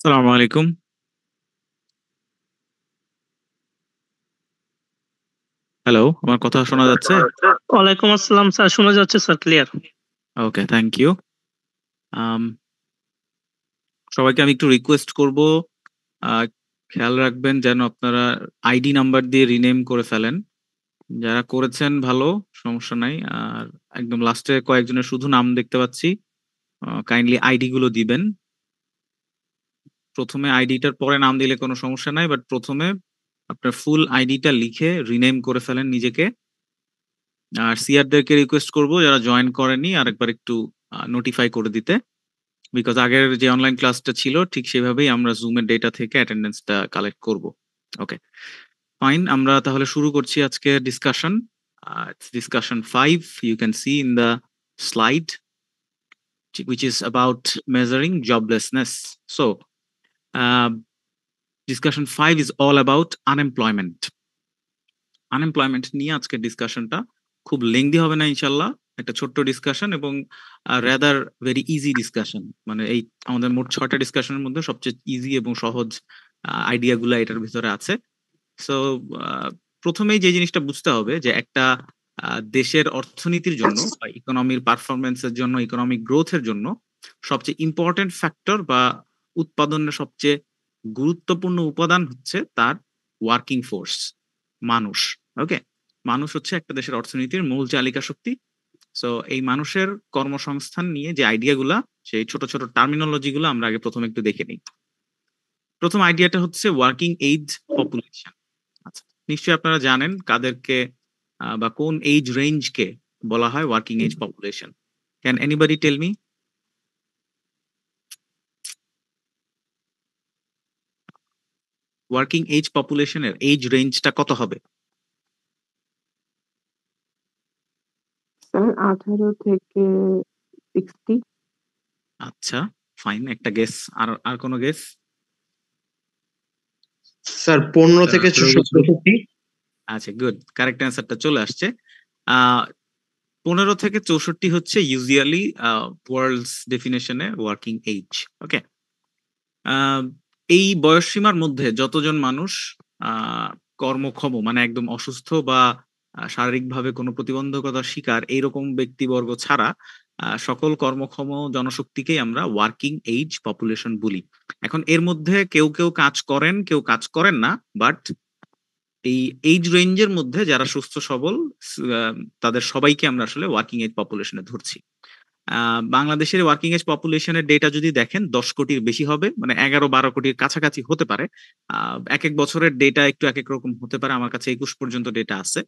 সালামু আলাইকুম। হ্যালো, আমার কথা শোনা যাচ্ছে? ওয়ালাইকুম আসসালাম স্যার, শোনা যাচ্ছে sir, clear. Okay, thank you. Um সবাইকে আমি একটু রিকোয়েস্ট করব, আ খেয়াল রাখবেন যেন আপনারা আইডি নাম্বার দিয়ে রিনেম করে ফেলেন। যারা করেছেন ভালো, সমস্যা নাই। আর একদম লাস্টে কয়েকজনের শুধু নাম দেখতে পাচ্ছি। কাইন্ডলি আইডি গুলো দিবেন। ১ম এ আইডিটার পরে নাম দিলে কোনো সমস্যা নাই। বাট ১ম এ আপনার ফুল আইডিটা লিখে রিনেম করে ফেলেন নিজেকে। আর সিআরদেরকে রিকোয়েস্ট করব যারা জয়েন করেননি আরেকবার একটু নোটিফাই করে দিতে। বিকজ আগের যে অনলাইন ক্লাসটা ছিল ঠিক সেভাবেই আমরা জুম এর ডেটা থেকে অ্যাটেন্ডেন্সটা কালেক্ট করব। ওকে, ফাইন। আমরা তাহলে শুরু করছি আজকের discussion. Discussion 5 you can see in the slide, which is about measuring joblessness. So, discussion 5 is all about unemployment. Unemployment নিয়ে আজকের ডিসকাশনটা খুব লেংদি হবে না ইনশাল্লাহ। একটা ছোট্ট ডিসকাশন এবং রাদার ভেরি ইজি ডিসকাশন। মানে এই আমাদের মোট 6টা ডিসকাশনের মধ্যে সবচেয়ে ইজি এবং সহজ আইডিয়া গুলা এটার ভিতরে আছে। সো প্রথমেই যে জিনিসটা বুঝতে হবে যে একটা দেশের অর্থনীতির জন্য বা ইকোনমির পারফরমেন্সের জন্য, ইকোনমিক গ্রোথের জন্য সবচেয়ে ইম্পর্টেন্ট ফ্যাক্টর বা উৎপাদনের সবচেয়ে গুরুত্বপূর্ণ উপাদান হচ্ছে তার ওয়ার্কিং ফোর্স, মানুষ। ওকে, মানুষ হচ্ছে একটা দেশের অর্থনীতির মূল চালিকা শক্তি। সো এই মানুষের কর্মসংস্থান নিয়ে যে আইডিয়া গুলা, সেই ছোট ছোট টার্মিনোলজি গুলো আমরা আগে প্রথমে একটু দেখে নিই। প্রথম আইডিয়াটা হচ্ছে ওয়ার্কিং এজ পপুলেশন। আচ্ছা, নিশ্চয়ই আপনারা জানেন কাদেরকে বা কোন এজ রেঞ্জকে বলা হয় working age population. Can anybody tell me? Working age পপুলেশনের এজ রেঞ্জটা কত হবে? স্যার 18 থেকে 60। আচ্ছা, ফাইন, একটা গেস। আর আর কোনো গেস? স্যার 15 থেকে 64। আচ্ছা, গুড, কারেক্ট অ্যান্সারটা চলে আসছে। আহ 15 থেকে 64 হচ্ছে ইউজুয়ালি ওয়ার্ল্ডস ডেফিনেশনে ওয়ার্কিং এজ। ওকে, এই বয়সসীমার মধ্যে যতজন মানুষ কর্মক্ষম, মানে একদম অসুস্থ বা শারীরিকভাবে কোনো প্রতিবন্ধকতার শিকার এইরকম ব্যক্তিবর্গ ছাড়া সকল কর্মক্ষম জনশক্তিকেই আমরা ওয়ার্কিং এজ পপুলেশন বলি। এখন এর মধ্যে কেউ কেউ কাজ করেন, কেউ কাজ করেন না। বাট এই এইজ রেঞ্জের মধ্যে যারা সুস্থ সবল, তাদের সবাইকে আমরা আসলে ওয়ার্কিং এজ পপুলেশনে ধরছি। বাংলাদেশের ওয়ার্কিং এজ পপুলেশনের ডেটা যদি দেখেন 10 কোটির বেশি হবে, মানে 11-12 কোটির কাছাকাছি হতে পারে। এক এক বছরের ডেটা একটু এক এক রকম হতে পারে। আমার কাছে 21 পর্যন্ত ডেটা আছে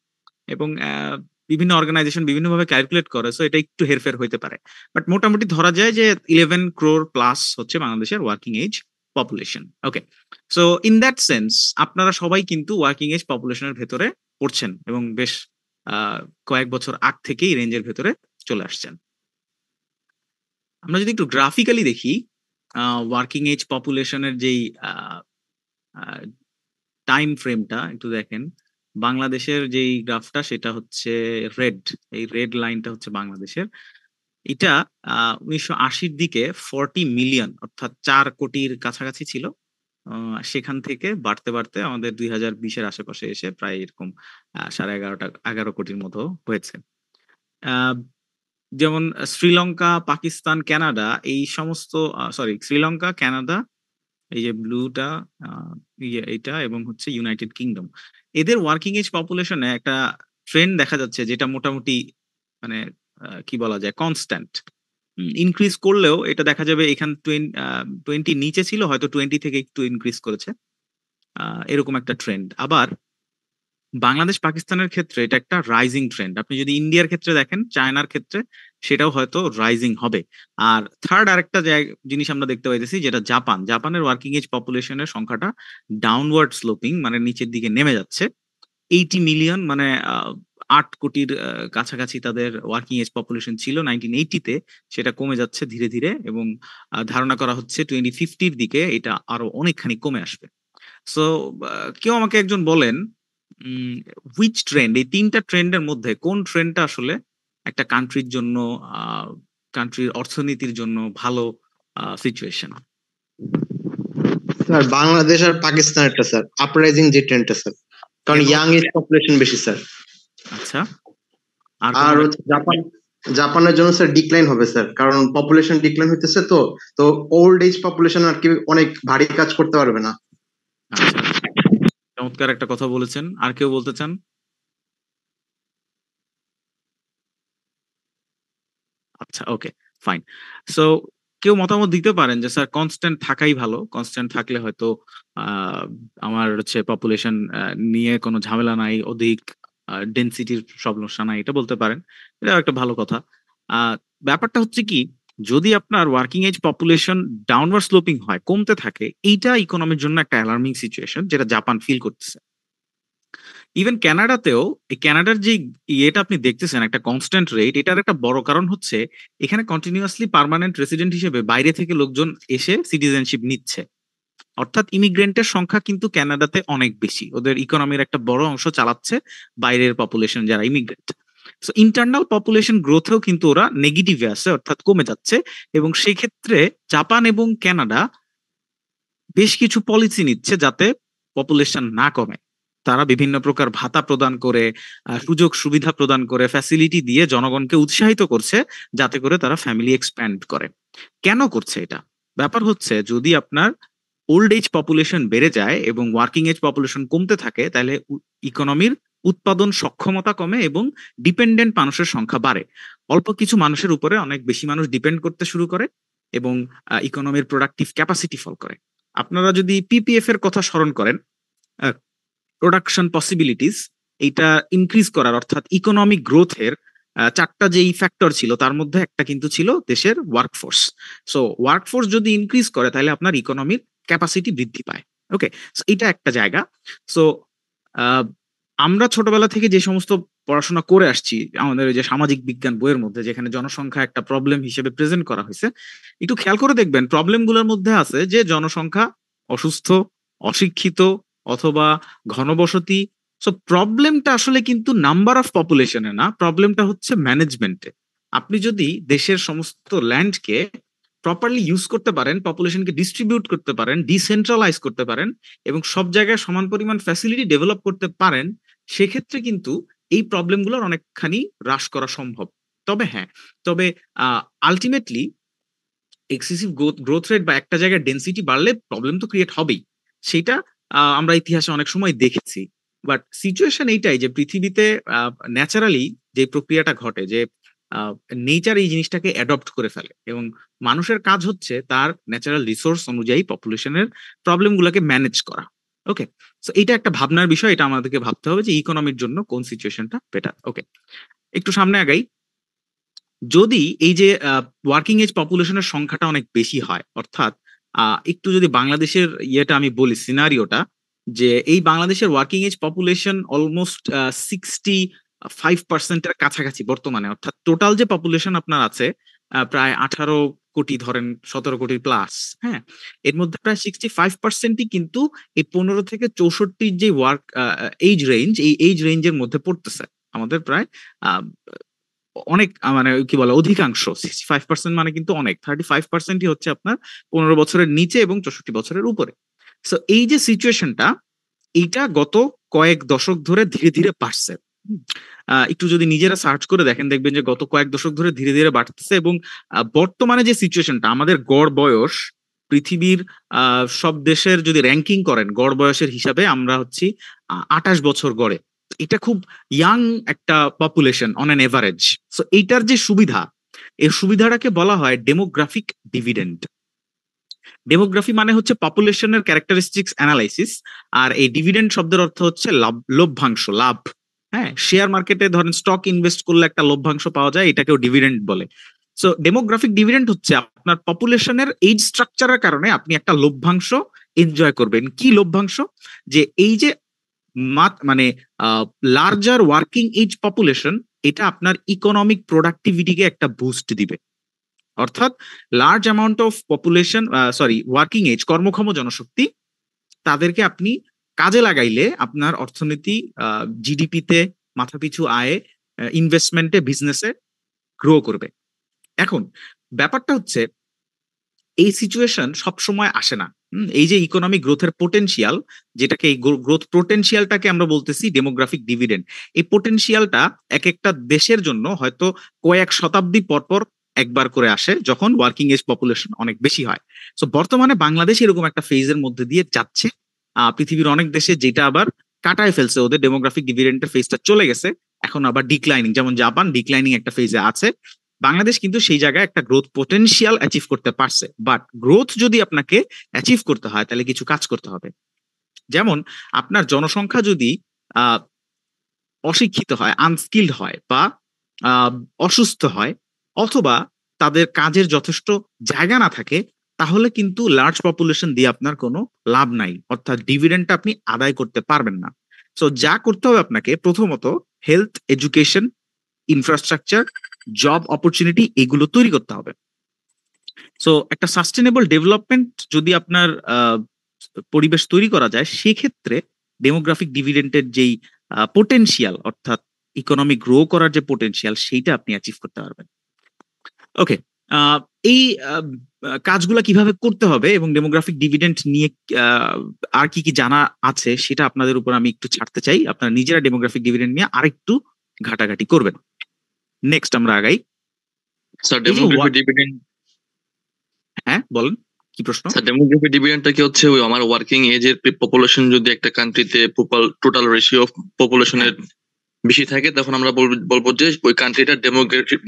এবং বিভিন্ন অর্গানাইজেশন বিভিন্নভাবে ক্যালকুলেট করে, সো এটা একটু হেরফের হইতে পারে। বাট মোটামুটি ধরা যায় যে 11 ক্রোর প্লাস হচ্ছে বাংলাদেশের working age population. Okay, so in that sense আপনারা সবাই কিন্তু ওয়ার্কিং এজ পপুলেশনের ভেতরে পড়ছেন এবং বেশ আহ, কয়েক বছর আগ থেকেই রেঞ্জের ভেতরে চলে আসছেন। আমরা যদি একটু গ্রাফিক্যালি দেখি ওয়ার্কিং এজ পপুলেশনের যেই টাইম ফ্রেমটা একটু দেখেন। বাংলাদেশের যেই গ্রাফটা সেটা হচ্ছে রেড, এই রেড লাইনটা হচ্ছে বাংলাদেশের। এটা 1980-র দিকে 40 মিলিয়ন অর্থাৎ 4 কোটির কাছাকাছি ছিল। সেখান থেকে বাড়তে বাড়তে আমাদের 2020-এর আশেপাশে এসে প্রায় এরকম 11.5 কোটির মতো হয়েছে। আহ, যেমন শ্রীলঙ্কা, পাকিস্তান, কানাডা এই সমস্ত, সরি, শ্রীলঙ্কা, কানাডা, এই যে ব্লুটা, এইটা এবং হচ্ছে ইউনাইটেড কিংডম, এদের ওয়ার্কিং এজ পপুলেশনে একটা ট্রেন্ড দেখা যাচ্ছে যেটা মোটামুটি মানে কি বলা যায়, কনস্ট্যান্ট। ইনক্রিজ করলেও এটা দেখা যাবে এখান 20 নিচে ছিল, হয়তো 20 থেকে একটু ইনক্রিজ করেছে, এরকম একটা ট্রেন্ড। আবার বাংলাদেশ পাকিস্তানের ক্ষেত্রে এটা একটা রাইজিং ট্রেন্ড। আপনি যদি ইন্ডিয়ার ক্ষেত্রে দেখেন, চায়নার ক্ষেত্রে সেটাও হয়তো রাইজিং হবে। আর থার্ড আরেকটা জিনিস আমরা দেখতে পাইতেছি, যেটা জাপান, জাপানের ওয়ার্কিং এজ পপুলেশনের সংখ্যাটা ডাউনওয়ার্ড স্লোপিং, মানে নিচের দিকে নেমে যাচ্ছে। 80 মিলিয়ন, মানে 8 কোটির কাছাকাছি তাদের ওয়ার্কিং এজ পপুলেশন ছিল 1980-তে, সেটা কমে যাচ্ছে ধীরে ধীরে এবং ধারণা করা হচ্ছে 2050-র দিকে এটা আরো অনেকখানি কমে আসবে। সো কেউ আমাকে একজন বলেন, হুইচ ট্রেন্ড, এই 3টা ট্রেন্ডের মধ্যে কোন ট্রেন্ডটা আসলে একটা কান্ট্রির জন্য, কান্ট্রির অর্থনীতির জন্য ভালো সিচুয়েশন? স্যার বাংলাদেশ আর পাকিস্তানেরটা স্যার, আপরাইজিং যে ট্রেন্ডটা স্যার, কারণ কেন? ইয়াং এজ পপুলেশন বেশি স্যার। আচ্ছা, আর আর কোনো হচ্ছে জাপানের জন্য স্যার ডিক্লাইন হবে স্যার, কারণ পপুলেশন ডিক্লাইন হইতেছে, তো ওল্ড এজ পপুলেশন আর কি অনেক ভারী কাজ করতে পারবে না। আচ্ছা, চমৎকার একটা কথা বলেছেন। আর কেউ বলতে চান? আচ্ছা, ওকে, ফাইন। সো কেউ মতামত দিতে পারেন যে স্যার কনস্ট্যান্ট থাকাই ভালো, কনস্ট্যান্ট থাকলে হয়তো আহ, আমার হচ্ছে পপুলেশন নিয়ে কোনো ঝামেলা নাই, অধিক ডেনসিটির সমস্যা নাই, এটা বলতে পারেন। এটা একটা ভালো কথা। আহ, ব্যাপারটা হচ্ছে কি, যদি আপনার working age population downward sloping হয়, কমতে থাকে, এইটা ইকোনমির জন্য একটা অ্যালার্মিং সিচুয়েশন যেটা জাপান ফিল করতেছে। ইভেন কানাডাতেও, এই কানাডার যে ইয়েটা আপনি দেখতেছেন একটা কনস্ট্যান্ট রেট, এটার একটা বড় কারণ হচ্ছে এখানে কন্টিনিউয়াসলি পার্মানেন্ট রেসিডেন্ট হিসেবে বাইরে থেকে লোকজন এসে সিটিজেনশিপ নিচ্ছে। অর্থাৎ ইমিগ্রেন্টের সংখ্যা কিন্তু কানাডাতে অনেক বেশি, ওদের ইকোনমির একটা বড় অংশ চালাচ্ছে বাইরের পপুলেশন যারা ইমিগ্রেন্ট। সো ইন্টারনাল পপুলেশন গ্রোথেও কিন্তু ওরা নেগেটিভে আছে, অর্থাৎ কমে যাচ্ছে। এবং সেই ক্ষেত্রে জাপান এবং কানাডা বেশ কিছু পলিসি নিচ্ছে যাতে পপুলেশন না কমে। তারা বিভিন্ন প্রকার ভাতা প্রদান করে, সুযোগ সুবিধা প্রদান করে, ফ্যাসিলিটি দিয়ে জনগণকে উৎসাহিত করছে যাতে করে তারা ফ্যামিলি এক্সপ্যান্ড করে। কেন করছে এটা? ব্যাপার হচ্ছে যদি আপনার ওল্ড এজ পপুলেশন বেড়ে যায় এবং ওয়ার্কিং এজ পপুলেশন কমতে থাকে, তাহলে ইকোনমির উৎপাদন সক্ষমতা কমে এবং ডিপেন্ডেন্ট মানুষের সংখ্যা বাড়ে। অল্প কিছু মানুষের উপরে অনেক বেশি মানুষ ডিপেন্ড করতে শুরু করে এবং ইকোনমির প্রোডাক্টিভ ক্যাপাসিটি ফল করে। আপনারা যদি পিপিএফ এর কথা স্মরণ করেন, প্রোডাকশন পসিবিলিটিস, এইটা ইনক্রিজ করার, অর্থাৎ ইকোনমিক গ্রোথের চারটা যেই ফ্যাক্টর ছিল তার মধ্যে একটা কিন্তু ছিল দেশের ওয়ার্কফোর্স। সো ওয়ার্কফোর্স যদি ইনক্রিজ করে তাহলে আপনার ইকোনমির ক্যাপাসিটি বৃদ্ধি পায়। ওকে, এটা একটা জায়গা। সো আমরা ছোটবেলা থেকে যে সমস্ত পড়াশোনা করে আসছি আমাদের ওই যে সামাজিক বিজ্ঞান বইয়ের মধ্যে, যেখানে জনসংখ্যা একটা প্রবলেম হিসেবে প্রেজেন্ট করা হয়েছে, একটু খেয়াল করে দেখবেন প্রবলেমগুলোর মধ্যে আছে যে জনসংখ্যা, অসুস্থ, অশিক্ষিত অথবা ঘনবসতি। সো প্রবলেমটা আসলে কিন্তু নাম্বার অফ পপুলেশনে না, প্রবলেমটা হচ্ছে ম্যানেজমেন্টে। আপনি যদি দেশের সমস্ত ল্যান্ডকে প্রপারলি ইউজ করতে পারেন, পপুলেশনকে ডিস্ট্রিবিউট করতে পারেন, ডিসেন্ট্রালাইজ করতে পারেন এবং সব জায়গায় সমান পরিমাণ ফ্যাসিলিটি ডেভেলপ করতে পারেন, সেক্ষেত্রে কিন্তু এই প্রবলেমগুলোর অনেকখানি হ্রাস করা সম্ভব। তবে হ্যাঁ, তবে আলটিমেটলি এক্সেসিভ গ্রোথ রেট বা একটা জায়গায় ডেন্সিটি বাড়লে প্রবলেম তো ক্রিয়েট হবেই। সেটা আমরা ইতিহাসে অনেক সময় দেখেছি। বাট সিচুয়েশন এইটাই যে পৃথিবীতে ন্যাচারালি যে প্রক্রিয়াটা ঘটে যে নেচার এই জিনিসটাকে অ্যাডপ্ট করে ফেলে এবং মানুষের কাজ হচ্ছে তার ন্যাচারাল রিসোর্স অনুযায়ী পপুলেশনের প্রবলেমগুলোকে ম্যানেজ করা। ওকে, সো এটা একটা ভাবনার বিষয়, এটা আমাদেরকে ভাবতে হবে যে ইকোনমির জন্য কোন সিচুয়েশনটা বেটার। ওকে, একটু সামনে আগাই। যদি এই যে ওয়ার্কিং এজ পপুলেশনের সংখ্যাটা অনেক বেশি হয়, অর্থাৎ একটু যদি বাংলাদেশের ইয়েটা আমি বলি, সিনারিওটা, যে এই বাংলাদেশের ওয়ার্কিং এজ পপুলেশন অলমোস্ট 65%-এর কাছাকাছি বর্তমানে, অর্থাৎ টোটাল যে পপুলেশন আপনার আছে প্রায় 18 কোটি, ধরেন 17 কোটি প্লাস। হ্যাঁ, এর মধ্যে প্রায় 65%ই কিন্তু এই 15 থেকে 64 যে ওয়ার্ক এইজ রেঞ্জ, এই এইজ রেঞ্জের মধ্যে পড়তেছে। আমাদের প্রায় অনেক মানে কি বলে অধিকাংশ 65% মানে কিন্তু অনেক, 35%ই হচ্ছে আপনার 15 বছরের নিচে এবং 64 বছরের উপরে। সো এই যে সিচুয়েশনটা, এইটা গত কয়েক দশক ধরে ধীরে ধীরে বাড়ছে। একটু যদি নিজেরা সার্চ করে দেখেন দেখবেন যে গত কয়েক দশক ধরে ধীরে ধীরে বাড়তেছে এবং বর্তমানে যে সিচুয়েশনটা, আমাদের গড় বয়স পৃথিবীর সব দেশের যদি র্যাঙ্কিং করেন গড় বয়সের হিসাবে আমরা হচ্ছি 28 বছর গড়ে। এটা খুব ইয়াং একটা population on an average. So এইটার যে সুবিধা, এই সুবিধাটাকে বলা হয় ডেমোগ্রাফিক ডিভিডেন্ড। ডেমোগ্রাফি মানে হচ্ছে পপুলেশনের ক্যারেক্টারিস্টিক্স অ্যানালাইসিস, আর এই ডিভিডেন্ড শব্দের অর্থ হচ্ছে লভ্যাংশ, লাভ। হ্যাঁ, শেয়ার মার্কেটে ধরেন স্টক ইনভেস্ট করলে একটা লভ্যাংশ পাওয়া যায়, এটাকেও ডিভিডেন্ড বলে। সো ডেমোগ্রাফিক ডিভিডেন্ড হচ্ছে আপনার পপুলেশনের এইজ স্ট্রাকচারের কারণে আপনি একটা লভ্যাংশ এনজয় করবেন। কি লভ্যাংশ? যে এই যে মানে লার্জার ওয়ার্কিং এজ পপুলেশন, এটা আপনার ইকোনমিক প্রোডাক্টিভিটিকে একটা বুস্ট দিবে। অর্থাৎ large amount of population, working age, কর্মক্ষম জনশক্তি, তাদেরকে আপনি কাজে লাগাইলে আপনার অর্থনীতি জিডিপিতে, মাথাপিছু আয়ে, ইনভেস্টমেন্টে, বিজনেসে গ্রো করবে। এখন ব্যাপারটা হচ্ছে এই সিচুয়েশন সবসময় আসে না। এই যে ইকোনমিক গ্রোথের পোটেনশিয়াল, যেটাকে এই গ্রোথ পোটেনশিয়ালটাকে আমরা বলতেছি ডেমোগ্রাফিক ডিভিডেন্ড। এই পোটেনশিয়ালটা এক একটা দেশের জন্য হয়তো কয়েক শতাব্দী পরপর একবার করে আসে, যখন ওয়ার্কিং এজ পপুলেশন অনেক বেশি হয়। সো বর্তমানে বাংলাদেশ এরকম একটা ফেজের মধ্যে দিয়ে যাচ্ছে। পৃথিবীর অনেক দেশে যেটা আবার কাটায় ফেলছে, ওদের ডেমোগ্রাফিক ডিভিডেন্ডের ফেজটা চলে গেছে, এখন আবার ডিক্লাইনিং, যেমন জাপান ডিক্লাইনিং একটা ফেজে আছে। বাংলাদেশ কিন্তু সেই জায়গায় একটা গ্রোথ পোটেনশিয়াল অ্যাচিভ করতে পারছে। বাট গ্রোথ যদি আপনাকে অ্যাচিভ করতে হয়, তাহলে কিছু কাজ করতে হবে। যেমন আপনার জনসংখ্যা যদি অশিক্ষিত হয়, আনস্কিলড হয়, বা অসুস্থ হয়, অথবা তাদের কাজের যথেষ্ট জায়গা না থাকে, তাহলে কিন্তু লার্জ পপুলেশন দিয়ে আপনার কোনো লাভ নাই, অর্থাৎ ডিভিডেন্ডটা আপনি আদায় করতে পারবেন না। সো যা করতে হবে আপনাকে, প্রথমত health, education, infrastructure, job opportunity, এগুলো তৈরি করতে হবে। সো একটা সাস্টেনেবল ডেভেলপমেন্ট যদি আপনার পরিবেশ তৈরি করা যায়, সেক্ষেত্রে ডেমোগ্রাফিক ডিভিডেন্ডের যেই পোটেনশিয়াল, অর্থাৎ ইকোনমিক গ্রো করার যে পোটেনশিয়াল, সেইটা আপনি অ্যাচিভ করতে পারবেন। ওকে, এই কাজগুলা কিভাবে করতে হবে এবং ডেমোগ্রাফিক ডিভিডেন্ড নিয়ে আর কি কি জানা আছে, সেটা আপনাদের উপর আমি একটু ছাড়তে চাই। আপনারা নিজেরা ডেমোগ্রাফিক ডিভিডেন্ড নিয়ে আরেকটু ঘাটাঘাটি করবেন। নেক্সট আমরা আগাই। স্যার ডেমোগ্রাফিক ডিভিডেন্ড, হ্যাঁ বলেন, কি প্রশ্ন? স্যার ডেমোগ্রাফিক ডিভিডেন্ডটা কি হচ্ছে ওই আমার ওয়ার্কিং এজের পপুলেশন যদি একটা কান্ট্রিতে টোটাল রেশিও অফ পপুলেশনের বেশি থাকে, তখন আমরা বলবো যে ওই কান্ট্রিটা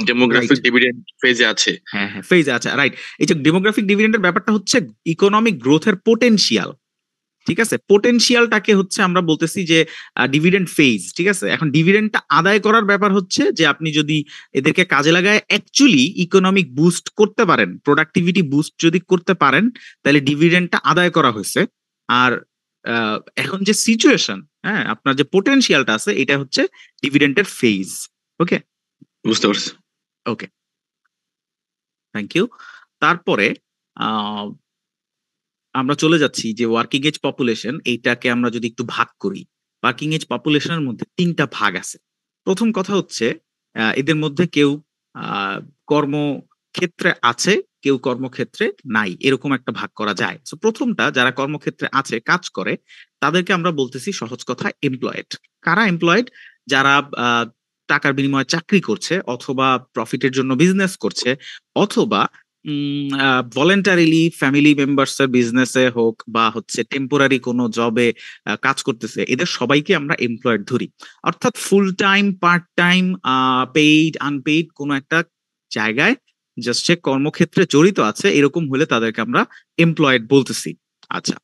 ডেমোগ্রাফিক ডিভিডেন্ড ফেজে আছে। হ্যাঁ হ্যাঁ, ফেজে আছে, রাইট। এই যে ডেমোগ্রাফিক ডিভিডেন্ডের ব্যাপারটা হচ্ছে ইকোনমিক গ্রোথের পোটেনশিয়াল, ঠিক আছে? পোটেনশিয়ালটাকে হচ্ছে আমরা বলতেছি যে ডিভিডেন্ড ফেজ, ঠিক আছে? এখন ডিভিডেন্ডটা আদায় করার ব্যাপার হচ্ছে যে আপনি যদি এদেরকে কাজে লাগায় অ্যাকচুয়ালি ইকোনমিক বুস্ট করতে পারেন, প্রোডাক্টিভিটি বুস্ট যদি করতে পারেন, তাহলে ডিভিডেন্ডটা আদায় করা হয়েছে। আর এখন যে সিচুয়েশন, হ্যাঁ, আপনার যে পোটেনশিয়ালটা আছে, এটা হচ্ছে ডিভিডেন্ডের ফেজ। ওকে, বুঝতে পারছি। ওকে, থ্যাংক ইউ। তারপরে আমরা চলে যাচ্ছি যে ওয়ার্কিং এজ পপুলেশন, এইটাকে আমরা যদি একটু ভাগ করি, ওয়ার্কিং এজ পপুলেশনের মধ্যে 3টা ভাগ আছে। প্রথম কথা হচ্ছে এদের মধ্যে কেউ কর্মক্ষেত্রে আছে, কেউ কর্মক্ষেত্রে নাই, এরকম একটা ভাগ করা যায়। তো প্রথমটা, যারা কর্মক্ষেত্রে আছে, কাজ করে, তাদেরকে আমরা বলতেছি সহজ কথা এমপ্লয়েড। কারা এমপ্লয়েড? যারা টাকার বিনিময়ে চাকরি করছে, অথবা প্রফিটের জন্য বিজনেস করছে, অথবা ভলেন্টারিলি ফ্যামিলি মেম্বার্স এর বিজনেসে হোক, বা হচ্ছে টেম্পোরারি কোনো জবে কাজ করতেছে, এদের সবাইকে আমরা এমপ্লয়েড ধরি। অর্থাৎ full time, part time, paid, unpaid কোনো একটা জায়গায় জাস্ট সে কর্মক্ষেত্রে জড়িত আছে, এরকম হলে তাদেরকে আমরা এমপ্লয়েড বলতেছি। আচ্ছা,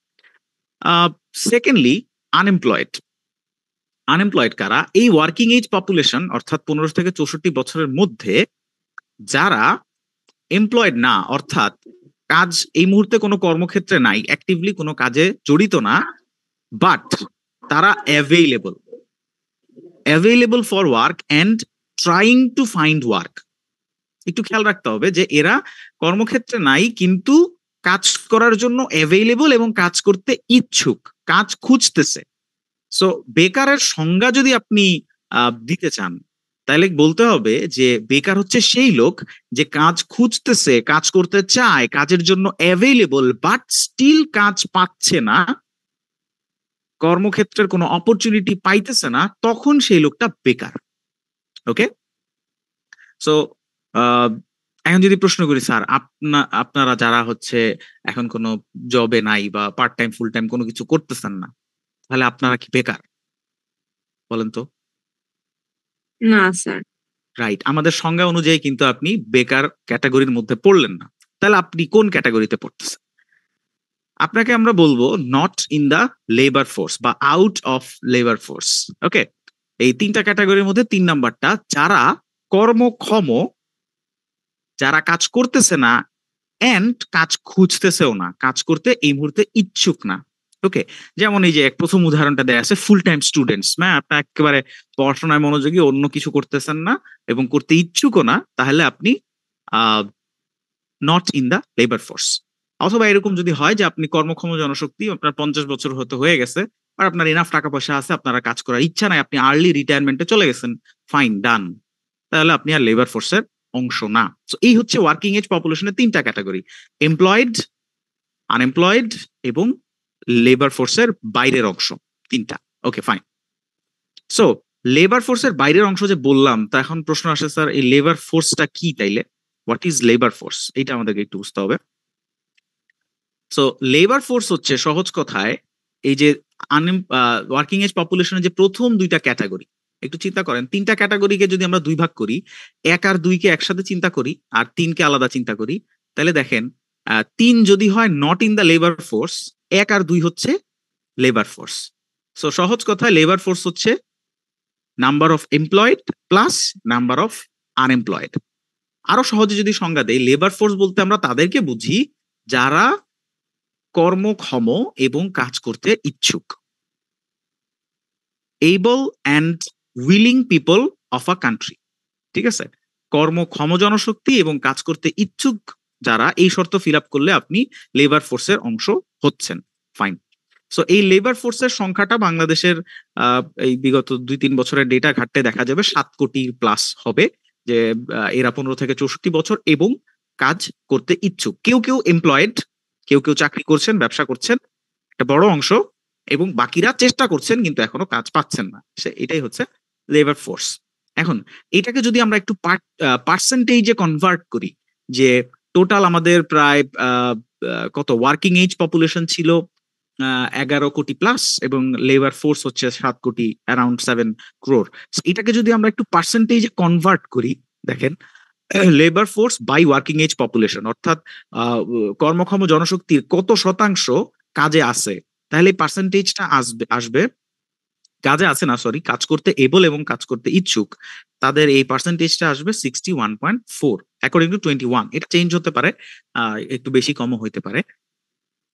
সেকেন্ডলি আনএমপ্লয়েড। আনএমপ্লয়েড কারা? এই ওয়ার্কিং এজ পপুলেশন, অর্থাৎ 15 থেকে 64 বছরের মধ্যে যারা এমপ্লয়েড না, অর্থাৎ কাজ এই মুহূর্তে কোনো কর্মক্ষেত্রে নাই, অ্যাক্টিভলি কোনো কাজে জড়িত না, বাট তারা available for work and trying to find work. একটু খেয়াল রাখতে হবে যে এরা কর্মক্ষেত্রে নাই, কিন্তু কাজ করার জন্য অ্যাভেইলেবল এবং কাজ করতে ইচ্ছুক, কাজ খুঁজতেছে। সো বেকারের সংজ্ঞা যদি আপনি দিতে চান, তাহলে বলতে হবে যে বেকার হচ্ছে সেই লোক যে কাজ খুঁজতেছে, কাজ করতে চায়, কাজের জন্য অ্যাভেইলেবল, বাট স্টিল কাজ পাচ্ছে না, কর্মক্ষেত্রের কোনো অপরচুনিটি পাইতেছে না, তখন সেই লোকটা বেকার। ওকে, সো এখন যদি প্রশ্ন করি, স্যার আপনারা যারা হচ্ছে এখন কোনো জবে নাই, বা পার্ট টাইম ফুল টাইম কোনো কিছু করতেছেন না, তাহলে আপনারা কি বেকার? বলেন তো। না স্যার। রাইট, আমাদের সংজ্ঞা অনুযায়ী কিন্তু আপনি বেকার ক্যাটাগরির মধ্যে পড়লেন না। তাহলে আপনি কোন ক্যাটাগরিতে পড়তেছেন? আপনাকে আমরা বলবো not in the labour force বা out of labour force. Okay, এই 3টা ক্যাটাগরির মধ্যে 3 নাম্বারটা, যারা কর্মক্ষম, যারা কাজ করতেছে না, এন্ড কাজ খুঁজতেছেও না, কাজ করতে এই মুহূর্তে ইচ্ছুক না। ওকে, যেমন এই যে প্রথম উদাহরণটা দেয়া আছে, ফুল টাইম স্টুডেন্টস, আপনার একেবারে পড়াশোনায় মনোযোগী, অন্য কিছু করতেছেন না এবং করতে ইচ্ছুকও না, তাহলে আপনি not in the labour force. অথবা এরকম যদি হয় যে আপনি কর্মক্ষম জনশক্তি, আপনার 50 বছর হতে হয়ে গেছে, আর আপনার এনাফ টাকা পয়সা আছে, আপনারা কাজ করার ইচ্ছা নাই, আপনি আর্লি রিটায়ারমেন্টে চলে গেছেন, ফাইন, ডান, তাহলে আপনি আর লেবার ফোর্সের অংশ না। তো এই হচ্ছে ওয়ার্কিং এজ পপুলেশনের তিনটা ক্যাটাগরি: এমপ্লয়েড, আনএমপ্লয়েড এবং লেবার ফোর্সের বাইরের অংশ, তিনটা। ওকে, ফাইন। সো লেবার ফোর্সের বাইরের অংশ যে বললাম, তা এখন প্রশ্ন আসে, স্যার এই লেবার ফোর্সটা কি তাইলে? What is labour force? এটা আমাদেরকে একটু বুঝতে হবে। সো লেবার ফোর্স হচ্ছে সহজ কথায় এই যে ওয়ার্কিং এজ পপুলেশনের যে প্রথম দুইটা ক্যাটাগরি, একটু চিন্তা করেন, তিনটা ক্যাটাগরিকে যদি আমরা দুই ভাগ করি, 1 আর 2 কে একসাথে চিন্তা করি আর 3 কে আলাদা চিন্তা করি, তাহলে দেখেন 3 যদি হয় not in the labour force, 1 আর 2 হচ্ছে লেবার ফোর্স। সো সহজ কথায় লেবার ফোর্স হচ্ছে number of employed plus number of unemployed. আরো সহজে যদি সংজ্ঞা দেই, লেবার ফোর্স বলতে আমরা তাদেরকে বুঝি যারা কর্মক্ষম এবং কাজ করতে ইচ্ছুক। Able and willing people of a country, ঠিক আছে? কর্মক্ষম জনশক্তি এবং কাজ করতে ইচ্ছুক যারা, এই শর্ত ফিল আপ করলে আপনি লেবার ফোর্সের অংশ হচ্ছেন। ফাইন। সো এই লেবার ফোর্সের সংখ্যাটা বাংলাদেশের এই বিগত 2-3 বছরের ডেটা ঘাটতে দেখা যাবে 7 কোটি প্লাস হবে, যে এরা 15 থেকে 64 বছর এবং কাজ করতে ইচ্ছুক। কেউ কেউ এমপ্লয়েড, কেউ কেউ চাকরি করছেন, ব্যবসা করছেন, একটা বড় অংশ, এবং বাকিরা চেষ্টা করছেন কিন্তু এখনো কাজ পাচ্ছেন না। এটাই হচ্ছে লেবার ফোর্স। এখন এটাকে যদি আমরা একটু পার্সেন্টেজে কনভার্ট করি, যে টোটাল আমাদের প্রায় কত ওয়ার্কিং এজ পপুলেশন ছিল 11 কোটি প্লাস, এবং লেবার ফোর্স হচ্ছে 7 কোটি, অ্যারাউন্ড 7 crore। এটাকে যদি আমরা একটু পার্সেন্টেজে কনভার্ট করি, দেখেন labour force by working age population, অর্থাৎ কর্মক্ষম জনশক্তির কত শতাংশ কাজে আছে, তাহলে এই পার্সেন্টেজটা আসবে কাজে আছে না, সরি, কাজ করতে এবল এবং কাজ করতে ইচ্ছুক, তাদের এই পার্সেন্টেজটা আসবে 61.4 অ্যাকর্ডিং টু 21। এটা চেঞ্জ হতে পারে, একটু বেশি কমও হইতে পারে।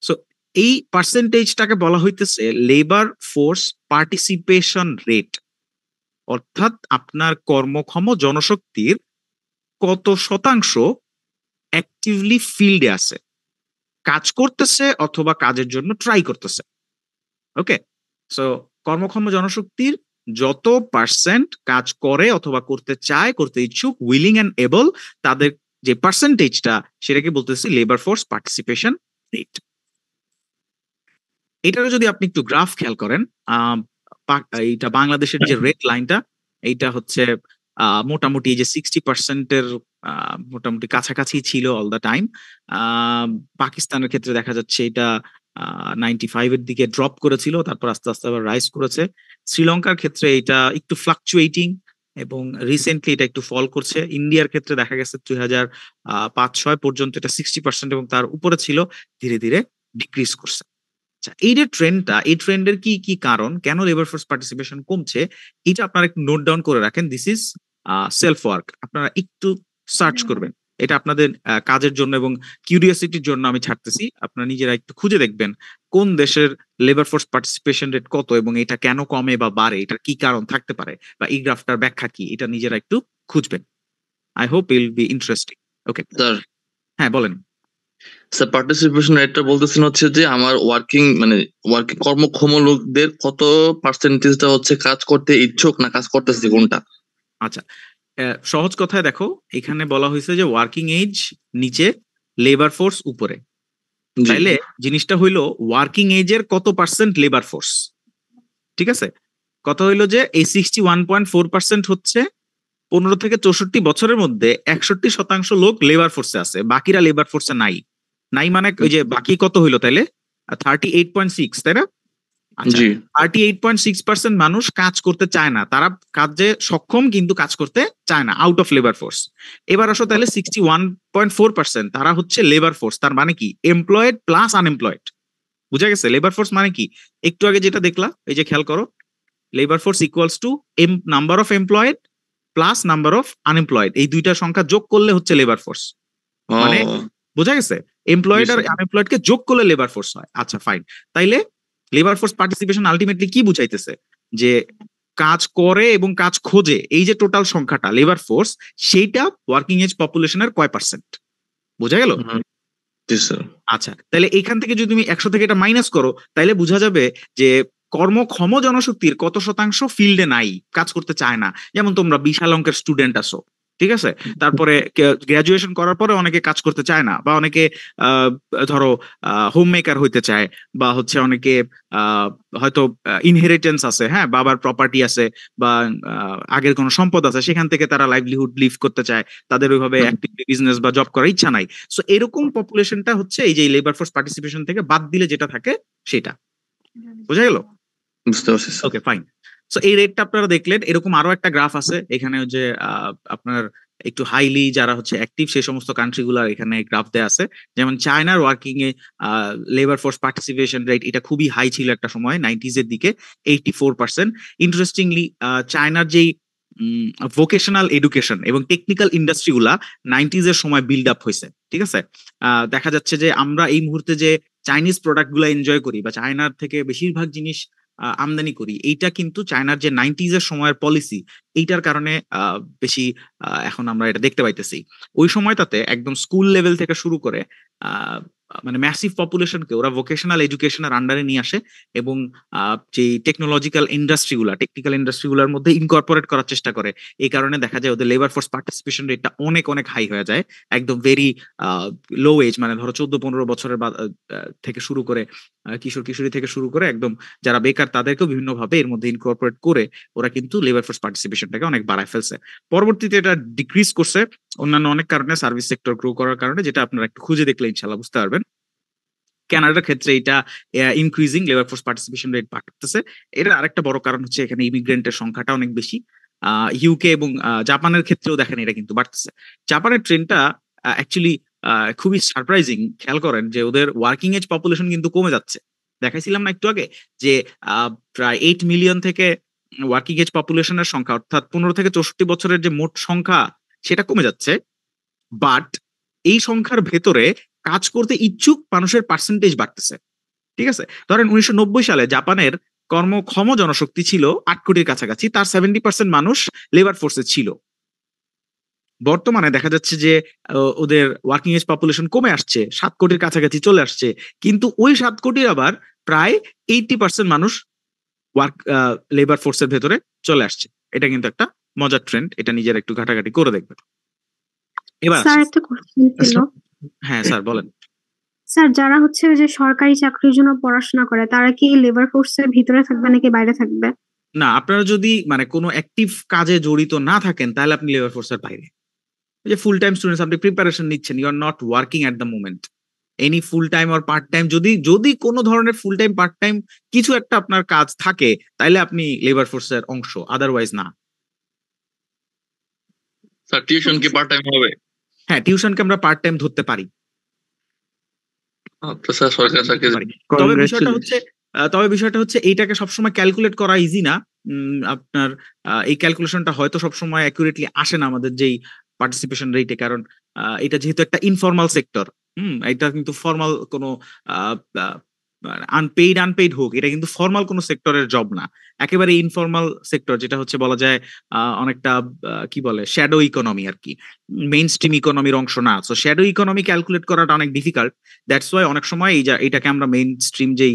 সো এই পার্সেন্টেজটাকে বলা হইতেছে লেবার ফোর্স পার্টিসিপেশন রেট, অর্থাৎ আপনার কর্মক্ষম জনশক্তির কত শতাংশ অ্যাক্টিভলি ফিল্ডে আছে, কাজ করতেছে অথবা কাজের জন্য ট্রাই করতেছে। ওকে, সো কর্মক্ষম জনশক্তির যত পার্সেন্ট কাজ করে অথবা করতে চায়, করতে ইচ্ছুক, উইলিং অ্যান্ড এবল, তাদের যে পার্সেন্টেজটা সেটাকে বলতেছি লেবার ফোর্স পার্টিসিপেশন রেট। এটারও যদি আপনি একটু গ্রাফ খেয়াল করেন, এইটা বাংলাদেশের যে রেড লাইনটা, এইটা হচ্ছে মোটামুটি এই যে 60%-এর মোটামুটি কাছাকাছি ছিল অল দ্য টাইম। পাকিস্তানের ক্ষেত্রে দেখা যাচ্ছে এটা 95-এর দিকে ড্রপ করেছিল, তারপর আস্তে আস্তে আবার রাইজ করেছে। শ্রীলঙ্কার ক্ষেত্রে এটা একটু ফ্লাকচুয়েটিং এবং রিসেন্টলি এটা একটু ফল করছে। ইন্ডিয়ার ক্ষেত্রে দেখা গেছে 2005-06 পর্যন্ত এটা 60% এবং তার উপরে ছিল, ধীরে ধীরে ডিক্রিজ করছে। আচ্ছা, এই যে ট্রেন্ডটা, এই ট্রেন্ডের কি কি কারণ, কেন লেবার ফোর্স পার্টিসিপেশন কমছে, এটা আপনারা একটু নোট ডাউন করে রাখেন। দিস ইজ সেলফ ওয়ার্ক, আপনারা একটু সার্চ করবেন, এটা আপনাদের কাজের জন্য এবং কিউরিওসিটির জন্য আমি ছাড়তেছি। আপনারা নিজেরা একটু খুঁজে দেখবেন কোন দেশের লেবার ফোর্স পার্টিসিপেশন রেট কত এবং এটা কেন কমে বা বাড়ে, এটার কি কারণ থাকতে পারে, বা এই গ্রাফটার ব্যাখ্যা কি, এটা নিজেরা একটু খুঁজবেন। I hope it'll be interesting. Okay sir, হ্যাঁ বলেন। স্যার পার্টিসিপেশন রেটটা বলতেছেন হচ্ছে যে আমার ওয়ার্কিং কর্মক্ষম লোকদের কত পার্সেন্টেজটা হচ্ছে কাজ করতে ইচ্ছুক না কাজ করতেছে, কোনটা? আচ্ছা, সহজ কথায় দেখো, এখানে বলা হয়েছে যে ওয়ার্কিং এজ নিচে, লেবার ফোর্স উপরে। জি। তাইলে জিনিসটা হইলো ওয়ার্কিং এজের কত পার্সেন্ট লেবার ফোর্স, ঠিক আছে? কথা হইলো যে এই 61.4% হচ্ছে 15 থেকে 64 বছরের মধ্যে 61% লোক লেবার ফোর্সে আছে, বাকিরা লেবার ফোর্সে নাই। নাই মানে ওই যে বাকি কত হইলো তাইলে 38.6, তাই না? আচ্ছা, জি 38.6% মানুষ কাজ করতে চায় না, তারা কাজে সক্ষম কিন্তু কাজ করতে চায় না, আউট অফ লেবার ফোর্স। এবার আসো তাহলে 61.4% তারা হচ্ছে লেবার ফোর্স, তার মানে কি এমপ্লয়েড প্লাস আনএমপ্লয়েড। বুঝা গেছে লেবার ফোর্স মানে কি? একটু আগে যেটা দেখলা, এই যে খেয়াল করো, labour force equals to number of employed plus number of unemployed, এই দুইটা সংখ্যা যোগ করলে হচ্ছে লেবার ফোর্স। মানে বোঝা গেছে, এমপ্লয়েড আর আনএমপ্লয়েড কে যোগ করলে লেবার ফোর্স হয়। আচ্ছা ফাইন, তাইলে লেবার ফোর্স পার্টিসিপেশন আলটিমেটলি কি বুঝাইতেছে, যে কাজ করে এবং কাজ খোঁজে, এই যে টোটাল সংখ্যাটা লেবার ফোর্স, সেইটা ওয়ার্কিং এজ পপুলেশনের কয় পার্সেন্ট, বোঝা গেল? আচ্ছা, তাহলে এখান থেকে যদি তুমি 100 থেকে এটা মাইনাস করো, তাইলে বোঝা যাবে যে কর্মক্ষম জনশক্তির কত শতাংশ ফিল্ডে নাই, কাজ করতে চায় না। যেমন তোমরা বিশাল অঙ্কের স্টুডেন্ট আসো, ঠিক আছে? তারপরে গ্রাজুয়েশন করার পরে অনেকে কাজ করতে চায় না, বা অনেকে ধরো হোম মেকার হইতে চায়, বা হচ্ছে অনেকে হয়তো ইনহেরিটেন্স আছে, হ্যাঁ, বাবার প্রপার্টি আছে, বা আগের কোনো সম্পদ আছে, সেখান থেকে তারা লাইভলিহুড লিভ করতে চায়, তাদের ওইভাবে অ্যাক্টিভলি বিজনেস বা জব করার ইচ্ছা নাই। সো এরকম পপুলেশনটা হচ্ছে এই যে লেবার ফোর্স পার্টিসিপেশন থেকে বাদ দিলে যেটা থাকে সেটা। বোঝা গেল? বুঝতে পারছি স্যার। ওকে, ফাইন। সো এই রেটটা আপনারা দেখলেন। এরকম আরো একটা গ্রাফ আছে এখানে, যে আপনার একটু হাইলি যারা হচ্ছে অ্যাক্টিভ সেই সমস্ত কান্ট্রি গুলার এখানে গ্রাফ দেয়া আছে। যেমন চায়নার ওয়ার্কিং এ লেবার ফোর্স পার্টিসিপেশন রেট এটা খুবই হাই ছিল একটা সময় 90s এর দিকে, 84%। ইন্টারেস্টিংলি চায়নার যেই ভোকেশনাল এডুকেশন এবং টেকনিক্যাল ইন্ডাস্ট্রি গুলা 90s এর সময় বিল্ড আপ হয়েছে, ঠিক আছে? দেখা যাচ্ছে যে আমরা এই মুহূর্তে যে চাইনিজ প্রোডাক্ট গুলা এনজয় করি বা চায়নার থেকে বেশিরভাগ জিনিস আমদানি করি, এইটা কিন্তু চায়নার যে 90s এর সময়ের পলিসি, এইটার কারণে বেশি এখন আমরা এটা দেখতে পাইতেছি। ওই সময়টাতে একদম স্কুল লেভেল থেকে শুরু করে মানে ম্যাসিভ পপুলেশনকে ওরা ভোকেশনাল এডুকেশনের আন্ডারে নিয়ে আসে, এবং যে টেকনোলজিক্যাল ইন্ডাস্ট্রিগুলা, টেকনিক্যাল ইন্ডাস্ট্রিগুলোর মধ্যে ইনকর্পোরেট করার চেষ্টা করে। এই কারণে দেখা যায় ওদের লেবার ফোর্স পার্টিসিপেশন রেটটা অনেক অনেক হাই হয়ে যায়, একদম ভেরি লো এজ, মানে ধরো 14-15 বছরের থেকে শুরু করে কিশোর কিশোরী থেকে শুরু করে একদম যারা বেকার তাদেরকেও বিভিন্নভাবে এর মধ্যে ইনকর্পোরেট করে ওরা কিন্তু লেবার ফোর্স পার্টিসিপেশনটাকে অনেক বাড়ায় ফেলছে। পরবর্তীতে এটা ডিক্রিজ করছে অন্যান্য অনেক কারণে, সার্ভিস সেক্টর গ্রো করার কারণে, যেটা আপনারা একটু খুঁজে দেখলে ইনশাল্লাহ বুঝতে পারবেন। কানাডার ক্ষেত্রে এটা increasing labour force participation rate বাড়তেছে। এটার আরেকটা বড় কারণ হচ্ছে এখানে ইমিগ্রেন্টের সংখ্যাটা অনেক বেশি। ইউকে এবং জাপানের ক্ষেত্রেও দেখেন এটা কিন্তু বাড়তেছে। জাপানের ট্রেন্ডটা অ্যাকচুয়ালি খুবই সারপ্রাইজিং। খেয়াল করেন যে ওদের ওয়ার্কিং এজ পপুলেশন কিন্তু কমে যাচ্ছে। দেখাইছিলাম না একটু আগে যে প্রায় 8 মিলিয়ন থেকে ওয়ার্কিং এজ পপুলেশনের সংখ্যা, অর্থাৎ 15 থেকে 64 বছরের যে মোট সংখ্যা সেটা কমে যাচ্ছে, বাট এই সংখ্যার ভেতরে কাজ করতে ইচ্ছুক মানুষের পার্সেন্টেজ বাড়তেছে, ঠিক আছে? ধরেন 1990 সালে জাপানের কর্মক্ষম জনশক্তি ছিল 8 কোটির কাছাকাছি, তার 70% মানুষ লেবার ফোর্সে ছিল। বর্তমানে দেখা যাচ্ছে যে ওদের ওয়ার্কিং এজ পপুলেশন কমে আসছে, 7 কোটির কাছাকাছি চলে আসছে, কিন্তু ওই 7 কোটির আবার প্রায় 80% মানুষ লেবার ফোর্সের ভেতরে চলে আসছে। এটা কিন্তু একটা মজার ট্রেন্ড, এটা নিজের একটু ঘাটাঘাটি করে দেখবেন। এবার স্যার একটা কোশ্চেন ছিল। হ্যাঁ স্যার বলেন। স্যার যারা হচ্ছে যে সরকারি চাকরির জন্য পড়াশোনা করে তারা কি লেবার ফোর্সের ভিতরে থাকবে নাকি বাইরে থাকবে? না, আপনারা যদি মানে কোনো অ্যাক্টিভ কাজে জড়িত না থাকেন তাহলে আপনি লেবার ফোর্সের বাইরে। যে ফুল টাইম স্টুডেন্টস, আপনি প্রিপারেশন নিচ্ছেন, you are not working at the moment, any full time or part time, যদি কোনো ধরনের ফুল টাইম পার্ট টাইম কিছু একটা আপনার কাজ থাকে তাহলে আপনি লেবার ফোর্সের অংশ, আদারওয়াইজ না। স্যার টিউশন কি পার্ট টাইম হবে? হ্যাঁ, টিউশনকে আমরা পার্ট টাইম ধরতে পারি। তো স্যার সরকারি চাকরি তবে বিষয়টা হচ্ছে এইটাকে সবসময় ক্যালকুলেট করা ইজি না। আপনার এই ক্যালকুলেশনটা হয়তো সবসময় অ্যাকুরেটলি আসে না আমাদের যেই পার্টিসিপেশন রেটে, কারণ এটা যেহেতু একটা ইনফর্মাল সেক্টর, এটা কিন্তু ফর্মাল কোনো আনপেইড হোক, এটা কিন্তু ফর্মাল কোনো সেক্টরের জব না, একেবারে ইনফর্মাল সেক্টর, যেটা হচ্ছে বলা যায় অনেকটা কি বলে শ্যাডো ইকোনমি আর কি, মেইন স্ট্রিম ইকোনমির অংশ না। সো শ্যাডো ইকোনমি ক্যালকুলেট করাটা অনেক ডিফিকাল্ট, দ্যাটস ওয়াই অনেক সময় এটাকে আমরা মেইন স্ট্রিম যেই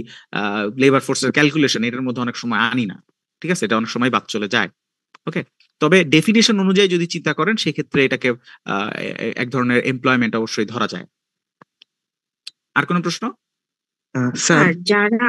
লেবার ফোর্সের ক্যালকুলেশন এটার মধ্যে অনেক সময় আনি না, ঠিক আছে? এটা অনেক সময় বাদ চলে যায়। ওকে, তবে ডেফিনেশন অনুযায়ী যদি চিন্তা করেন সেক্ষেত্রে এটাকে এক ধরনের এমপ্লয়মেন্ট অবশ্যই ধরা যায়। আর কোনো প্রশ্ন? স্যার যারা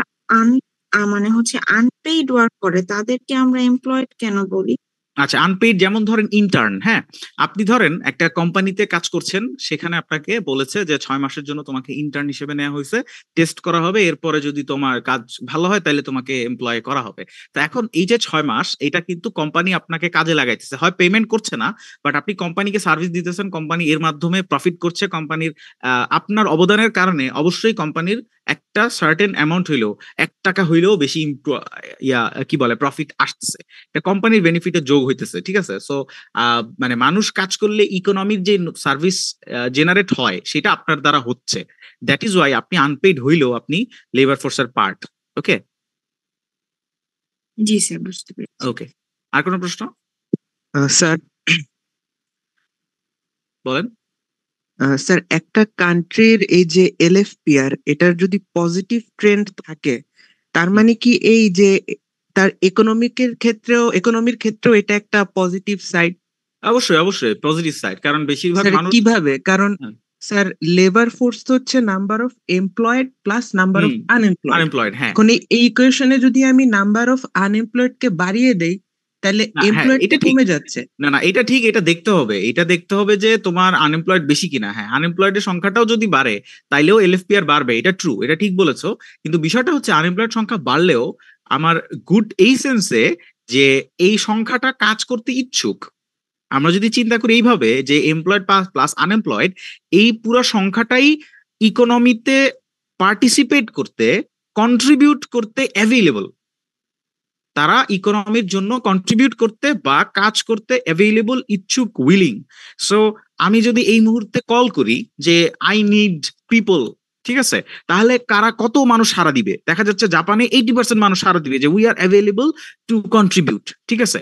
মানে হচ্ছে আনপেইড ওয়ার্ক করে তাদেরকে আমরা এমপ্লয়েড কেন বলি? আচ্ছা, আনপেইড যেমন ধরেন ইন্টার্ন, হ্যাঁ, আপনি ধরেন একটা কোম্পানিতে কাজ করছেন, সেখানে আপনাকে বলেছে যে 6 মাসের জন্য তোমাকে ইন্টার্ন হিসেবে নেওয়া হয়েছে, টেস্ট করা হবে, এরপরে যদি তোমার কাজ ভালো হয় তাহলে তোমাকে এমপ্লয় করা হবে। তো এখন এই যে 6 মাস, এটা কিন্তু কোম্পানি আপনাকে কাজে লাগাইতেছে, হয় পেমেন্ট করছে না, বাট আপনি কোম্পানিকে সার্ভিস দিতেছেন, কোম্পানি এর মাধ্যমে প্রফিট করছে, কোম্পানির আপনার অবদানের কারণে অবশ্যই কোম্পানির একটা সার্টেন অ্যামাউন্ট হইলেও 1 টাকা হইলেও বেশি কি বলে প্রফিট আসতেছে, এটা কোম্পানির বেনিফিটে যোগ হইতেছে, ঠিক আছে? সো মানে মানুষ কাজ করলে ইকোনমির যে সার্ভিস জেনারেট হয় সেটা আপনার দ্বারা হচ্ছে, দ্যাট ইজ ওয়াই আপনি আনপেইড হইলেও আপনি লেবার ফোর্সের পার্ট। ওকে জি স্যার, বুঝতে পেরেছি। ওকে, আর কোনো প্রশ্ন? স্যার বলেন। স্যার একটা কান্ট্রির এই যে এলএফপিআর এটার যদি পজিটিভ ট্রেন্ড থাকে তার মানে কি এই যে তার ইকোনমির ক্ষেত্রেও এটা একটা পজিটিভ সাইড? অবশ্যই অবশ্যই পজিটিভ সাইড, কারণ বেশিরভাগ স্যার মানুষ কিভাবে? কারণ হ্যাঁ। স্যার লেবার ফোর্স তো হচ্ছে number of employed plus number of unemployed. Unemployed, হ্যাঁ এখন এই ইকুয়েশনে যদি আমি নাম্বার অফ আনএমপ্লয়েড কে বাড়িয়ে দেই তাহলে না, হ্যাঁ, এমপ্লয়েড এটা ঠিক। কমে যাচ্ছে। না এটা ঠিক, এটা দেখতে হবে, যে তোমার আনএমপ্লয়েড বেশি কিনা। হ্যাঁ, আনএমপ্লয়েডের সংখ্যাটাও যদি বাড়ে তাইলেও এলএফপিআর বাড়বে, এটা ট্রু, এটা ঠিক বলেছো। কিন্তু বিষয়টা হচ্ছে আনএমপ্লয়েড সংখ্যা বাড়লেও আমার গুড এই সেন্সে যে এই সংখ্যাটা কাজ করতে ইচ্ছুক। আমরা যদি চিন্তা করি এইভাবে যে এমপ্লয়েড প্লাস আনএমপ্লয়েড, এই পুরো সংখ্যাটাই ইকোনমিতে পার্টিসিপেট করতে, কন্ট্রিবিউট করতে অ্যাভেলেবল। তারা ইকোনমির জন্য কন্ট্রিবিউট করতে বা কাজ করতে অ্যাভেলেবল, ইচ্ছুক, উইলিং। সো আমি যদি এই মুহূর্তে কল করি যে আই নিড পিপল, ঠিক আছে, তাহলে কত মানুষ সাড়া দিবে? দেখা যাচ্ছে জাপানে 80% মানুষ সাড়া দিবে যে we are available to contribute, ঠিক আছে।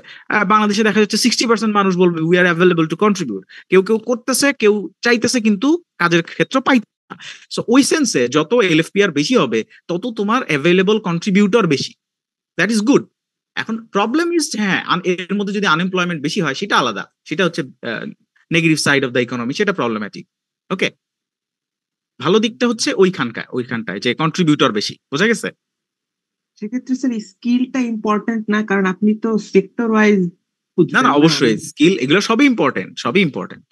বাংলাদেশে দেখা যাচ্ছে 60% মানুষ বলবে we are available to contribute. কেউ কেউ করতেছে, কেউ চাইতেছে, কিন্তু কাজের ক্ষেত্র পাইতে না। সো ওই সেন্সে যত এলএফপিআর বেশি হবে তত তোমার অ্যাভেলেবল কন্ট্রিবিউটর বেশি, দ্যাট ইজ গুড। এখন প্রবলেম ইজ, হ্যাঁ, এর মধ্যে যদি আনএমপ্লয়মেন্ট বেশি হয় সেটা আলাদা, সেটা হচ্ছে negative side of the economy, সেটা প্রবলেম্যাটিক। ওকে, ভালো দিকটা হচ্ছে ওইখানটায় যে কন্ট্রিবিউটর বেশি, বোঝা গেছে? সেক্ষেত্রে স্যার স্কিলটা ইম্পর্টেন্ট না, কারণ আপনি তো সেক্টর ওয়াইজ না অবশ্যই স্কিল এগুলো সবই ইম্পর্টেন্ট।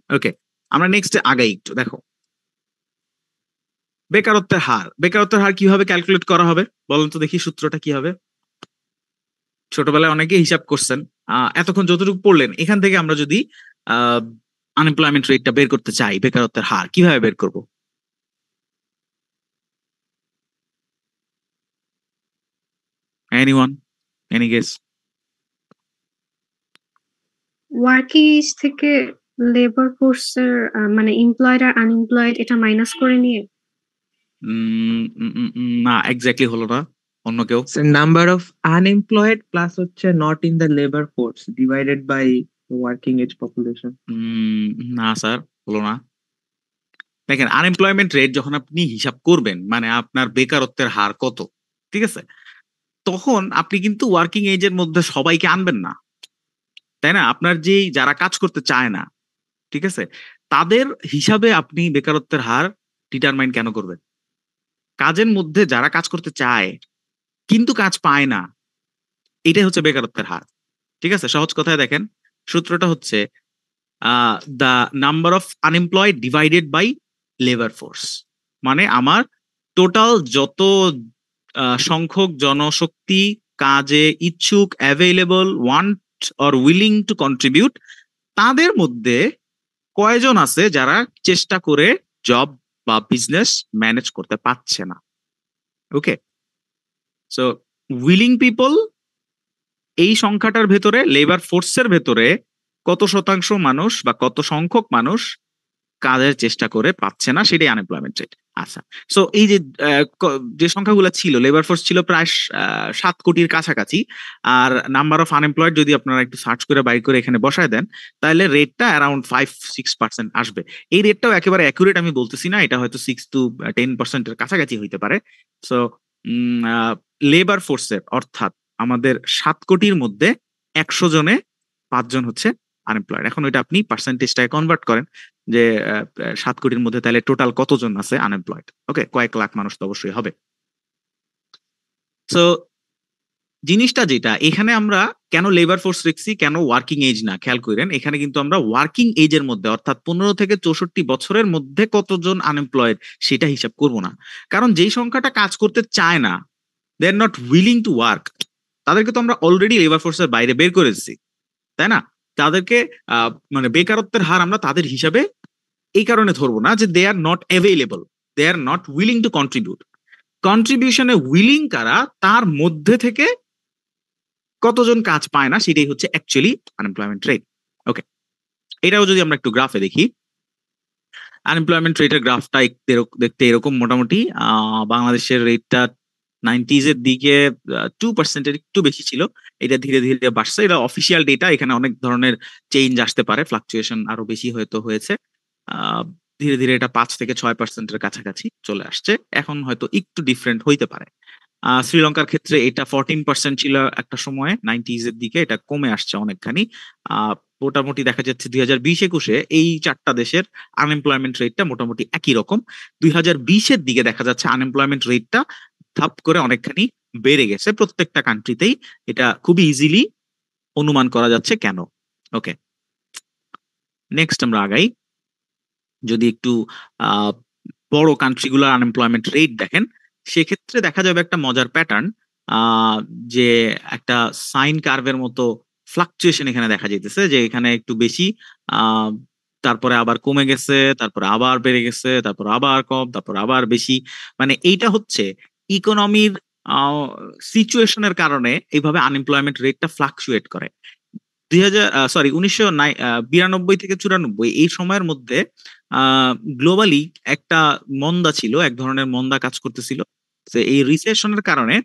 ওকে, আমরা নেক্সট আগাই একটু। দেখো, বেকারত্বের হার কিভাবে ক্যালকুলেট করা হবে বলেন তো দেখি, সূত্রটা কি হবে? ছোটবেলায় অনেকে হিসাব করছেন, এতক্ষণ যতটুকু পড়লেন, এখান থেকে আমরা যদি আনএমপ্লয়মেন্ট রেটটা বের করতে চাই, বেকারত্বের হার কিভাবে বের করব? Anyone, any guess? Working age থেকে লেবার ফোর্সের মানে এমপ্লয়েড আর আনএমপ্লয়েড এটা মাইনাস করে নিয়ে। না, এক্স্যাক্টলি হলো না, অন্য কেউ? নাম্বার অফ আনএমপ্লয়েড প্লাস হচ্ছে not in the labour force divided by working age population. না স্যার, হলো না। দেখেন, আনএমপ্লয়মেন্ট রেট যখন আপনি হিসাব করবেন, মানে আপনার বেকারত্বের হার কত, ঠিক আছে, তখন আপনি কিন্তু ওয়ার্কিং এজের মধ্যে সবাইকে আনবেন না, তাই না? আপনার যারা কাজ করতে চায় না, ঠিক আছে, তাদের হিসাবে আপনি বেকারত্বের হার ডিটারমাইন কেন করবেন? কাজের মধ্যে যারা কাজ করতে চায় কিন্তু কাজ পায় না, এটাই হচ্ছে বেকারত্বের হার, ঠিক আছে। সহজ কথায় দেখেন, সূত্রটা হচ্ছে the number of unemployed divided by labour force, মানে আমার টোটাল যত সংখ্যক জনশক্তি কাজে ইচ্ছুক, available, want or willing to contribute, তাদের মধ্যে কয়জন আছে যারা চেষ্টা করে জব বা বিজনেস ম্যানেজ করতে পারছে না। ওকে, সো উইলিং পিপল, এই সংখ্যাটার ভেতরে, লেবার ফোর্সের ভেতরে কত শতাংশ মানুষ বা কত সংখ্যক মানুষ কাজের চেষ্টা করে পাচ্ছে না, সেটাই আনএমপ্লয়মেন্ট রেট। আচ্ছা, সো এই যে সংখ্যাগুলো ছিল, লেবার ফোর্স ছিল প্রায় 7 কোটির কাছাকাছি, আর নাম্বার অফ আনএমপ্লয়েড যদি আপনারা একটু সার্চ করে বাইর করে এখানে বসায় দেন, তাহলে রেটটা অ্যারাউন্ড 5-6% আসবে। এই রেটটাও একেবারে অ্যাকুরেট আমি বলতেছি না, এটা হয়তো 6-10% কাছাকাছি হইতে পারে। সো লেবার ফোর্সের, অর্থাৎ আমাদের 7 কোটির মধ্যে 100 জনে 5 জন হচ্ছে আনএমপ্লয়েড। এখন ওইটা আপনি পার্সেন্টেজটাকে কনভার্ট করেন যে 7 কোটির মধ্যে তাহলে টোটাল কতজন আছে আনএমপ্লয়েড। ওকে, কয়েক লাখ মানুষ তো অবশ্যই হবে। সো জিনিসটা যেটা এখানে আমরা কেন লেবার ফোর্স রেখছি, কেন ওয়ার্কিং এজ না, খেয়াল করেন, এখানে কিন্তু আমরা ওয়ার্কিং এজের মধ্যে, অর্থাৎ 15 থেকে 64 বছরের মধ্যে কতজন আনএমপ্লয়েড সেটা হিসাব করব না। কারণ যেই সংখ্যাটা কাজ করতে চায় না, they are not willing to work, তাদেরকে তো আমরা অলরেডি লেবার ফোর্সের বাইরে বের করে দিচ্ছি, তাই না? তাদেরকে মানে বেকারত্বের হার আমরা তাদের হিসাবে এই কারণে ধরবো না যে they are not available, they are not willing to contribute. কন্ট্রিবিউশনে উইলিং কারা, তার মধ্যে থেকে কতজন কাজ পায় না, সেটাই হচ্ছে অ্যাকচুয়ালি আনএমপ্লয়মেন্ট রেট। ওকে, এটাও যদি আমরা একটু গ্রাফে দেখি, আনএমপ্লয়মেন্ট রেটের গ্রাফটা দেখতে এরকম মোটামুটি। বাংলাদেশের রেটটা 90s এর দিকে 2% একটু বেশি ছিল, এটা ধীরে ধীরে বাড়ছে। এটা অফিসিয়াল ডেটা, এখানে অনেক ধরনের চেঞ্জ আসতে পারে, ফ্লাকচুয়েশন আরো বেশি হয়তো হয়েছে। ধীরে ধীরে এটা 5 থেকে 6% কাছাকাছি চলে আসছে, এখন হয়তো একটু ডিফারেন্ট হইতে পারে। শ্রীলঙ্কার ক্ষেত্রে এটা 14% ছিল একটা সময়ে 90s এর দিকে, এটা কমে আসছে অনেকখানি। মোটামুটি দেখা যাচ্ছে 2020-21 এই চারটা দেশের আনএমপ্লয়মেন্ট রেটটা মোটামুটি একই রকম। 2020-এর দিকে দেখা যাচ্ছে আনএমপ্লয়মেন্ট রেটটা ধাপ করে অনেকখানি বেড়ে গেছে প্রত্যেকটা কান্ট্রিতেই, এটা খুবই ইজিলি অনুমান করা যাচ্ছে কেন। ওকে, নেক্সট আমরা আগাই। যদি একটু বড় কান্ট্রিগুলোর আনএমপ্লয়মেন্ট রেট দেখেন, সেক্ষেত্রে দেখা যাবে একটা মজার প্যাটার্ন, যে একটা সাইন কার্ভের মতো ফ্লাকচুয়েশন এখানে দেখা যাইতেছে, যে এখানে একটু বেশি, তারপরে আবার কমে গেছে, তারপরে আবার বেড়ে গেছে, তারপর আবার কম, তারপর আবার বেশি। মানে এইটা হচ্ছে ইকোনমির সিচুয়েশনের কারণে এইভাবে আনএমপ্লয়মেন্ট রেটটা ফ্লাকচুয়েট করে। 1992 থেকে 94 এই সময়ের মধ্যে গ্লোবালি একটা মন্দা ছিল, এক ধরনের মন্দা কাজ করতেছিল। এই রিসেশনের কারণে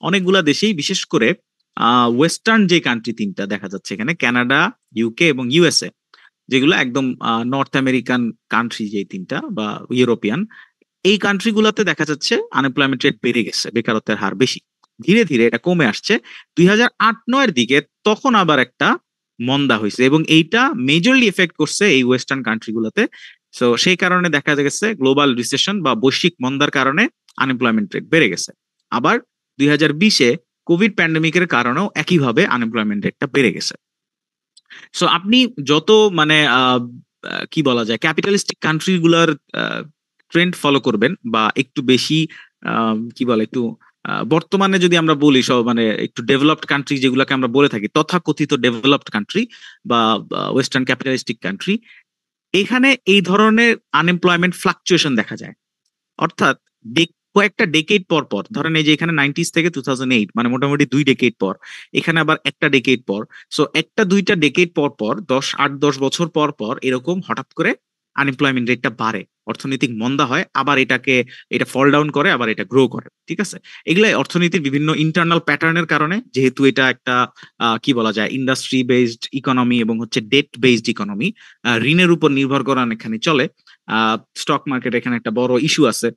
অনেকগুলা দেশেই, বিশেষ করে ওয়েস্টার্ন যে কান্ট্রি তিনটা দেখা যাচ্ছে এখানে, কানাডা, ইউকে এবং ইউএসএ, যেগুলো একদম নর্থ আমেরিকান কান্ট্রি যে তিনটা বা ইউরোপিয়ান, এই কান্ট্রিগুলোতে দেখা যাচ্ছে আনএমপ্লয়মেন্ট রেট বেড়ে গেছে, বেকারত্বের হার বেশি। ধীরে ধীরে এটা কমে আসছে 2008-9-এর দিকে, তখন আবার একটা মন্দা হয়েছে এবং এইটা মেজরলি এফেক্ট করছে এই ওয়েস্টার্ন কান্ট্রিগুলোতে। সো সেই কারণে দেখা গেছে গ্লোবাল রিসেশন বা বৈশ্বিক মন্দার কারণে আনএমপ্লয়মেন্ট রেট বেড়ে গেছে। আবার 2020-এ কোভিড প্যান্ডেমিকের কারণেও একইভাবে আনএমপ্লয়মেন্ট রেটটা বেড়ে গেছে। সো আপনি যত মানে কি বলা যায়, ক্যাপিটালিস্টিক কান্ট্রি গুলার ট্রেন্ড ফলো করবেন বা একটু বেশি কি বলে, একটু বর্তমানে যদি আমরা বলি সব মানে একটু ডেভেলপড কান্ট্রি যেগুলোকে আমরা বলে থাকি, তথাকথিত ডেভেলপড কান্ট্রি বা ওয়েস্টার্ন ক্যাপিটালিস্টিক কান্ট্রি, এখানে এই ধরনের আনএমপ্লয়মেন্ট ফ্লাকচুয়েশন দেখা যায়। অর্থাৎ কয়েকটা ডেকেড পর পর, ধরেন এই যে এখানে 90s থেকে 2008, মানে মোটামুটি 2 ডেকেড পর, এখানে আবার একটা ডেকেড পর। সো একটা দুইটা ডেকেড পর পর 8-10 বছর পর পর এরকম হঠাৎ করে আনএমপ্লয়মেন্ট রেটটা বাড়ে, অর্থনৈতিক মন্দা হয়, আবার এটা ফল ডাউন করে, আবার এটা গ্রো করে। ঠিক আছে, এগুলাই অর্থনীতির বিভিন্ন ইন্টারনাল প্যাটার্নের কারণে, যেহেতু এটা একটা কি বলা যায়, ইন্ডাস্ট্রি বেসড ইকোনমি এবং হচ্ছে ডেট বেসড ইকোনমি, ঋণের উপর নির্ভর করে অনেকখানি চলে। স্টক মার্কেট এখানে একটা বড় ইস্যু আছে।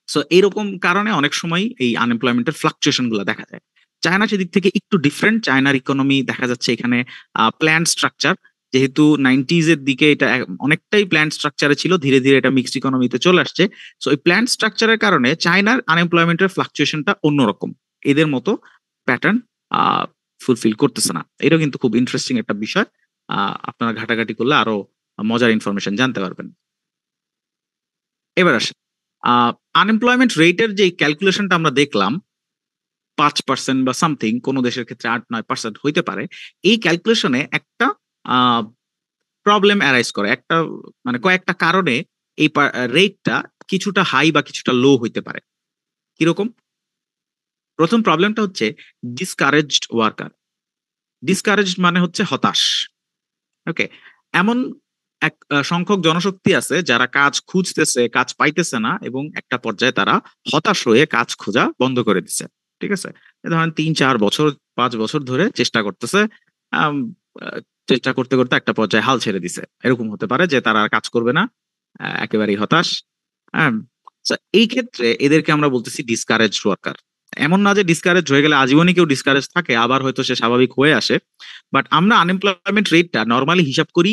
সো এইরকম কারণে অনেক সময় এই আনএমপ্লয়মেন্টের ফ্লাকচুয়েশন গুলো দেখা যায়। চায়না সেদিক থেকে একটু ডিফারেন্ট। চায়নার ইকোনমি দেখা যাচ্ছে এখানে প্ল্যান স্ট্রাকচার, যেহেতু 90s এর দিকে এটা অনেকটাই প্ল্যান স্ট্রাকচারে ছিল, ধীরে ধীরে এটা মিক্সড ইকোনমিতে চলে আসছে। সো এই প্ল্যান স্ট্রাকচারের কারণে চায়নার আনএমপ্লয়মেন্টের ফ্লাকচুয়েশনটা অন্যরকম, এদের মতো প্যাটার্ন ফুলফিল করতেছে না। এটা কিন্তু খুব ইন্টারেস্টিং একটা বিষয়, আপনারা ঘাটাঘাটি করলে আরো মজার ইনফরমেশন জানতে পারবেন। এবার আসেন আনএমপ্লয়মেন্ট রেটের যে ক্যালকুলেশনটা আমরা দেখলাম, 5% বা সামথিং, কোন দেশের ক্ষেত্রে 8-9% হইতে পারে। এই ক্যালকুলেশনে একটা প্রবলেম অ্যারাইজ করে, একটা মানে কয়েকটা কারণে এই রেটটা কিছুটা হাই বা কিছুটা লো হইতে পারে। কিরকম? প্রথম প্রবলেমটা হচ্ছে ডিসকারেজড ওয়ার্কার। ডিসকারেজড মানে হচ্ছে হতাশ। ওকে, এমন এক সংখ্যক জনশক্তি আছে যারা কাজ খুঁজতেছে, কাজ পাইতেছে না, এবং একটা পর্যায়ে তারা হতাশ হয়ে কাজ খোঁজা বন্ধ করে দিচ্ছে। ঠিক আছে, ধরেন 3-4 বছর 5 বছর ধরে চেষ্টা করতেছে, চেষ্টা করতে করতে একটা পর্যায়ে হাল ছেড়ে দিছে। এরকম হতে পারে যে তারা আর কাজ করবে না, একেবারেই হতাশ। এই ক্ষেত্রে এদেরকে আমরা বলতেছি ডিসকারেজড ওয়ার্কার। এমন না যে ডিসকারেজ হয়ে গেলে আজীবনই কেউ ডিসকারেজ থাকে, আবার হয়তো সে স্বাভাবিক হয়ে আসে। বাট আমরা আনএমপ্লয়মেন্ট রেটটা নর্মালি হিসাব করি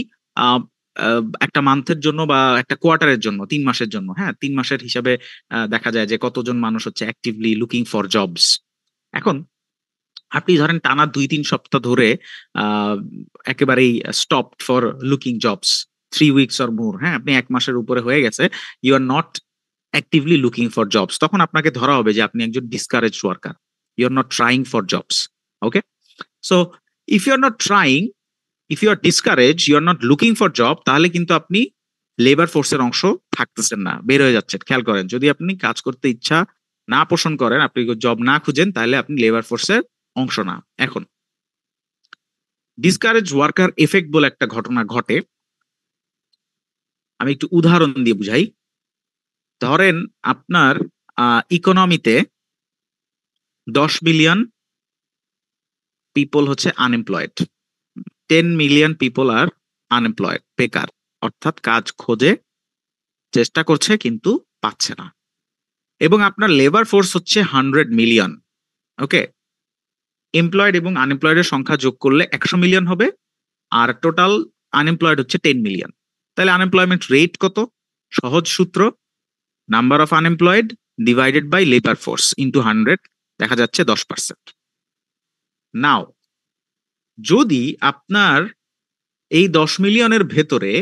একটা মান্থের জন্য বা একটা কোয়ার্টারের জন্য, 3 মাসের জন্য। হ্যাঁ, 3 মাসের হিসাবে দেখা যায় যে কতজন মানুষ হচ্ছে অ্যাক্টিভলি লুকিং ফর জবস। এখন আপনি ধরেন টানা 2-3 সপ্তাহ ধরে একেবারেই stop for looking jobs, 3 weeks or more. হ্যাঁ, আপনি 1 মাসের উপরে হয়ে গেছে, you are not actively looking for jobs, তখন আপনাকে ধরা হবে যে আপনি একজন discouraged worker, you are not trying for jobs. Okay, so if you are not trying, if you are discourage, you are not looking for job, তাহলে কিন্তু আপনি লেবার ফোর্সের অংশ থাকতেছেন না, বের হয়ে যাচ্ছেন। খেয়াল করেন, যদি আপনি কাজ করতে ইচ্ছা না পোষণ করেন, আপনি জব না খুঁজেন, তাহলে আপনি লেবার ফোর্সের অংশ না। এখন ডিসকারেজ ওয়ার্কার এফেক্ট বলে একটা ঘটনা ঘটে, আমি একটু উদাহরণ দিয়ে বুঝাই। ধরেন আপনার ইকোনমিতে 10 মিলিয়ন পিপল হচ্ছে আনএমপ্লয়েড, 10 মিলিয়ন পিপল আর আনএমপ্লয়েড, বেকার, অর্থাৎ কাজ খোঁজে চেষ্টা করছে কিন্তু পাচ্ছে না। এবং আপনার লেবার ফোর্স হচ্ছে 100 মিলিয়ন। ওকে, এমপ্লয়েড এবং আনএমপ্লয়েডের সংখ্যা যোগ করলে 100 মিলিয়ন হবে, আর টোটাল আনএমপ্লয়েড হচ্ছে 10 মিলিয়ন। তাহলে আনএমপ্লয়মেন্ট রেট কত? সহজ সূত্র, number of unemployed divided by labour force into 100, দেখা যাচ্ছে 10%। নাও যদি আপনার এই 10 মিলিয়নের ভেতরে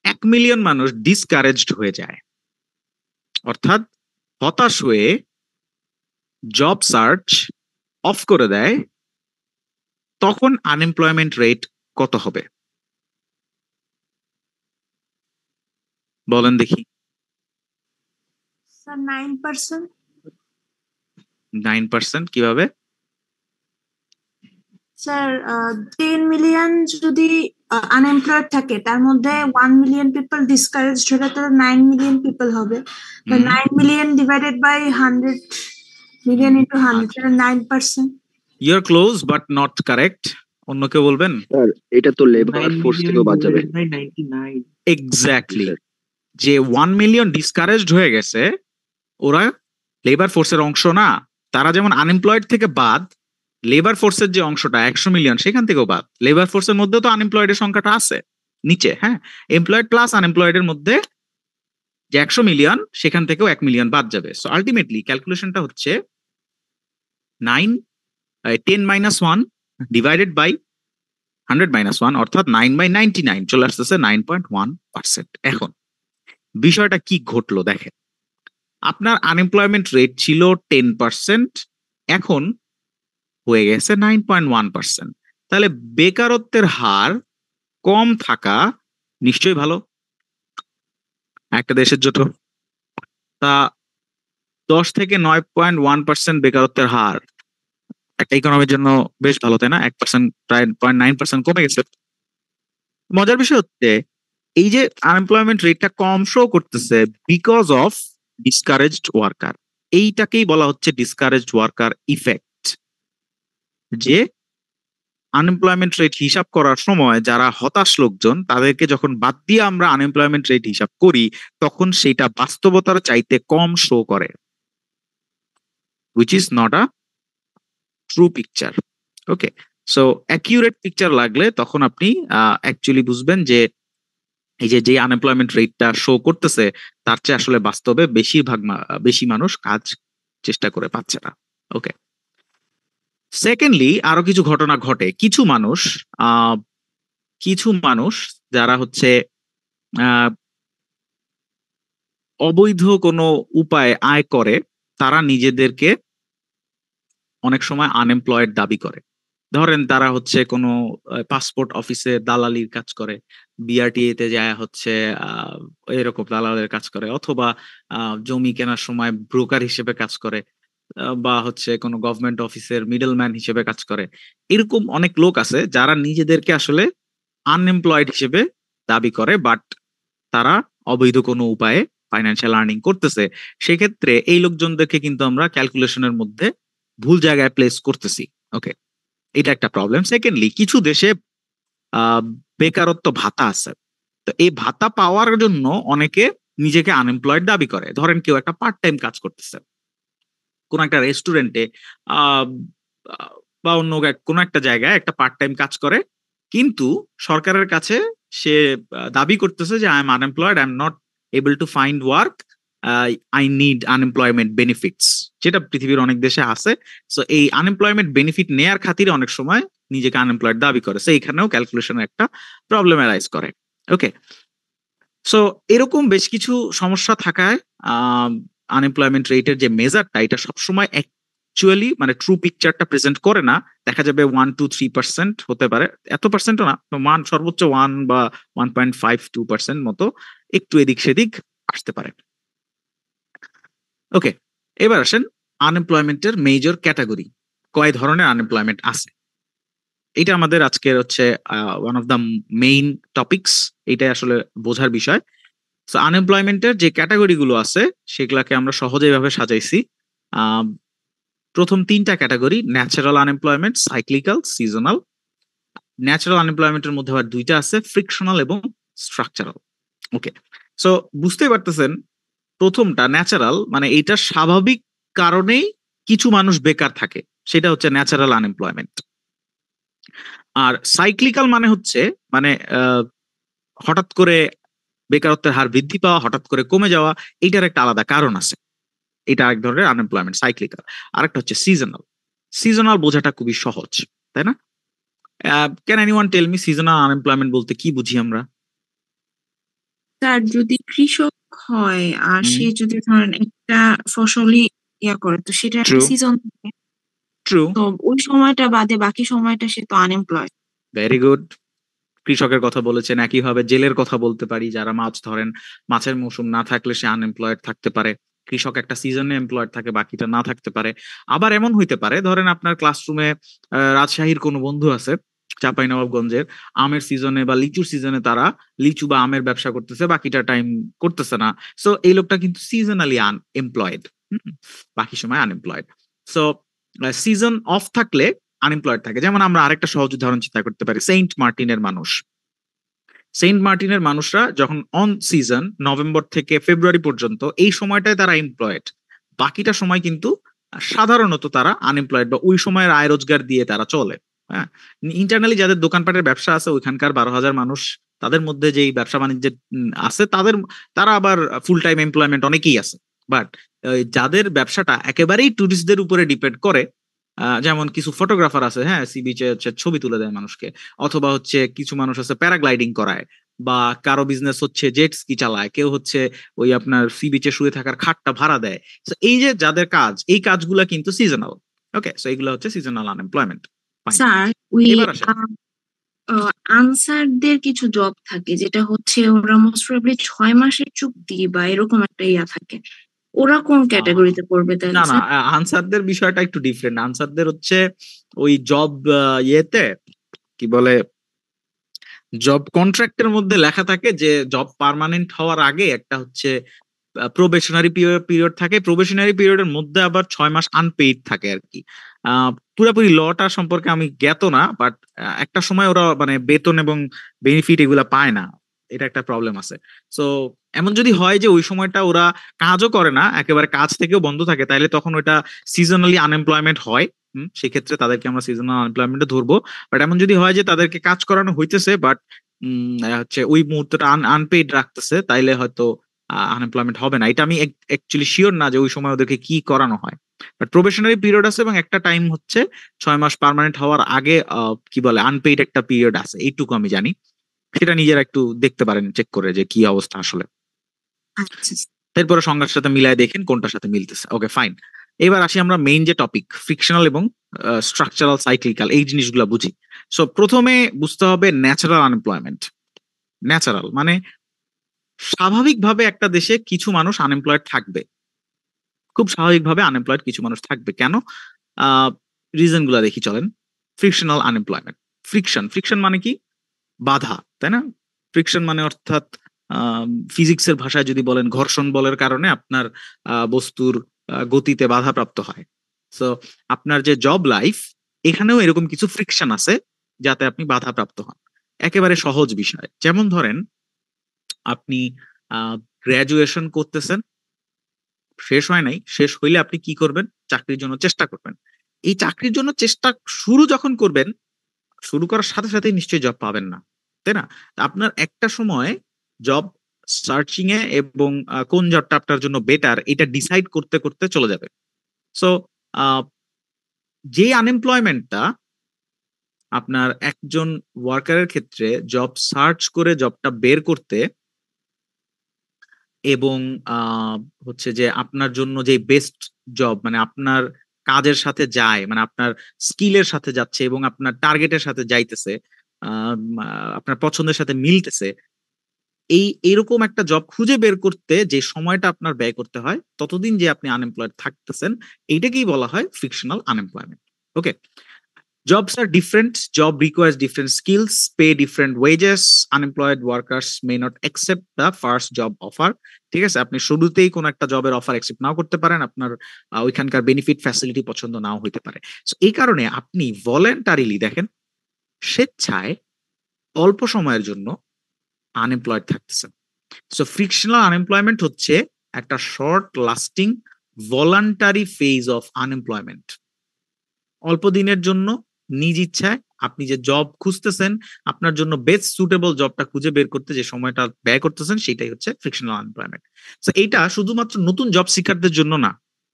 1 মিলিয়ন মানুষ ডিসকারেজড হয়ে যায়, অর্থাৎ হতাশ হয়ে জব সার্চ অফ করে দেয়, তখন আনএমপ্লয়মেন্ট রেট কত হবে বলেন দেখি? স্যার 9%। 9%? কিভাবে? স্যার 10 মিলিয়ন যদি আনএমপ্লয়েড থাকে, তার মধ্যে 1 মিলিয়ন পিপল ডিসকারেজড হলে তাহলে 9 মিলিয়ন পিপল হবে। 9 million divided by 100 million into 100, 9%। You are close but not correct. অন্য কেউ বলবেন? স্যার এটা তো লেবার ফোর্স থেকেও বাদ যাবে। এক্স্যাক্টলি, যে 1 মিলিয়ন ডিসকারেজড হয়ে গেছে, ওরা লেবার ফোর্সের অংশ না। তারা যেমন আনএমপ্লয়েড থেকে বাদ, লেবার ফোর্সের যে অংশটা 100 মিলিয়ন সেখান থেকেও বাদ। লেবার ফোর্সের মধ্যে তো আনএমপ্লয়েডের সংখ্যাটা আছে নিচে, হ্যাঁ, এমপ্লয়েড প্লাস আনএমপ্লয়েডের মধ্যে যে 100 মিলিয়ন সেখান থেকেও 1 মিলিয়ন বাদ যাবে। সো আলটিমেটলি ক্যালকুলেশনটা হচ্ছে 10 মাইনাস 1 ডিভাইডেড বাই 100 মাইনাস 1, অর্থাৎ 9/99 চলে আসতেছে 9.1%। এখন বিষয়টা কি ঘটলো দেখেন, আপনার আনএমপ্লয়মেন্ট রেট ছিল 10%, এখন হয়ে গেছে 9.1%। তাহলে বেকারত্বের হার কম থাকা নিশ্চয়ই ভালো একটা দেশের জন্য। তা 10 থেকে 9.1% বেকারত্বের হার একটা ইকোনমির জন্য বেশ ভালো, তাই না? 1%, প্রায় 0.9% কমে গেছে। মজার বিষয় হচ্ছে এই যে আনএমপ্লয়মেন্ট রেটটা কম শো করতেছে বিকজ অফ ডিসকারেজড ওয়ার্কার। এইটাকেই বলা হচ্ছে ডিসকারেজড ওয়ার্কার ইফেক্ট, যে আনএমপ্লয়মেন্ট রেট হিসাব করার সময় যারা হতাশ লোকজন তাদেরকে যখন বাদ দিয়ে আমরা আনএমপ্লয়মেন্ট রেট হিসাব করি, তখন সেটা বাস্তবতার চাইতে কম শো করে, which is not a true picture. Okay, so accurate picture লাগলে তখন আপনি অ্যাকচুয়ালি বুঝবেন যে এই যে আনএমপ্লয়মেন্ট রেটটা শো করতেছে তার চেয়ে আসলে বাস্তবে বেশি মানুষ কাজ চেষ্টা করে পাচ্ছে না। ওকে, সেকেন্ডলি আরো কিছু ঘটনা ঘটে। কিছু মানুষ যারা হচ্ছে অবৈধ কোনো উপায়ে আয় করে, তারা নিজেদেরকে অনেক সময় আনএমপ্লয়েড দাবি করে। ধরেন তারা হচ্ছে কোনো পাসপোর্ট অফিসে দালালির কাজ করে, বিআরটিএ তে যায় হচ্ছে এরকম দালালের কাজ করে, অথবা জমি কেনার সময় ব্রোকার হিসেবে কাজ করে, বা হচ্ছে কোনো গভর্নমেন্ট অফিসের মিডলম্যান হিসেবে কাজ করে। এরকম অনেক লোক আছে যারা নিজেদেরকে আসলে আনএমপ্লয়েড হিসেবে দাবি করে, বাট তারা অবৈধ কোনো উপায়ে ফাইন্যান্সিয়াল আর্নিং করতেছে। সেক্ষেত্রে এই লোকজনদেরকে কিন্তু আমরা ক্যালকুলেশনের মধ্যে ভুল জায়গায় প্লেস করতেছি। ওকে, এটা একটা প্রবলেম। সেকেন্ডলি, কিছু দেশে বেকারত্ব ভাতা আছে, তো এই ভাতা পাওয়ার জন্য অনেকে নিজেকে আনএমপ্লয়েড দাবি করে। ধরেন কেউ একটা পার্ট টাইম কাজ করতেছে কোন একটা রেস্টুরেন্টে বা অন্য কোনো একটা জায়গায় একটা পার্ট টাইম কাজ করে, কিন্তু সরকারের কাছে সে দাবি করতেছে যে I am unemployed, I am not able to find work, I need unemployment benefits, যেটা পৃথিবীর অনেক দেশে আছে। সো এই আনএমপ্লয়মেন্ট বেনিফিট নেয়ার খাতিরে অনেক সময় নিজেকে আনএমপ্লয়েড দাবি করে। সো এখানেও ক্যালকুলেশনের একটা প্রবলেম অ্যারাইজ করে। ওকে, সো এরকম বেশ কিছু সমস্যা থাকায় আনএমপ্লয়মেন্ট রেটের যে মেজারটা, এটা সবসময় অ্যাকচুয়ালি মানে ট্রু পিকচারটা প্রেজেন্ট করে না। দেখা যাবে 1-3% হতে পারে, এত পার্সেন্টও না, সর্বোচ্চ 1 বা 1.5-2% মতো একটু এদিক সেদিক আসতে পারে। ওকে, এবার আসেন আনএমপ্লয়মেন্টের মেজর ক্যাটাগরি, কয় ধরনের আনএমপ্লয়মেন্ট আছে। এটা আমাদের আজকের হচ্ছে one of the main topics, এটাই আসলে বোঝার বিষয়। সো আনএমপ্লয়মেন্টের যে ক্যাটাগরি গুলো আছে সেগুলাকে আমরা সহজেভাবে সাজাইছি। প্রথম 3টা category, natural unemployment, cyclical, seasonal. Natural আনএমপ্লয়মেন্টের মধ্যে আবার 2টা আছে, ফ্রিকশনাল এবং স্ট্রাকচারাল। ওকে, সো বুঝতেই পারতেছেন প্রথমটা ন্যাচারাল, মানে এইটা স্বাভাবিক কারণেই কিছু মানুষ বেকার থাকে, সেটা হচ্ছে ন্যাচারাল আনএমপ্লয়মেন্ট। আর সাইক্লিক্যাল মানে হচ্ছে মানে হঠাৎ করে বেকারত্বের হার বৃদ্ধি পাওয়া, হঠাৎ করে কমে যাওয়া, এইটার একটা আলাদা কারণ আছে, এটা এক ধরনের আনএমপ্লয়মেন্ট সাইক্লিক্যাল। আরেকটা হচ্ছে সিজনাল। সিজনাল বোঝাটা খুবই সহজ, তাই না? Can anyone tell me seasonal unemployment বলতে কি বুঝি আমরা? স্যার যদি কৃষক হয় আর হুম। সে যদি ধরেন একটা ফসলই করে, তো সেটা একটা True. সিজন থাকে, ট্রু, তো ওই সময়টা বাদে বাকি সময়টা সে তো আনএমপ্লয়েড। Very good. কৃষকের কথা বলেছেন, একইভাবে জেলের কথা বলতে পারি, যারা মাছ ধরেন, মাছের মৌসুম না থাকলে সে আনএমপ্লয়েড থাকতে পারে। কৃষক একটা সিজনে এমপ্লয়েড থাকে, বাকিটা না থাকতে পারে। আবার এমন হইতে পারে, ধরেন আপনার ক্লাসরুমে রাজশাহীর কোনো বন্ধু আছে, চাঁপাইনবাবগঞ্জের, আমের সিজনে বা লিচুর সিজনে তারা লিচু বা আমের ব্যবসা করতেছে, বাকিটা টাইম করতেছে না। সো এই লোকটা কিন্তু সিজনালি আনএমপ্লয়েড, বাকি সময় আনএমপ্লয়েড। সো সিজন অফ থাকলে আনএমপ্লয়েড থাকে। যেমন আমরা আরেকটা সহজ উদাহরণ চিন্তা করতে পারি, সেন্ট মার্টিনের মানুষ। সেন্ট মার্টিনের মানুষরা যখন অন সিজন, নভেম্বর থেকে ফেব্রুয়ারি পর্যন্ত, এই সময়টায় তারা এমপ্লয়েড, বাকিটা সময় কিন্তু সাধারণত তারা আনএমপ্লয়েড, বা ওই সময়ের আয় রোজগার দিয়ে তারা চলে। হ্যাঁ, ইন্টারনালি যাদের দোকানপাটের ব্যবসা আছে, ওইখানকার 12,000 মানুষ, তাদের মধ্যে যেই ব্যবসা বাণিজ্যের আছে, তারা আবার ফুল টাইম এমপ্লয়মেন্ট অনেকেই আছে। বাট যাদের ব্যবসাটা একেবারেই টুরিস্টদের উপরে ডিপেন্ড করে, যেমন কিছু ফটোগ্রাফার আছে, হ্যাঁ, সি বিচে হচ্ছে ছবি তুলে দেয় মানুষকে, অথবা হচ্ছে কিছু মানুষ আছে প্যারাগ্লাইডিং করায়, বা কারো বিজনেস হচ্ছে জেট স্কি চালায়, কেউ হচ্ছে ওই আপনার সি বিচে শুয়ে থাকার খাটটা ভাড়া দেয়। তো এই যে যাদের কাজ, এই কাজগুলা কিন্তু সিজনাল। ওকে, সো এগুলো হচ্ছে সিজনাল আনএমপ্লয়মেন্ট। স্যার ওই এবার আসেন। আনসারদের কিছু জব থাকে যেটা হচ্ছে ওরা মোস্ট প্রবাবলি 6 মাসের চুক্তি বা এরকম একটা ইয়া থাকে, ওরা কোন ক্যাটাগরিতে পড়বে তাহলে না না, স্যার? আনসারদের বিষয়টা একটু ডিফারেন্ট। আনসারদের হচ্ছে ওই জব ইয়েতে কি বলে, জব কন্ট্রাক্টের মধ্যে লেখা থাকে যে জব পার্মানেন্ট হওয়ার আগে একটা হচ্ছে প্রবেশনারি পিরিয়ড থাকে, প্রবেশনারি পিরিয়ডের মধ্যে আবার 6 মাস আনপেইড থাকে আর কি। পুরোপুরি লটা সম্পর্কে আমি জ্ঞাত না, বাট একটা সময় ওরা মানে বেতন এবং বেনিফিট এগুলা পায় না, এটা একটা প্রবলেম আছে। সো এমন যদি হয় যে ওই সময়টা ওরা কাজও করে না, একেবারে কাজ থেকেও বন্ধ থাকে, তাহলে তখন ওইটা সিজনালি আনএমপ্লয়মেন্ট হয়। সেক্ষেত্রে তাদেরকে আমরা সিজনাল আনএমপ্লয়মেন্টে ধরবো। বাট এমন যদি হয় যে তাদেরকে কাজ করানো হইতেছে, বাট হচ্ছে ওই মুহূর্তটা আনপেইড রাখতেছে, তাইলে হয়তো আনএমপ্লয়মেন্ট হবে না। এটা আমি অ্যাকচুয়ালি শিওর না যে ওই সময় ওদেরকে কি করানো হয়। বাট প্রবেশনারি পিরিয়ড আছে, এবং একটা টাইম হচ্ছে 6 মাস পার্মানেন্ট হওয়ার আগে কি বলে আনপেইড একটা পিরিয়ড আছে, এইটুকু আমি জানি। সেটা নিজেরা একটু দেখতে পারেন চেক করে যে কি অবস্থা আসলে। আচ্ছা এরপরে সংজ্ঞার সাথে মিলায় দেখেন কোনটার সাথে মিলতেছে। ওকে, ফাইন। এবার আসি আমরা মেইন যে টপিক, ফ্রিকশনাল এবং স্ট্রাকচারাল সাইক্লিক্যাল, এই জিনিসগুলো বুঝি। সো প্রথমে বুঝতে হবে ন্যাচারাল আনএমপ্লয়মেন্ট। ন্যাচারাল মানে স্বাভাবিকভাবে একটা দেশে কিছু মানুষ আনএমপ্লয়েড থাকবে, খুব স্বাভাবিকভাবে আনএমপ্লয়েড কিছু মানুষ থাকবে। কেন? রিজন গুলা দেখি, চলেন। ফ্রিকশনাল আনএমপ্লয়মেন্ট, ফ্রিকশন মানে কি? বাধা, তাই না? ফ্রিকশন মানে অর্থাৎ ফিজিক্সের ভাষায় যদি বলেন, ঘর্ষণ বলের কারণে আপনার বস্তুর গতিতে বাধাপ্রাপ্ত হয়। সো আপনার যে জব লাইফ, এখানেও এরকম কিছু ফ্রিকশন আছে যাতে আপনি বাধাপ্রাপ্ত হন। একেবারে সহজ বিষয়, যেমন ধরেন আপনি গ্রাজুয়েশন করতেছেন, শেষ হয় নাই, শেষ হইলে আপনি কি করবেন? চাকরির জন্য চেষ্টা করবেন। এই চাকরির জন্য চেষ্টা শুরু যখন করবেন, শুরু করার সাথে সাথে নিশ্চয়ই জব পাবেন না, তাই না? আপনার একটা সময় জব সার্চিং এ এবং কোন জবটা আপনার জন্য বেটার, এটা ডিসাইড করতে করতে চলে যাবে। সো যে আনএমপ্লয়মেন্টটা আপনার একজন ওয়ার্কারের ক্ষেত্রে জব সার্চ করে জবটা বের করতে, এবং হচ্ছে যে আপনার জন্য যে বেস্ট জব, মানে আপনার কাজের সাথে যায়, মানে আপনার স্কিলের সাথে যাচ্ছে এবং আপনার টার্গেটের সাথে যাইতেছে, আপনার পছন্দের সাথে মিলতেছে, এইরকম একটা জব খুঁজে বের করতে যে সময়টা আপনার ব্যয় করতে হয়, ততদিন যে আপনি আনএমপ্লয়েড থাকতেছেন, এইটাকেই বলা হয় frictional unemployment. Okay, jobs are different, job requires different skills, pay different wages, unemployed workers may not accept the first job offer। ঠিক আছে, আপনি শুরুতেই কোন একটা জবের অফার অ্যাকসেপ্ট নাও করতে পারেন, আপনার ওইখানকার বেনিফিট ফ্যাসিলিটি পছন্দ নাও হইতে পারে। সো এই কারণে আপনি ভলেন্টারিলি, দেখেন, স্বেচ্ছায় অল্প সময়ের জন্য আনএমপ্লয়েড থাকতেছেন। সো ফ্রিকশনাল আনএমপ্লয়মেন্ট হচ্ছে একটা short lasting voluntary phase of unemployment. অল্প দিনের জন্য নিজ ইচ্ছায় আপনি যে জব খুঁজতেছেন, আপনার জন্য বেস্ট সুটেবল জবটা খুঁজে বের করতে যে সময়টা ব্যয় করতেছেন, সেটাই হচ্ছে ফ্রিকশনাল আনএমপ্লয়মেন্ট। তো এইটা শুধুমাত্র নতুন জব সিকারদের জন্য না,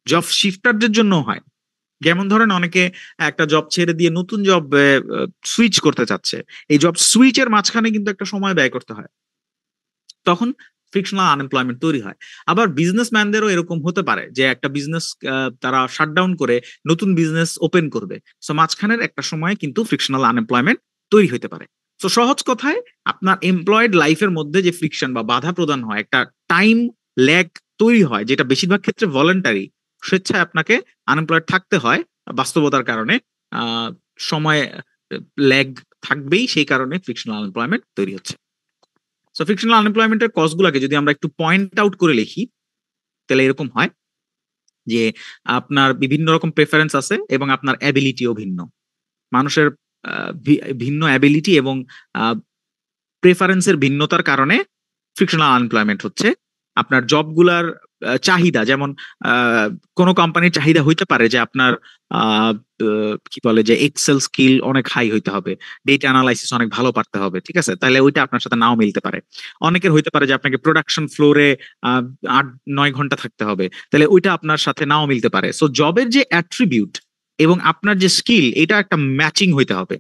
জব শিফটারদের জন্য হয়। যেমন ধরেন অনেকে একটা জব ছেড়ে দিয়ে নতুন জব সুইচ করতে চাচ্ছে, এই জব সুইচের মাঝখানে কিন্তু একটা সময় ব্যয় করতে হয়, তখন ফ্রিকশনাল আনএমপ্লয়মেন্ট তৈরি হয়। আবার বিজনেসম্যানদেরও এরকম হতে পারে যে একটা বিজনেস তারা শাটডাউন করে নতুন বিজনেস ওপেন করবে, সো মাঝখানের একটা সময় কিন্তু ফ্রিকশনাল আনএমপ্লয়মেন্ট তৈরি হতে পারে। তো সহজ কথায় আপনার এমপ্লয়েড লাইফের মধ্যে যে ফ্রিকশন বা বাধা প্রদান হয়, একটা টাইম ল্যাগ তৈরি হয়, যেটা বেশিরভাগ ক্ষেত্রে ভলান্টারি, স্বেচ্ছায় আপনাকে আনএমপ্লয়েড থাকতে হয় বাস্তবতার কারণে, সময় ল্যাগ থাকবেই, সেই কারণে ফ্রিকশনাল আনএমপ্লয়মেন্ট তৈরি হচ্ছে। সো ফ্রিকশনাল আনএমপ্লয়মেন্টের কজগুলোকে যদি আমরা একটু পয়েন্ট আউট করে লিখি, তাহলে এরকম হয় যে আপনার বিভিন্ন রকম প্রেফারেন্স আছে এবং আপনার অ্যাবিলিটিও ভিন্ন। মানুষের ভিন্ন অ্যাবিলিটি এবং প্রেফারেন্সের ভিন্নতার কারণে ফ্রিকশনাল আনএমপ্লয়মেন্ট হচ্ছে। আপনার জবগুলার চাহিদা, যেমন কোনো কোম্পানির চাহিদা হইতে পারে যে আপনার কি বলে যে এক্সেল স্কিল অনেক হাই হইতে হবে, ডেটা অ্যানালাইসিস অনেক ভালো পারতে হবে, ঠিক আছে, তাহলে ওইটা আপনার সাথে নাও মিলতে পারে। অনেকের হইতে পারে যে আপনাকে প্রোডাকশন ফ্লোরে 8-9 ঘন্টা থাকতে হবে, তাহলে ওইটা আপনার সাথে নাও মিলতে পারে। সো জবের যে অ্যাট্রিবিউট এবং আপনার যে স্কিল, এটা একটা ম্যাচিং হইতে হবে।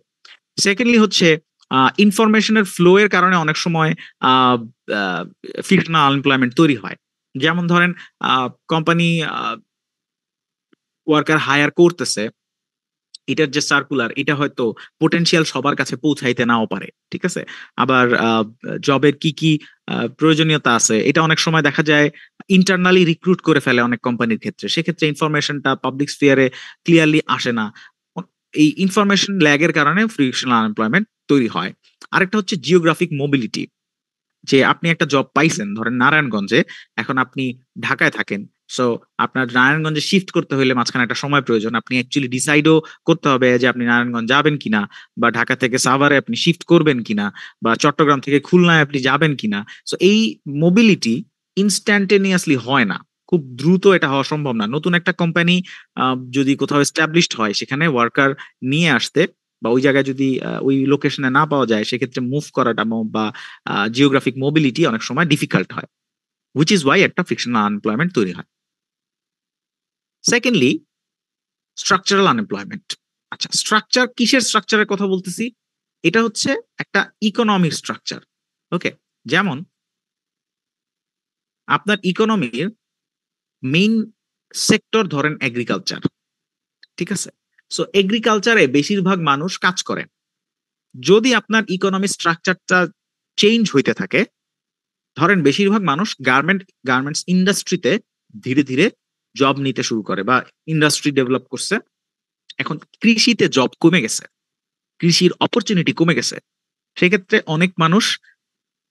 সেকেন্ডলি হচ্ছে ইনফরমেশনের ফ্লো এর কারণে অনেক সময় ফ্রিকশনাল আনএমপ্লয়মেন্ট তৈরি হয়। যেমন ধরেন কোম্পানি ওয়ার্কার হায়ার করতেছে, এটার যে সার্কুলার, এটা হয়তো পোটেনশিয়াল সবার কাছে পৌঁছাইতে নাও পারে, ঠিক আছে। আবার জবের কি কি প্রয়োজনীয়তা আছে, এটা অনেক সময় দেখা যায় ইন্টারনালি রিক্রুট করে ফেলে অনেক কোম্পানির ক্ষেত্রে, সেক্ষেত্রে ইনফরমেশনটা পাবলিক স্ফিয়ারে ক্লিয়ারলি আসে না। এই ইনফরমেশন ল্যাগের কারণে ফ্রিকশনাল আনএমপ্লয়মেন্ট তৈরি হয়। আরেকটা হচ্ছে জিওগ্রাফিক মোবিলিটি, যে আপনি একটা জব পাইছেন ধরেন নারায়ণগঞ্জে, এখন আপনি ঢাকায় থাকেন, সো আপনার নারায়ণগঞ্জে শিফট করতে হলে মাঝখানে একটা সময় প্রয়োজন, আপনি অ্যাকচুয়ালি ডিসাইডও করতে হবে যে আপনি নারায়ণগঞ্জ যাবেন কিনা, বা ঢাকা থেকে সাভারে আপনি শিফট করবেন কিনা, বা চট্টগ্রাম থেকে খুলনায় আপনি যাবেন কিনা। সো এই মোবিলিটি ইনস্ট্যান্টেনিয়াসলি হয় না, খুব দ্রুত এটা হওয়া সম্ভব না। নতুন একটা কোম্পানি যদি কোথাও এস্টাবলিশড হয়, সেখানে ওয়ার্কার নিয়ে আসতে বা ওই জায়গায় যদি ওই লোকেশনে না পাওয়া যায়, সেক্ষেত্রে মুভ করাটা বা জিওগ্রাফিক মোবিলিটি অনেক সময় ডিফিকাল্ট হয়, হুইচ ইজ ওয়াই একটা ফ্রিকশনাল আনএমপ্লয়মেন্ট তৈরি হয়। Secondly, structural unemployment. আচ্ছা, স্ট্রাকচার, কিসের স্ট্রাকচারের কথা বলতেছি? এটা হচ্ছে একটা ইকোনমিক স্ট্রাকচার। ওকে, যেমন আপনার ইকোনমির মেইন সেক্টর ধরেন এগ্রিকালচার, ঠিক আছে। সো এগ্রিকালচারে বেশিরভাগ মানুষ কাজ করে। যদি আপনার ইকোনমি স্ট্রাকচারটা চেঞ্জ হইতে থাকে, ধরেন বেশিরভাগ মানুষ গার্মেন্টস ইন্ডাস্ট্রিতে ধীরে ধীরে জব নিতে শুরু করে বা ইন্ডাস্ট্রি ডেভেলপ করছে, এখন কৃষিতে জব কমে গেছে, কৃষির অপরচুনিটি কমে গেছে, সেক্ষেত্রে অনেক মানুষ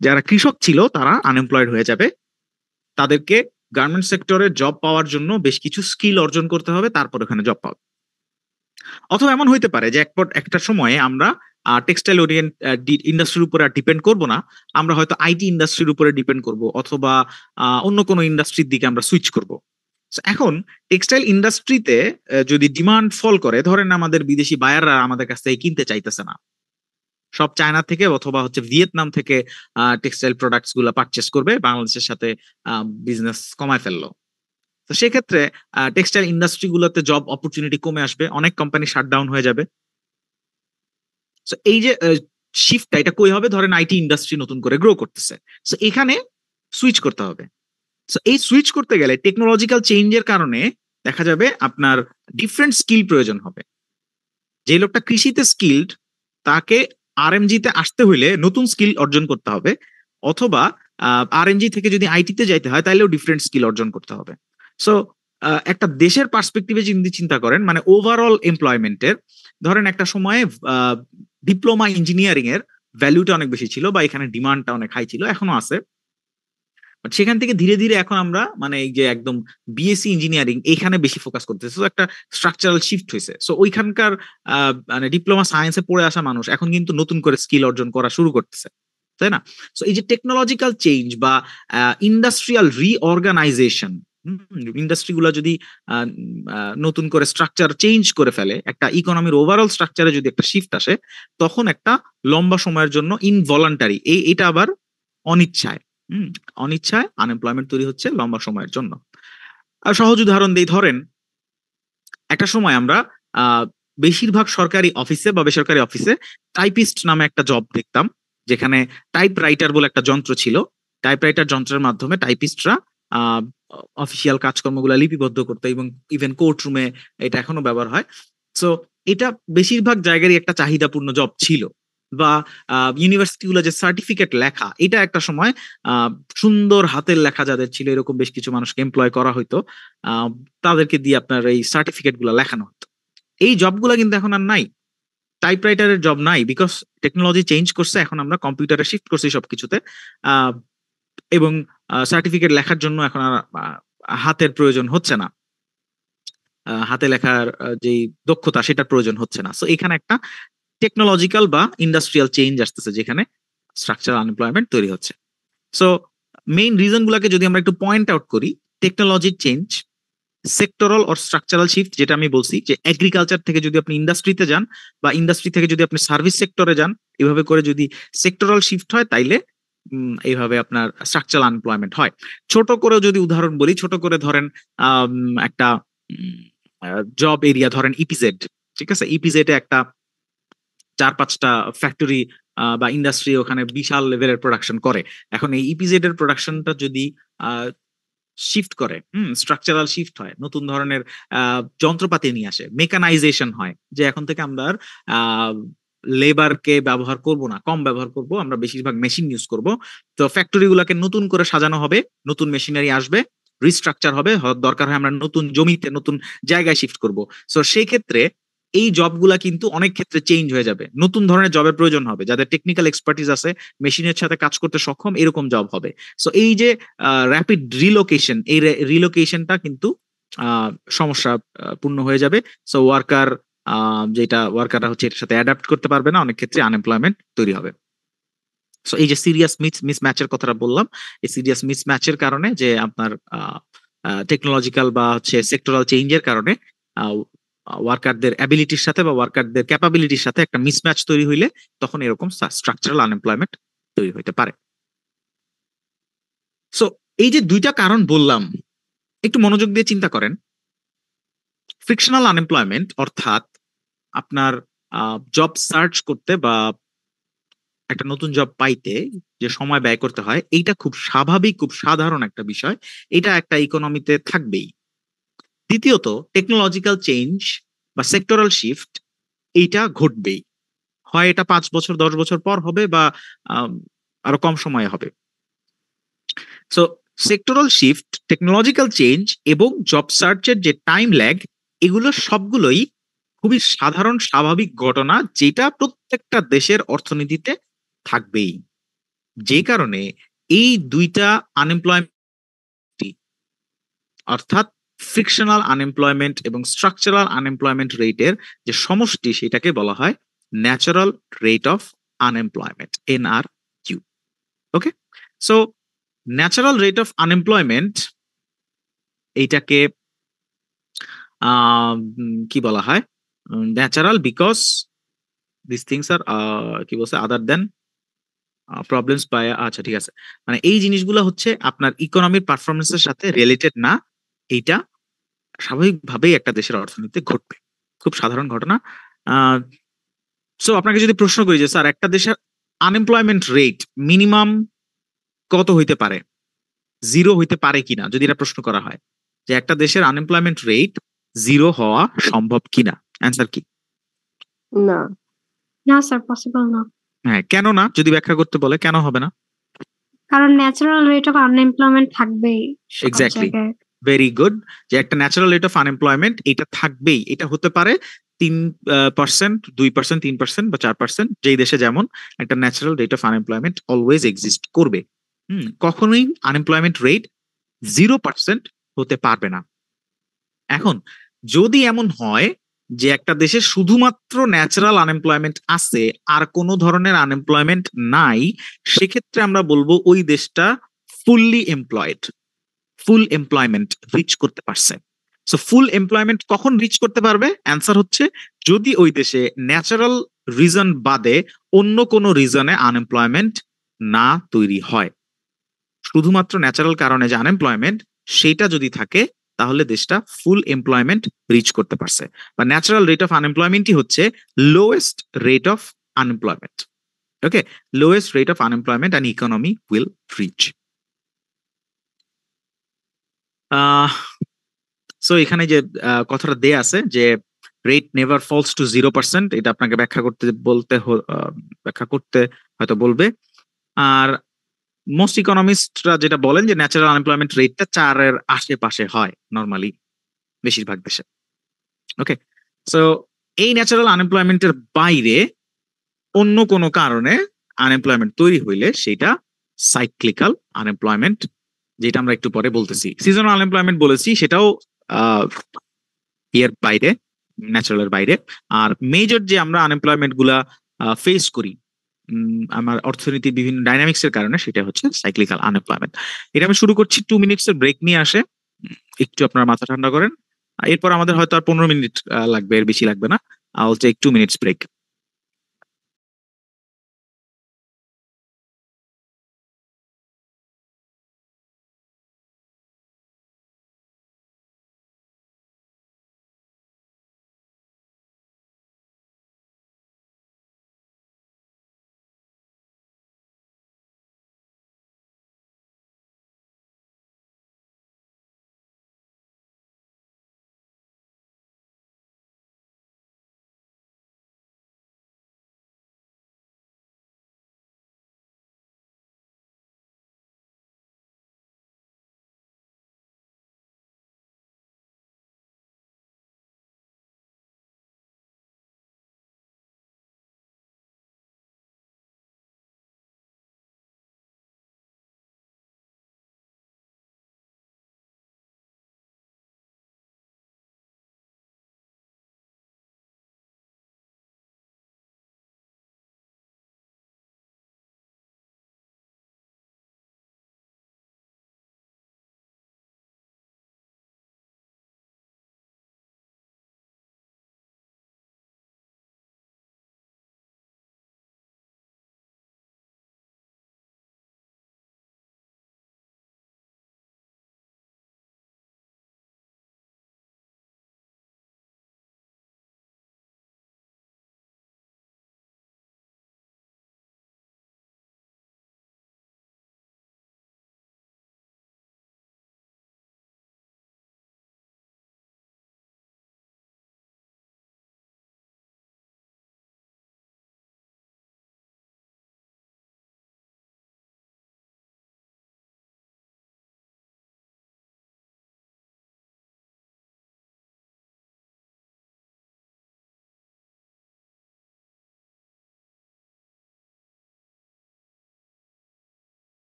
যারা কৃষক ছিল তারা আনএমপ্লয়েড হয়ে যাবে। তাদেরকে গার্মেন্ট সেক্টরে জব পাওয়ার জন্য বেশ কিছু স্কিল অর্জন করতে হবে, তারপর ওখানে জব পাবে। অথবা এমন হইতে পারে যে একটা সময়ে আমরা টেক্সটাইল ওরিয়েন্ট ইন্ডাস্ট্রির উপরে আর ডিপেন্ড করবো না, আমরা হয়তো আইটি ইন্ডাস্ট্রির উপরে ডিপেন্ড করব, অথবা অন্য কোনো ইন্ডাস্ট্রির দিকে আমরা সুইচ করব। এখন টেক্সটাইল ইন্ডাস্ট্রিতে যদি ডিমান্ড ফল করে, ধরেন আমাদের বিদেশি বায়াররা আমাদের কাছ থেকে কিনতে চাইতেছে না, সব চায়না থেকে অথবা হচ্ছে ভিয়েতনাম থেকে টেক্সটাইল প্রোডাক্টস গুলো পারচেস করবে, বাংলাদেশের সাথে বিজনেস কমায় ফেললো। তো সেক্ষেত্রে টেক্সটাইল ইন্ডাস্ট্রি গুলোতে জব অপরচুনিটি কমে আসবে, অনেক কোম্পানি শাটডাউন হয়ে যাবে। সো এই যে শিফটটা, এটা কই হবে? ধরেন আইটি ইন্ডাস্ট্রি নতুন করে গ্রো করতেছে, সো এখানে সুইচ করতে হবে। সো এই সুইচ করতে গেলে টেকনোলজিক্যাল চেঞ্জের কারণে দেখা যাবে আপনার ডিফারেন্ট স্কিল প্রয়োজন হবে। যে লোকটা কৃষিতে স্কিলড, তাকে আরএমজি তে আসতে হইলে নতুন স্কিল অর্জন করতে হবে, অথবা আরএমজি থেকে যদি আইটিতে যাইতে হয় তাহলেও ডিফারেন্ট স্কিল অর্জন করতে হবে। সো একটা দেশের পার্সপেক্টিভে যদি চিন্তা করেন, মানে ওভারঅল এমপ্লয়মেন্টের, ধরেন একটা সময়ে ডিপ্লোমা ইঞ্জিনিয়ারিং এর ভ্যালুটা অনেক বেশি ছিল বা এখানে ডিমান্ডটা অনেক হাই ছিল, এখনো আছে, বাট সেখান থেকে ধীরে ধীরে এখন আমরা মানে এই যে একদম বিএসসি ইঞ্জিনিয়ারিং এখানে বেশি ফোকাস করতেছে। তো একটা স্ট্রাকচারাল শিফট হয়েছে। সো ওইখানকার মানে ডিপ্লোমা সায়েন্সে পড়ে আসা মানুষ এখন কিন্তু নতুন করে স্কিল অর্জন করা শুরু করতেছে। তাই না? সো এই যে টেকনোলজিক্যাল চেঞ্জ বা ইন্ডাস্ট্রিয়াল রিঅর্গানাইজেশন, ইন্ডাস্ট্রিগুলো যদি নতুন করে স্ট্রাকচার চেঞ্জ করে ফেলে, একটা ইকোনমির ওভারঅল স্ট্রাকচারে যদি একটা শিফট আসে, তখন একটা লম্বা সময়ের জন্য ইনভলান্টারি, এটা আবার অনিচ্ছায়, অনিচ্ছায় আনএমপ্লয়মেন্ট তৈরি হচ্ছে লম্বা সময়ের জন্য। আর সহজ উদাহরণ দিই, ধরেন একটা সময় আমরা বেশিরভাগ সরকারি অফিসে বা বেসরকারি অফিসে টাইপিস্ট নামে একটা জব দেখতাম, যেখানে টাইপ রাইটার বলে একটা যন্ত্র ছিল। টাইপ রাইটার যন্ত্রের মাধ্যমে টাইপিস্টরা অফিসিয়াল কাজকর্মগুলো লিপিবদ্ধ করতো, এবং ইভেন কোর্ট রুমে এটা এখনো ব্যবহার হয়। সো এটা বেশিরভাগ জায়গারই একটা চাহিদাপূর্ণ জব ছিল। বা ইউনিভার্সিটি গুলো যে সার্টিফিকেট লেখা, এটা একটা সময় সুন্দর হাতের লেখা যাদের ছিল, এরকম বেশ কিছু মানুষকে এমপ্লয় করা হইতো, তাদেরকে দিয়ে আপনার এই সার্টিফিকেট গুলো লেখানো হতো। এই জবগুলো কিন্তু এখন আর নাই, টাইপরাইটারের জব নাই, বিকজ টেকনোলজি চেঞ্জ করছে। এখন আমরা কম্পিউটারে শিফট করছি সবকিছুতে, এবং সার্টিফিকেট লেখার জন্য এখন আর হাতের প্রয়োজন হচ্ছে না, হাতে লেখার যে দক্ষতা সেটার প্রয়োজন হচ্ছে না। সো এখানে একটা টেকনোলজিক্যাল বা ইন্ডাস্ট্রিয়াল চেঞ্জ আসতেছে, যেখানে স্ট্রাকচারাল আনএমপ্লয়মেন্ট তৈরি হচ্ছে। সো মেইন রিজন গুলাকে যদি আমরা একটু পয়েন্ট আউট করি, টেকনোলজির change, sectoral or structural shift, যেটা আমি বলছি যে এগ্রিকালচার থেকে যদি আপনি ইন্ডাস্ট্রিতে যান, বা ইন্ডাস্ট্রি থেকে যদি আপনি সার্ভিস সেক্টরে যান, এভাবে করে যদি সেক্টরাল শিফট হয়, তাইলে এইভাবে আপনার স্ট্রাকচারাল আনএমপ্লয়মেন্ট হয়। ছোট করে যদি উদাহরণ বলি, ছোট করে ধরেন একটা জব এরিয়া, ধরেন ইপিজেড, ঠিক আছে? ইপিজেডে একটা 4-5টা ফ্যাক্টরি বা ইন্ডাস্ট্রি ওখানে বিশাল লেভেলের প্রোডাকশন করে। এখন এই ইপিজেড এর প্রোডাকশনটা যদি শিফট করে, স্ট্রাকচারাল শিফট হয়, নতুন ধরনের যন্ত্রপাতি নিয়ে আসে, মেকানাইজেশন হয়, যে এখন থেকে আমরা লেবারকে ব্যবহার করব না, কম ব্যবহার করব, আমরা বেশিরভাগ মেশিন ইউজ করব। তো ফ্যাক্টরি গুলাকে নতুন করে সাজানো হবে, নতুন মেশিনারি আসবে, রিস্ট্রাকচার হবে, দরকার হয় আমরা নতুন জমিতে নতুন জায়গায় শিফট করব। সো সেই ক্ষেত্রে এই জবগুলা কিন্তু অনেক ক্ষেত্রে চেঞ্জ হয়ে যাবে, নতুন ধরনের জবের প্রয়োজন হবে, যাদের টেকনিক্যাল এক্সপার্টিস আছে, মেশিনের সাথে কাজ করতে সক্ষম, এরকম জব হবে। সো এই যে র্যাপিড রিলোকেশন, এই রিলোকেশনটা কিন্তু সমস্যা পূর্ণ হয়ে যাবে। সো যেটা ওয়ার্কাররা হচ্ছে এটার সাথে অ্যাডাপ্ট করতে পারবে না, অনেক ক্ষেত্রে আনএমপ্লয়মেন্ট তৈরি হবে। সো এই যে সিরিয়াস মিসম্যাচের কথাটা বললাম, এই সিরিয়াস মিসম্যাচের কারণে, যে আপনার টেকনোলজিক্যাল বা হচ্ছে সেক্টরাল চেঞ্জের কারণে ওয়ার্কারদের অ্যাবিলিটির সাথে বা ওয়ার্কারদের ক্যাপাবিলিটির সাথে একটা মিসম্যাচ তৈরি হইলে, তখন এরকম স্ট্রাকচারাল আনএমপ্লয়মেন্ট তৈরি হইতে পারে। সো এই যে দুইটা কারণ বললাম, একটু মনোযোগ দিয়ে চিন্তা করেন। ফ্রিকশনাল আনএমপ্লয়মেন্ট অর্থাৎ আপনার জব সার্চ করতে বা একটা নতুন জব পাইতে যে সময় ব্যয় করতে হয়, এইটা খুব স্বাভাবিক, খুব সাধারণ একটা বিষয়, এটা একটা ইকোনমিতে থাকবেই। দ্বিতীয়ত, টেকনোলজিক্যাল চেঞ্জ বা সেক্টরাল শিফট, এইটা ঘটবেই, হয় এটা 5 বছর 10 বছর পর হবে, বা আরো কম সময়ে হবে। So sectoral shift, technological change এবং জব সার্চের যে টাইম ল্যাগ, এগুলো সবগুলোই খুবই সাধারণ স্বাভাবিক ঘটনা, যেটা প্রত্যেকটা দেশের অর্থনীতিতে থাকবেই। যে কারণে এই দুইটা আনএমপ্লয়মেন্ট, অর্থাৎ ফ্রিকশনাল আনএমপ্লয়মেন্ট এবং স্ট্রাকচারাল আনএমপ্লয়মেন্ট রেটের যে সমষ্টি, সেটাকে বলা হয় natural rate of unemployment, NRQ। Okay, so natural rate of unemployment, এইটাকে কি বলা হয়? Natural because this things are কি বলছে, আদার দেন প্রবলেমস বাই, আচ্ছা ঠিক আছে, মানে এই জিনিসগুলো হচ্ছে আপনার ইকোনমির পারফরমেন্সের সাথে রিলেটেড না, এইটা স্বাভাবিকভাবেই একটা দেশের অর্থনীতিতে ঘটবে, খুব সাধারণ ঘটনা। সো আপনাকে যদি প্রশ্ন করি যে স্যার, একটা দেশের আনএমপ্লয়মেন্ট রেট মিনিমাম কত হইতে পারে, 0 হইতে পারে কিনা, যদি এটা প্রশ্ন করা হয় যে একটা দেশের আনএমপ্লয়মেন্ট রেট 0 হওয়া সম্ভব কিনা, অ্যান্সার কি? না, না স্যার, পসিবল না। হ্যাঁ, কেন না? যদি ব্যাখ্যা করতে বলে, কেন হবে না? কারণ ন্যাচারাল রেট অফ আনএমপ্লয়মেন্ট থাকবেই। Exactly, very good. যে একটা ন্যাচারাল রেট অফ আনএমপ্লয়মেন্ট, এটা থাকবেই, এটা হতে পারে 3%, 2%, 3% বা 4%, যেই দেশে যেমন, একটা natural rate of unemployment always exist করবে। কখনোই আনএমপ্লয়মেন্ট রেট 0% হতে পারবে না। এখন যদি এমন হয় যে একটা দেশে শুধুমাত্র ন্যাচারাল আনএমপ্লয়মেন্ট আছে আর কোনো ধরনের আনএমপ্লয়মেন্ট নাই, সেক্ষেত্রে আমরা বলবো ওই দেশটা ফুললি এমপ্লয়েড, ফুল এমপ্লয়মেন্ট রিচ করতে পারছে। সো ফুল এমপ্লয়মেন্ট কখন রিচ করতে পারবে? অ্যান্সার হচ্ছে যদি ওই দেশে ন্যাচারাল রিজন বাদে অন্য কোনো রিজনে আনএমপ্লয়মেন্ট না তৈরি হয়। শুধুমাত্র ন্যাচারাল কারণে যে আনএমপ্লয়মেন্ট সেটা যদি থাকে তাহলে দেশটা ফুল এমপ্লয়মেন্ট রিচ করতে পারছে, বা ন্যাচারাল রেট অফ আনএমপ্লয়মেন্টই হচ্ছে lowest rate of unemployment. Okay, lowest rate of unemployment and economy will reach. So এখানে যে কথাটা দেয়া আছে যে রেট নেভার ফলস টু 0%, এটা আপনাকে ব্যাখ্যা করতে হয়তো বলবে। আর মোস্ট ইকোনমিস্টরা যেটা বলেন যে ন্যাচারাল আনএমপ্লয়মেন্ট রেটটা 4-এর আশেপাশে হয় নর্মালি বেশিরভাগ দেশে। ওকে, সো এই ন্যাচারাল আনএমপ্লয়মেন্টের বাইরে অন্য কোনো কারণে আনএমপ্লয়মেন্ট তৈরি হইলে সেটা সাইক্লিক্যাল আনএমপ্লয়মেন্ট, যেটা আমরা একটু পরে বলতেছি। সিজনাল আনএমপ্লয়মেন্ট বলেছি, সেটাও এর বাইরে, ন্যাচারালের বাইরে। আর মেজর যে আমরা আনএমপ্লয়মেন্ট গুলা ফেস করি আমার অর্থনীতির বিভিন্ন ডাইনামিক্স এর কারণে, সেটা হচ্ছে সাইক্লিক্যাল আনএমপ্লয়মেন্ট। এটা আমি শুরু করছি 2 মিনিটসের ব্রেক নিয়ে আসে, একটু আপনার মাথা ঠান্ডা করেন। এরপর আমাদের হয়তো আর 15 মিনিট লাগবে, এর বেশি লাগবে না। I'll take 2 minutes break.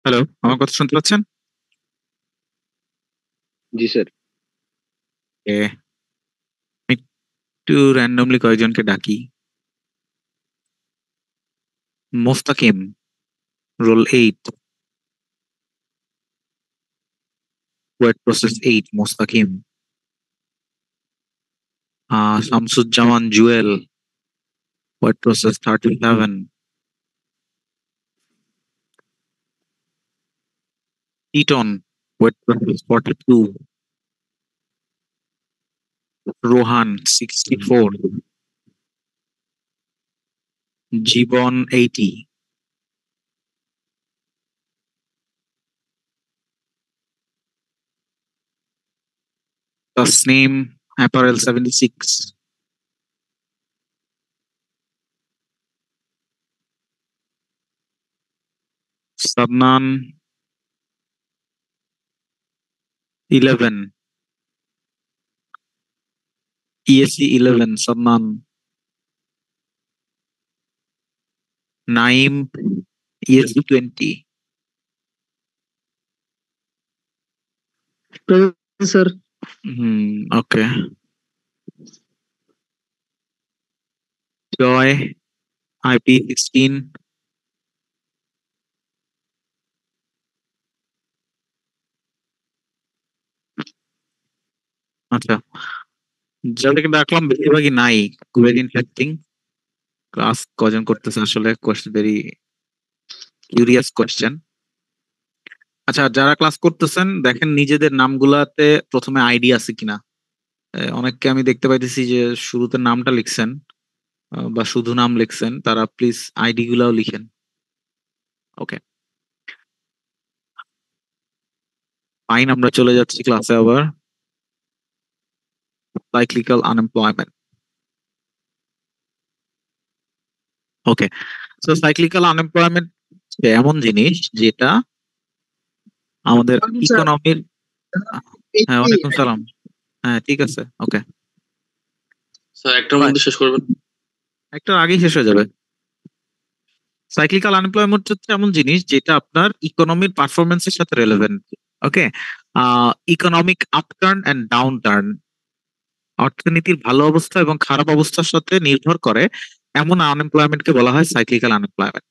Hello, আমার কথা শুনতে পাচ্ছেন? জি স্যার। একটু র্যান্ডমলি কয়েকজনকে ডাকি। Mostakim, roll 8, word process 8, Mostakim. Shamsuzzaman Jewel, word process 37। Teton, weight class is 42. Rohan, 64. Jibon, 80. Tasneem, apparel, 76. Sadnan, 11. ESC 11, Sadnan. Naim, ESC 20. sir. Okay. Joy, IP 16. আচ্ছা, যাদেরকে ডাকলাম বেশিরভাগই নাই। Very interesting. ক্লাস কজন করতেছে আসলে? Very curious question. আচ্ছা, যারা ক্লাস করতেছেন দেখেন নিজেদের নামগুলাতে প্রথমে আইডি আছে কিনা। অনেককে আমি দেখতে পাইতেছি যে শুরুতে নামটা লিখছেন বা শুধু নাম লিখছেন, তারা প্লিজ আইডি গুলাও লিখেন। ওকে ফাইন, আমরা চলে যাচ্ছি ক্লাসে আবার। Cyclical unemployment. Okay, so cyclical unemployment এমন জিনিস যেটা আমাদের ইকোনমির। হ্যাঁ, ওয়ালাইকুম সালাম। হ্যাঁ, ঠিক আছে, ওকে। স্যার একটার মধ্যে শেষ করবেন? একটার আগেই শেষ হয়ে যাবে। সাইক্লিক্যাল আনএমপ্লয়মেন্ট হচ্ছে এমন জিনিস যেটা আপনার ইকোনমির পারফরমেন্সের সাথে relevant. Okay, economic upturn and downturn, অর্থনীতির ভালো অবস্থা এবং খারাপ অবস্থার সাথে নির্ভর করে এমন আনএমপ্লয়মেন্টকে বলা হয় সাইক্লিক্যাল আনএমপ্লয়মেন্ট।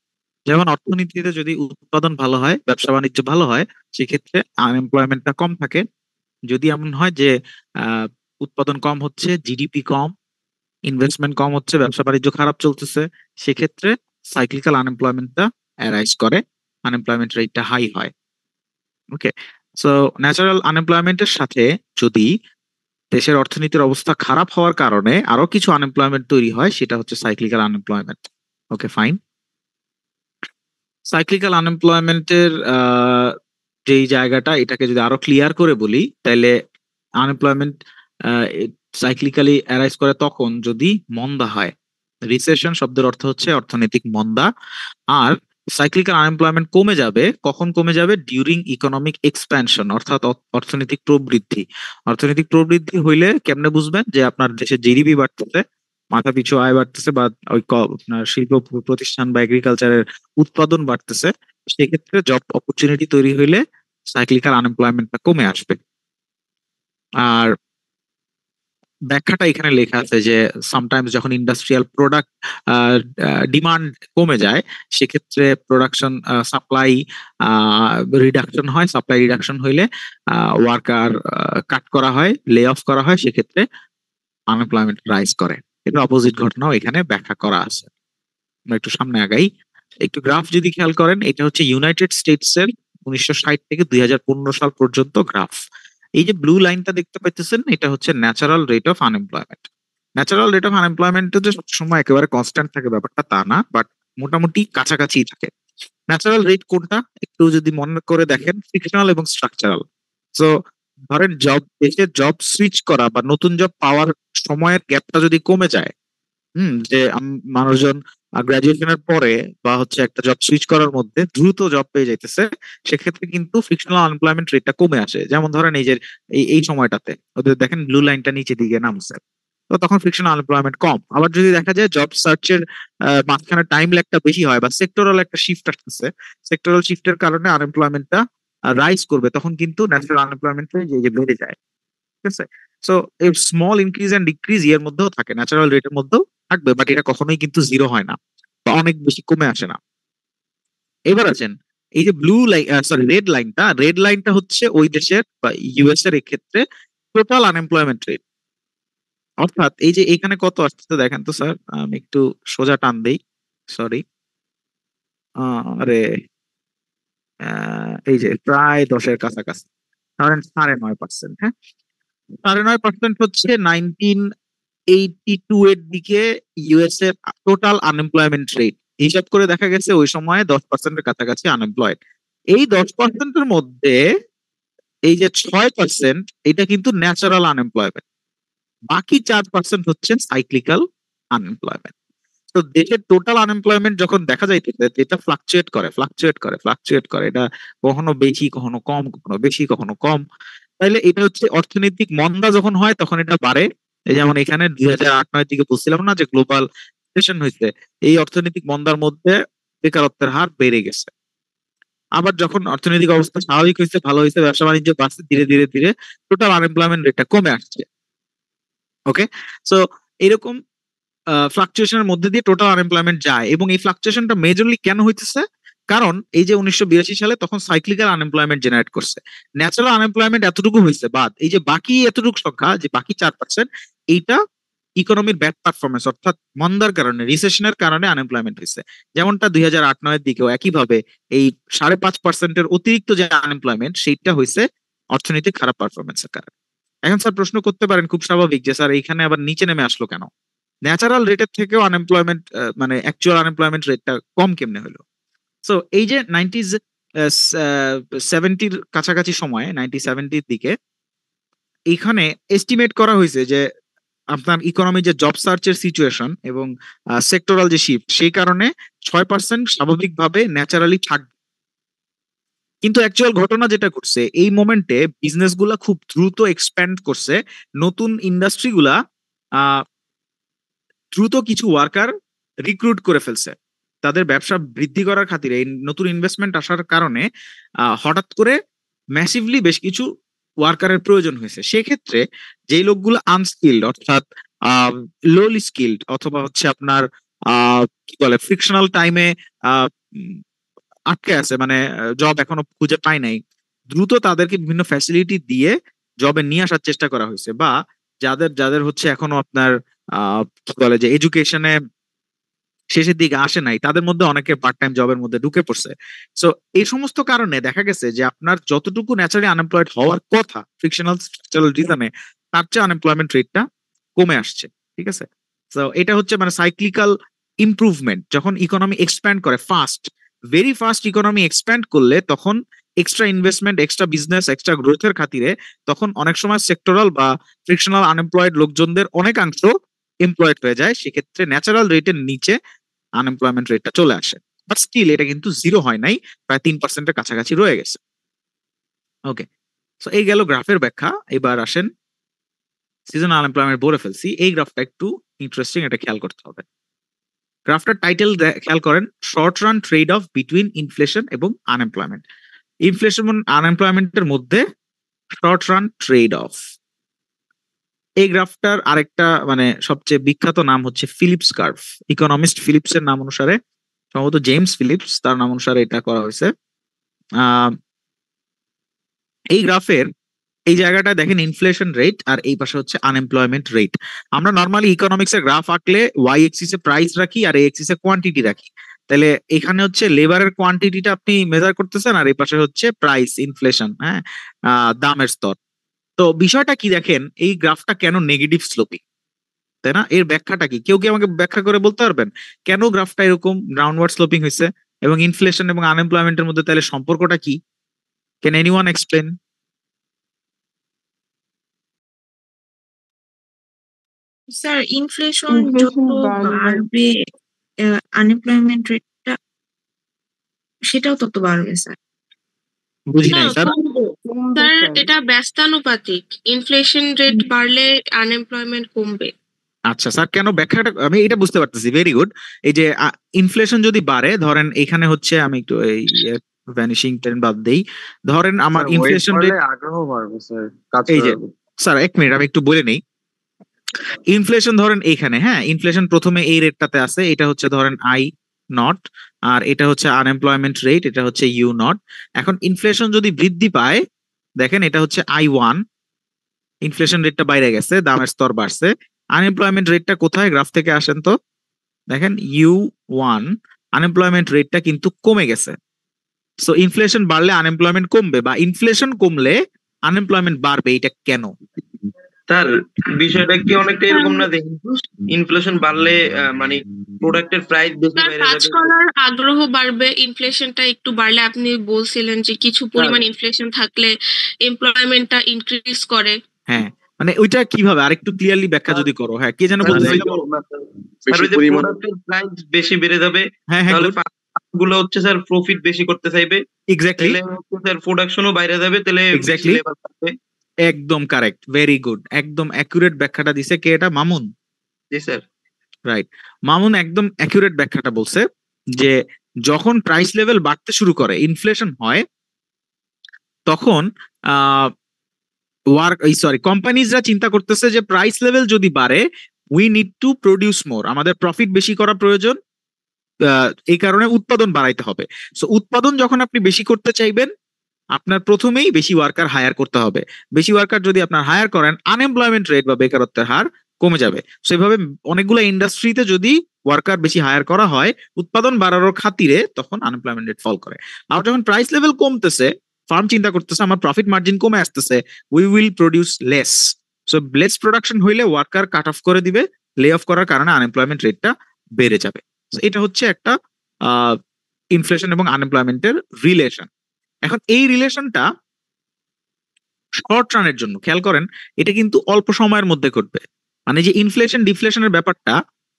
যেমন অর্থনীতিতে যদি উৎপাদন ভালো হয়, ব্যবসা বাণিজ্য ভালো হয়, সেক্ষেত্রে আনএমপ্লয়মেন্টটা কম থাকে। যদি এমন হয় যে উৎপাদন কম হচ্ছে, জিডিপি কম, ইনভেস্টমেন্ট কম হচ্ছে, ব্যবসা বাণিজ্য খারাপ চলতেছে, সেক্ষেত্রে সাইক্লিক্যাল আনএমপ্লয়মেন্টটা অ্যারাইজ করে, আনএমপ্লয়মেন্ট রেটটা হাই হয়। ওকে, সো ন্যাচারাল আনএমপ্লয়মেন্টের সাথে যদি দেশের অর্থনীতির অবস্থা খারাপ হওয়ার কারণে আরো কিছু আনএমপ্লয়মেন্ট তৈরি হয়, সেটা হচ্ছে cyclical unemployment. Okay fine, cyclical আনএমপ্লয়মেন্টের যেই জায়গাটা, এটাকে যদি আরো ক্লিয়ার করে বলি, তাহলে আনএমপ্লয়মেন্ট সাইক্লিক্যালি অ্যারাইজ করে তখন যদি মন্দা হয়। রিসেশন শব্দের অর্থ হচ্ছে অর্থনৈতিক মন্দা। আর সাইক্লিক্যাল আনএমপ্লয়মেন্ট কমে যাবে কখন? কমে যাবে ডিউরিং ইকোনমিক এক্সপ্যানশন, অর্থাৎ অর্থনৈতিক প্রবৃদ্ধি। অর্থনৈতিক প্রবৃদ্ধি হইলে কেমনে বুঝবেন যে আপনার দেশের জিডিপি বাড়তেছে, মাথা পিছু আয় বাড়তেছে, বা ওই আপনার শিল্প প্রতিষ্ঠান বা এগ্রিকালচারের উৎপাদন বাড়তেছে, সেক্ষেত্রে জব অপরচুনিটি তৈরি হইলে সাইক্লিক্যাল আনএমপ্লয়মেন্টটা কমে আসবে। আর ব্যাখ্যাটা এখানে লেখা আছে যে সামটাইমস যখন ইন্ডাস্ট্রিয়াল প্রোডাক্ট ডিমান্ড কমে যায়, সেক্ষেত্রে প্রোডাকশন সাপ্লাই রিডাকশন হয়। সাপ্লাই রিডাকশন হইলে ওয়ার্কার কাট করা হয়, লে অফ করা হয়, সেক্ষেত্রে আনএমপ্লয়মেন্ট রাইজ করে। এটা অপোজিট ঘটনাও এখানে ব্যাখ্যা করা আছে। আমরা একটু সামনে আগাই। একটু গ্রাফ যদি খেয়াল করেন, এটা হচ্ছে ইউনাইটেড স্টেটস এর 1960 থেকে 2015 সাল পর্যন্ত গ্রাফ। এই যে ব্লু লাইনটা দেখতে পাইতেছেন, এটা হচ্ছে natural rate of unemployment. Natural rate of unemployment যে সবসময় একেবারে কনস্ট্যান্ট থাকে ব্যাপারটা তা না, বাট মোটামুটি কাছাকাছি থাকে। ন্যাচারাল রেট কোনটা একটু যদি মনে করে দেখেন, ফ্রিকশনাল এবং স্ট্রাকচারাল। সো ধরেন দেশে জব সুইচ করা বা নতুন জব পাওয়ার সময়ের গ্যাপটা যদি কমে যায়, যে মানুষজন গ্রাজুয়েশনের পরে বা হচ্ছে একটা জব সুইচ করার মধ্যে দ্রুত জব পেয়ে যাইতেছে, সেক্ষেত্রে কিন্তু ফ্রিকশনাল আনএমপ্লয়মেন্ট রেটটা কমে আসে। যেমন ধরেন এই যে এই সময়টাতে ওদের দেখেন ব্লু লাইনটা নিচে দিকে নামছে, তো তখন ফ্রিকশনাল আনএমপ্লয়মেন্ট কম। আবার যদি দেখা যায় জব সার্চের মাঝখানে টাইম ল্যাগটা বেশি হয় বা সেক্টরাল একটা শিফট আসতেছে, সেক্টরাল শিফটের কারণে আনএমপ্লয়মেন্টটা রাইজ করবে, তখন কিন্তু ন্যাচারাল আনএমপ্লয়মেন্ট বেড়ে যায়। ঠিক আছে, সো এই স্মল ইনক্রিজ এন্ড ডিক্রিজ এর মধ্যেও থাকে, ন্যাচারাল রেটের মধ্যেও থাকবে, বাট এটা কখনোই কিন্তু জিরো হয় না বা অনেক বেশি কমে আসে না। এবার আছেন এই যে ব্লু লাইন, সরি রেড লাইনটা হচ্ছে ওই দেশের বা ইউএস এর ক্ষেত্রে টোটাল আনএমপ্লয়মেন্ট রেট। অর্থাৎ এই যে এখানে কত আসছে দেখেন তো স্যার, আমি একটু সোজা টান দেই, সরি। আরে এই যে প্রায় 10-এর কাছাকাছি, ধরেন 9.5%। হ্যাঁ, 9.5% হচ্ছে 1982 এর দিকে ইউএস এর টোটাল আনএমপ্লয়মেন্ট রেট। হিসাব করে দেখা গেছে ওই সময় 10%-এর কাছাকাছি আনএমপ্লয়েড। এই 10%-এর মধ্যে এই যে 6% এটা কিন্তু ন্যাচারাল আনএমপ্লয়মেন্ট, বাকি 4% হচ্ছে সাইক্লিক্যাল আনএমপ্লয়মেন্ট। তো দেশের টোটাল আনএমপ্লয়মেন্ট যখন দেখা যাইতেছে এটা ফ্লাকচুয়েট করে, এটা কখনো বেশি কখনো কম, কখনো বেশি কখনো কম। তাইলে এটা হচ্ছে অর্থনৈতিক মন্দা যখন হয় তখন এটা বাড়ে। এই যেমন এখানে 2008-9 দিকে বলছিলাম না যে গ্লোবাল রিসেশন হয়েছে, এই অর্থনৈতিক মন্দার মধ্যে বেকারত্বের হার বেড়ে গেছে। আবার যখন অর্থনৈতিক অবস্থা স্বাভাবিক হয়েছে, ভালো হয়েছে, ব্যবসা বাণিজ্য বাড়ছে, ধীরে ধীরে ধীরে টোটাল আনএমপ্লয়মেন্ট রেটটা কমে আসছে। ওকে, সো এরকম ফ্লাকচুয়েশনের মধ্যে দিয়ে টোটাল আনএমপ্লয়মেন্ট যায়, এবং এই ফ্লাকচুয়েশনটা মেজরলি কেন হইতেছে? কারণ এই যে 1982 সালে তখন সাইক্লিক্যাল আনএমপ্লয়মেন্ট জেনারেট করছে, ন্যাচারাল আনএমপ্লয়মেন্ট এতটুকু হয়েছে বাদ, এই যে বাকি এতটুকু সংখ্যা, যে বাকি 4%, এইটা ইকোনমির ব্যাড পারফরমেন্স অর্থাৎ মন্দার কারণে, রিসেশনের কারণে আনএমপ্লয়মেন্ট হয়েছে। যেমনটা 2008-9 দিকেও একইভাবে এই 5.5%-এর অতিরিক্ত যে আনএমপ্লয়মেন্ট সেইটা হয়েছে অর্থনৈতিক খারাপ পারফরমেন্সের কারণে। এখন স্যার প্রশ্ন করতে পারেন খুব স্বাভাবিক যে স্যার এইখানে আবার নিচে নেমে আসলো কেন? ন্যাচারাল রেটের থেকেও আনএমপ্লয়মেন্ট মানে অ্যাকচুয়াল আনএমপ্লয়মেন্ট রেটটা কম কেমনে হলো? সো এই যে 70-র কাছাকাছি সময়ে, 1970-র দিকে এখানে এস্টিমেট করা হয়েছে যে আপনার ইকোনমি যে জব সার্চের সিচুয়েশন এবং সেক্টরাল যে শিফট, সেই কারণে 6% স্বাভাবিকভাবে ন্যাচারালি থাকবে। কিন্তু অ্যাকচুয়াল ঘটনা যেটা ঘটছে, এই মোমেন্টে বিজনেস গুলা খুব দ্রুত এক্সপ্যান্ড করছে, নতুন ইন্ডাস্ট্রি গুলা দ্রুত কিছু ওয়ার্কার রিক্রুট করে ফেলছে তাদের ব্যবসা বৃদ্ধি করার খাতিরে। এই নতুন ইনভেস্টমেন্ট আসার কারণে হঠাৎ করে ম্যাসিভলি বেশ কিছু ওয়ার্কারের প্রয়োজন হয়েছে। সেক্ষেত্রে যেই লোকগুলো আনস্কিল্ড অর্থাৎ লোলি স্কিল্ড অথবা হচ্ছে আপনার কি বলে ফ্রিকশনাল টাইমে আটকে আছে, মানে জব এখনো খুঁজে পায় নাই, দ্রুত তাদেরকে বিভিন্ন ফ্যাসিলিটি দিয়ে জবে নিয়ে আসার চেষ্টা করা হয়েছে। বা যাদের যাদের হচ্ছে এখনো আপনার কি বলে যে এডুকেশনে শেষের দিকে আসে নাই, তাদের মধ্যে অনেকে পার্ট টাইম জবের মধ্যে ঢুকে পড়ছে। সো এই সমস্ত কারণে দেখা গেছে যে আপনার যতটুকু ন্যাচারালি আনএমপ্লয়েড হওয়ার কথা ফ্রিকশনাল স্ট্রাকচারাল রিজনে, তার চেয়ে আনএমপ্লয়মেন্ট রেটটা কমে আসছে। ঠিক আছে, সো এটা হচ্ছে মানে সাইক্লিক্যাল ইমপ্রুভমেন্ট। যখন ইকোনমি এক্সপ্যান্ড করে fast, very fast economy expand করলে তখন extra investment, extra business, extra গ্রোথের খাতিরে তখন অনেক সময় সেক্টরাল বা ফ্রিকশনাল আনএমপ্লয়েড লোকজনদের অনেকাংশ এমপ্লয়েড হয়ে যায়। সেক্ষেত্রে ন্যাচারাল রেটের নিচে আনএমপ্লয়মেন্ট রেটটা চলে আসে, বাট স্টিল এটা কিন্তু 0 হয় নাই, প্রায় 3%-এর কাছাকাছি রয়ে গেছে। ওকে, সো এই গেল গ্রাফের ব্যাখ্যা। এবার আসেন সিজনাল আনএমপ্লয়মেন্ট বলে ফেলছি, এই গ্রাফটা একটু ইন্টারেস্টিং, এটা খেয়াল করতে হবে। গ্রাফটার টাইটেল খেয়াল করেন, short run trade of between inflation এবং আনএমপ্লয়মেন্ট। ইনফ্লেশন এবং আনএমপ্লয়মেন্টের মধ্যে শর্ট রান ট্রেড অফ। এই গ্রাফটার আরেকটা মানে সবচেয়ে বিখ্যাত নাম হচ্ছে ফিলিপস কার্ভ। ইকোনমিস্ট ফিলিপসের নাম অনুসারে, সম্ভবত জেমস ফিলিপস, তার নাম অনুসারে এটা করা হয়েছে। এই গ্রাফের এই জায়গাটা দেখেন ইনফ্লেশন রেট আর এই পাশে হচ্ছে আনএমপ্লয়মেন্ট রেট। আমরা নর্মালি ইকোনমিক্স এর গ্রাফ আঁকলে ওয়াই এক্সিসে প্রাইস রাখি আর এই এক্সিসে কোয়ান্টিটি রাখি। তাহলে এখানে হচ্ছে লেবারের কোয়ান্টিটিটা আপনি মেজার করতেছেন আর এই পাশে হচ্ছে প্রাইস, ইনফ্লেশন, হ্যাঁ, দামের স্তর। তো বিষয়টা কি দেখেন, এই গ্রাফটা কেন নেগেটিভ স্লোপিং, তাই না? এর ব্যাখ্যাটা কি? কেউ কি আমাকে ব্যাখ্যা করে বলতে পারবেন কেন গ্রাফটা এরকম ডাউনওয়ার্ড স্লোপিং হয়েছে এবং ইনফ্লেশন এবং আনএমপ্লয়মেন্টের মধ্যে তাহলে সম্পর্কটা কি? Can anyone explain? Sir inflation যত বাড়বে আনএমপ্লয়মেন্ট রেটটা সেটাও তত বাড়বে স্যার। বুঝি নাই স্যার। স্যার এটা ব্যস্তানুপাতিক, ইনফ্লেশন রেট বাড়লে আনএমপ্লয়মেন্ট কমবে। আচ্ছা স্যার, কেন ব্যাখ্যাটা আমি এটা বুঝতে পারতেছি, ভেরি গুড। এই যে ইনফ্লেশন যদি বাড়ে, ধরেন এখানে হচ্ছে আমি একটু এই ভ্যানিশিং ট্রেন বাদ দেই, ধরেন আমার ইনফ্লেশন রেট আগ্রহ বাড়বে স্যার। এই যে স্যার এক মিনিট আমি একটু বলে নেই। ইনফ্লেশন ধরেন এখানে, হ্যাঁ, ইনফ্লেশন প্রথমে এই রেটটাতে আছে, এটা হচ্ছে ধরেন আই নট, আর এটা হচ্ছে আনএমপ্লয়মেন্ট রেট, এটা হচ্ছে ইউ নট। এখন ইনফ্লেশন যদি বৃদ্ধি পায়, দেখেন এটা হচ্ছে I1, ইনফ্লেশন রেটটা বাইরে গেছে, দামের স্তর বাড়ছে। আনএমপ্লয়মেন্ট রেটটা কোথায়? গ্রাফ থেকে আসেন তো, দেখেন U1, আনএমপ্লয়মেন্ট রেটটা কিন্তু কমে গেছে। সো ইনফ্লেশন বাড়লে আনএমপ্লয়মেন্ট কমবে, বা ইনফ্লেশন কমলে আনএমপ্লয়মেন্ট বাড়বে, এটা কেন? স্যার বিষয়টা কি অনেকটা এরকম না, দেখুন ইনফ্লেশন বাড়লে মানে প্রোডাক্টের প্রাইস বেশি স্যার বেড়ে কাজ যাবে। করার আগ্রহ বাড়বে, ইনফ্লেশনটা একটু বাড়লে আপনি বলছিলেন যে কিছু পরিমাণ ইনফ্লেশন থাকলে এমপ্লয়মেন্টটা ইনক্রিজ করে। হ্যাঁ, মানে ওইটা কিভাবে আরেকটু ক্লিয়ারলি ব্যাখ্যা যদি করো। হ্যাঁ, কে যেন বলতে চাইলো? স্যার ওই যে প্রোডাক্টের প্রাইস বেশি বেড়ে যাবে, হ্যাঁ হ্যাঁ, তাহলে গুলো হচ্ছে স্যার প্রফিট বেশি করতে চাইবে, এক্স্যাক্টলি তাহলে হচ্ছে স্যার প্রোডাকশনও বাইরে যাবে, তাহলে Exactly. লেবার থাকবে। একদম কারেক্ট, ভেরি গুড, একদম অ্যাকুরেট ব্যাখ্যাটা দিছে। কে এটা? মামুন। জি স্যার। রাইট, মামুন একদম অ্যাকুরেট ব্যাখ্যাটা বলছে যে যখন প্রাইস লেভেল বাড়তে শুরু করে, ইনফ্লেশন হয়, তখন কোম্পানিজরা চিন্তা করতেছে যে প্রাইস লেভেল যদি বাড়ে, উই নিড টু প্রডিউস মোর, আমাদের প্রফিট বেশি করা প্রয়োজন, এই কারণে উৎপাদন বাড়াইতে হবে। সো উৎপাদন যখন আপনি বেশি করতে চাইবেন, আপনার প্রথমেই বেশি ওয়ার্কার হায়ার করতে হবে। বেশি ওয়ার্কার যদি আপনার হায়ার করেন, আনএমপ্লয়মেন্ট রেট বা বেকারত্বের হার কমে যাবে। সেভাবে অনেকগুলো ইন্ডাস্ট্রিতে যদি ওয়ার্কার বেশি হায়ার করা হয় উৎপাদন বাড়ানোর খাতিরে, তখন আনএমপ্লয়মেন্ট রেট ফল করে। আর যখন প্রাইস লেভেল কমতেছে, ফার্ম চিন্তা করতেছে আমার প্রফিট মার্জিন কমে আসতেছে, we will produce less. So less production হইলে ওয়ার্কার কাট অফ করে দিবে, লে অফ করার কারণে আনএমপ্লয়মেন্ট রেটটা বেড়ে যাবে। এটা হচ্ছে একটা ইনফ্লেশন এবং আনএমপ্লয়মেন্টের রিলেশন। এখন এই রিলেশনটা শর্ট রানের জন্য, খেয়াল করেন, এটা কিন্তু অল্প সময়ের মধ্যে ঘটবে। মানে যে ইনফ্লেশন ডিফ্লেশনের ব্যাপারটা,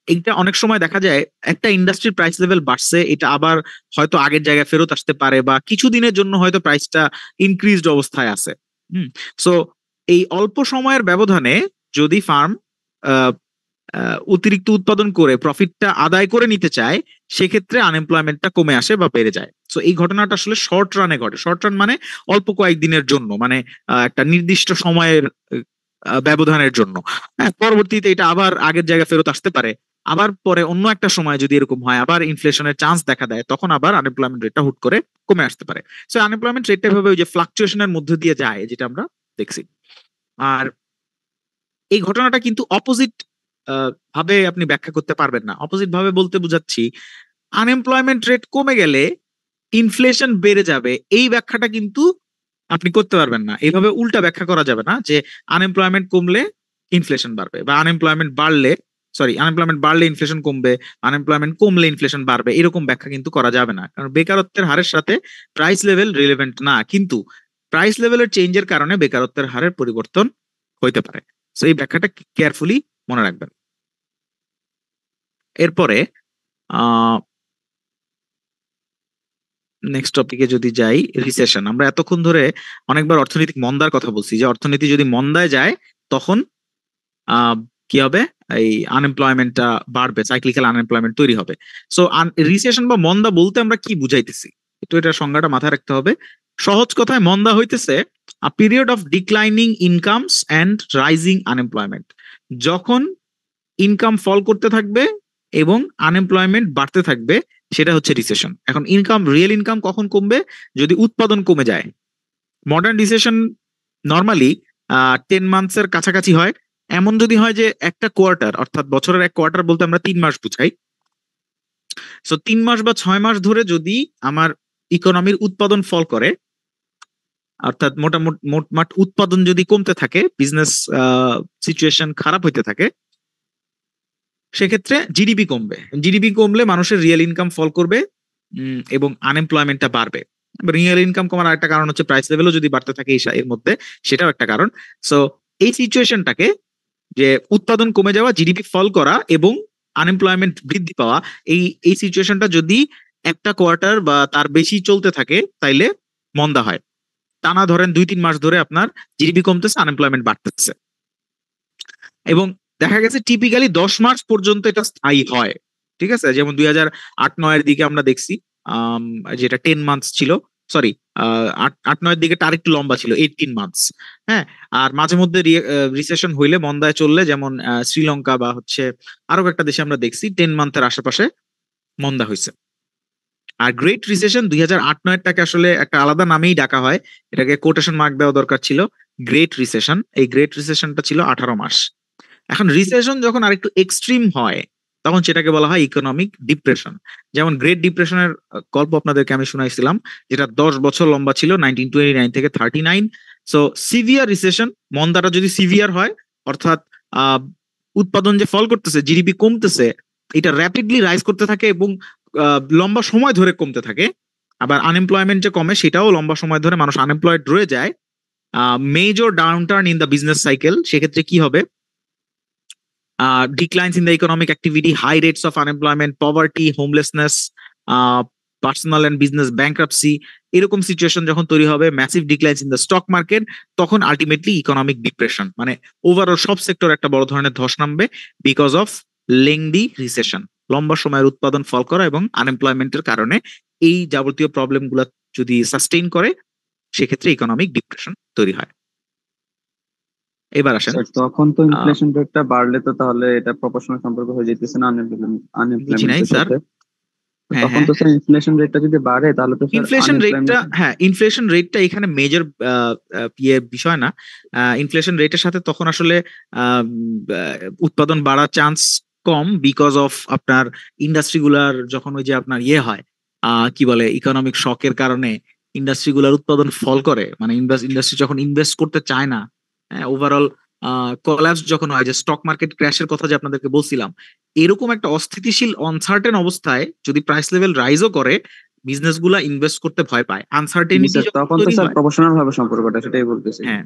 এটা অনেক সময় দেখা যায় একটা ইন্ডাস্ট্রির প্রাইস লেভেল বাড়ছে, এটা আবার হয়তো আগের জায়গায় ফেরত আসতে পারে, বা কিছুদিনের জন্য হয়তো প্রাইসটা ইনক্রিজড অবস্থায় আছে। সো এই অল্প সময়ের ব্যবধানে যদি ফার্ম অতিরিক্ত উৎপাদন করে প্রফিটটা আদায় করে নিতে চায়, সেক্ষেত্রে আনএমপ্লয়মেন্টটা কমে আসে বা বেড়ে যায়। সো এই ঘটনাটা আসলে শর্ট রানে ঘটে। শর্ট রান মানে অল্প কয়েকদিনের জন্য, মানে একটা নির্দিষ্ট সময়ের ব্যবধানের জন্য। হ্যাঁ, পরবর্তীতে এটা আবার আগের জায়গায় ফেরত আসতে পারে, আবার পরে অন্য একটা সময় যদি এরকম হয়, আবার ইনফ্লেশনের চান্স দেখা দেয়, তখন আবার আনএমপ্লয়মেন্ট রেটটা হুট করে কমে আসতে পারে। সো আনএমপ্লয়মেন্ট রেটটা এভাবে ওই যে ফ্লাকচুয়েশনের মধ্যে দিয়ে যায়, যেটা আমরা দেখছি। আর এই ঘটনাটা কিন্তু অপোজিট ভাবে আপনি ব্যাখ্যা করতে পারবেন না। অপোজিট ভাবে বলতে বুঝাচ্ছি, আনএমপ্লয়মেন্ট রেট কমে গেলে ইনফ্লেশন বেড়ে যাবে, এই ব্যাখ্যাটা কিন্তু আপনি করতে পারবেন না। এইভাবে উল্টা ব্যাখ্যা করা যাবে না যে আনএমপ্লয়মেন্ট কমলে ইনফ্লেশন বাড়বে, বা আনএমপ্লয়মেন্ট বাড়লে ইনফ্লেশন কমবে, আনএমপ্লয়মেন্ট কমলে ইনফ্লেশন বাড়বে, এরকম ব্যাখ্যা কিন্তু করা যাবে না। কারণ বেকারত্বের হারের সাথে প্রাইস লেভেল রিলেভেন্ট না, কিন্তু প্রাইস লেভেলের চেঞ্জের কারণে বেকারত্বের হারের পরিবর্তন হইতে পারে। সো এই ব্যাখ্যাটা কেয়ারফুলি মনে রাখবেন। এরপরে নেক্সট টপিকে যদি যাই, রিসেশন। আমরা এতক্ষণ ধরে অনেকবার অর্থনৈতিক মন্দার কথা বলছি, যে অর্থনীতি যদি মন্দায় যায় তখন কি হবে, এই আনএমপ্লয়মেন্টটা বাড়বে, সাইক্লিক্যাল আনএমপ্লয়মেন্ট তৈরি হবে। সো রিসেশন বা মন্দা বলতে আমরা কি বুঝাইতেছি, একটু এটা সংজ্ঞাটা মাথায় রাখতে হবে। সহজ কথায় মন্দা হইতেছে আ period of declining incomes and rising unemployment. যখন ইনকাম ফল করতে থাকবে এবং আনএমপ্লয়মেন্ট বাড়তে থাকবে, সেটা হচ্ছে রিসেশন। এখন রিয়েল ইনকাম কখন কমবে? যদি উৎপাদন কমে যায়। মডার্ন রিসেশন নর্মালি 10 মান্থসের কাছাকাছি হয়। এমন যদি হয় যে একটা কোয়ার্টার, অর্থাৎ বছরের এক কোয়ার্টার বলতে আমরা 3 মাস বুঝাই। সো 3 মাস বা 6 মাস ধরে যদি আমার ইকোনমির উৎপাদন ফল করে, অর্থাৎ মোটমাট উৎপাদন যদি কমতে থাকে, বিজনেস সিচুয়েশন খারাপ হইতে থাকে, সেক্ষেত্রে জিডিপি কমবে। জিডিপি কমলে মানুষের রিয়েল ইনকাম ফল করবে এবং আনএমপ্লয়মেন্টটা বাড়বে। রিয়েল ইনকাম কমার আরেকটা কারণ হচ্ছে প্রাইস লেভেলও যদি বাড়তে থাকে এর মধ্যে, সেটাও একটা কারণ। সো এই সিচুয়েশনটাকে, যে উৎপাদন কমে যাওয়া, জিডিপি ফল করা এবং আনএমপ্লয়মেন্ট বৃদ্ধি পাওয়া, এই সিচুয়েশনটা যদি একটা কোয়ার্টার বা তার বেশি চলতে থাকে, তাইলে মন্দা হয়। টানা ধরেন 2-3 মাস ধরে আপনার জিডিপি কমতেছে, আনএমপ্লয়মেন্ট বাড়তেছে, এবং দেখা গেছে টিপিক্যালি 10 মাস পর্যন্ত এটা স্থায়ী হয়। ঠিক আছে, যেমন 2008-9 দিকে আমরা দেখছি, যেটা 10 মান্থস ছিল, সরি 8-9 দিকে তার একটু লম্বা ছিল, 18 মান্থস। হ্যাঁ, আর মাঝে মধ্যে রিসেশন হইলে, মন্দায় চললে, যেমন শ্রীলঙ্কা বা হচ্ছে আরো একটা দেশে আমরা দেখছি 10 মান্থের আশেপাশে মন্দা হয়েছে। আর গ্রেট রিসেশন 2008-9টাকে আসলে একটা আলাদা নামেই ডাকা হয়, এটাকে কোটেশন মার্ক দেওয়া দরকার ছিল, গ্রেট রিসেশন। এই গ্রেট রিসেশনটা ছিল 18 মাস। এখন রিসেশন যখন আরেকটু এক্সট্রিম হয়, তখন সেটাকে বলা হয় ইকোনমিক ডিপ্রেশন। যেমন গ্রেট ডিপ্রেশনের গল্প আপনাদেরকে আমি শুনাইছিলাম, যেটা 10 বছর লম্বা ছিল, 1929 থেকে 39। সো সিভিয়ার রিসেশন, মন্দাটা যদি সিভিয়ার হয়, অর্থাৎ উৎপাদন যে ফল করতেছে, জিডিপি কমতেছে, এটা র্যাপিডলি রাইজ করতে থাকে এবং লম্বা সময় ধরে কমতে থাকে। আবার আনএমপ্লয়মেন্ট যে কমে, সেটাও লম্বা সময় ধরে মানুষ আনএমপ্লয়েড রয়ে যায়। Major downturn in the business cycle, সেক্ষেত্রে কি হবে? Declines in the economic activity, high rates of unemployment, poverty, homelessness, personal and business bankruptcy, এরকম সিচুয়েশন যখন তৈরি হবে, massive declines in the stock market, তখন আলটিমেটলি ইকোনমিক ডিপ্রেশন, মানে overall সব সেক্টর একটা বড় ধরনের ধস নামবে বিকজ অফ লেংদি রিসেশন, লম্বা সময়ের উৎপাদন ফল করা এবং আনএমপ্লয়মেন্টের কারণে এই যাবতীয় প্রবলেম গুলা যদি সাস্টেইন করে, সেক্ষেত্রে ইকোনমিক ডিপ্রেশন তৈরি হয়। এবার আসেন, তখন তো ইনফ্লেশন রেটটা বাড়লে তো তাহলে এটা প্রপোর্শনাল সম্পর্ক হয়ে যেতেছে না আনএমপ্লয়মেন্টের সাথে। তখন তো স্যার ইনফ্লেশন রেটটা যদি বাড়ে তাহলে তো ইনফ্লেশন রেটটা, হ্যাঁ ইনফ্লেশন রেটটা এখানে মেজর বিষয় না। ইনফ্লেশন রেটের সাথে তখন আসলে উৎপাদন বাড়ার চান্স কম, বিকজ অফ আপনার ইন্ডাস্ট্রিগুলার যখন ওই যে আপনার হয় কি বলে ইকোনমিক শকের কারণে ইন্ডাস্ট্রিগুলার উৎপাদন ফল করে, মানে ইন্ডাস্ট্রি যখন ইনভেস্ট করতে চায় না, ওভারঅল কোল্যাপস যখন হয়, যে স্টক মার্কেট ক্র্যাশের কথা যে আপনাদেরকে বলছিলাম, এরকম একটা অস্থিতিশীল আনসার্টেন অবস্থায় যদি প্রাইস লেভেল রাইজও করে, বিজনেস গুলা ইনভেস্ট করতে ভয় পায়। আনসার্টেনিটি তখন তো স্যার প্রপোর্শনাল ভাবে সম্পর্কটা, সেটাই বলতেছি। হ্যাঁ,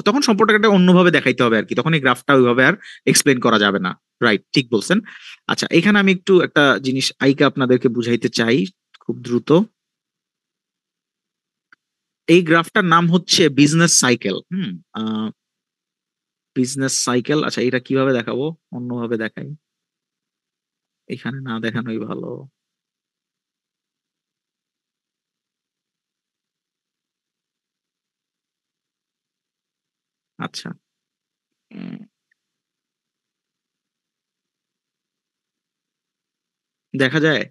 তখন সম্পর্কটা অন্যভাবে দেখাইতে হবে আর কি, তখন এই গ্রাফটা ওইভাবে আর এক্সপ্লেন করা যাবে না। রাইট, ঠিক বলছেন। আচ্ছা, এখানে আমি একটু একটা জিনিস আইকা আপনাদেরকে বুঝাইতে চাই খুব দ্রুত। এই গ্রাফটার নাম হচ্ছে বিজনেস সাইকেল। Business cycle. আচ্ছা, এটা কিভাবে দেখাবো? অন্যভাবে দেখাই, এখানে না দেখানোই ভালো। আচ্ছা, দেখা যায়?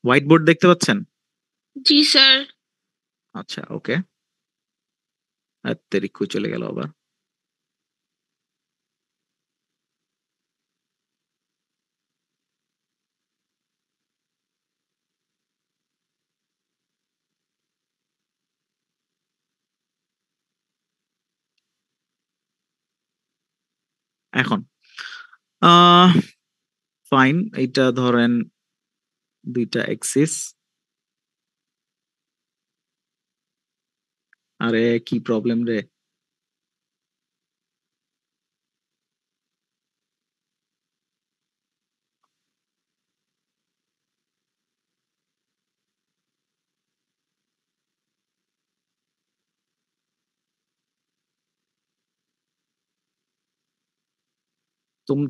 হোয়াইট বোর্ড দেখতে পাচ্ছেন? জি স্যার। আচ্ছা, ওকে। আত্তেরিক কই চলে গেল আবার। এখন ফাইন, এইটা ধরেন দুইটা এক্সিস। আরে কি প্রবলেম রে!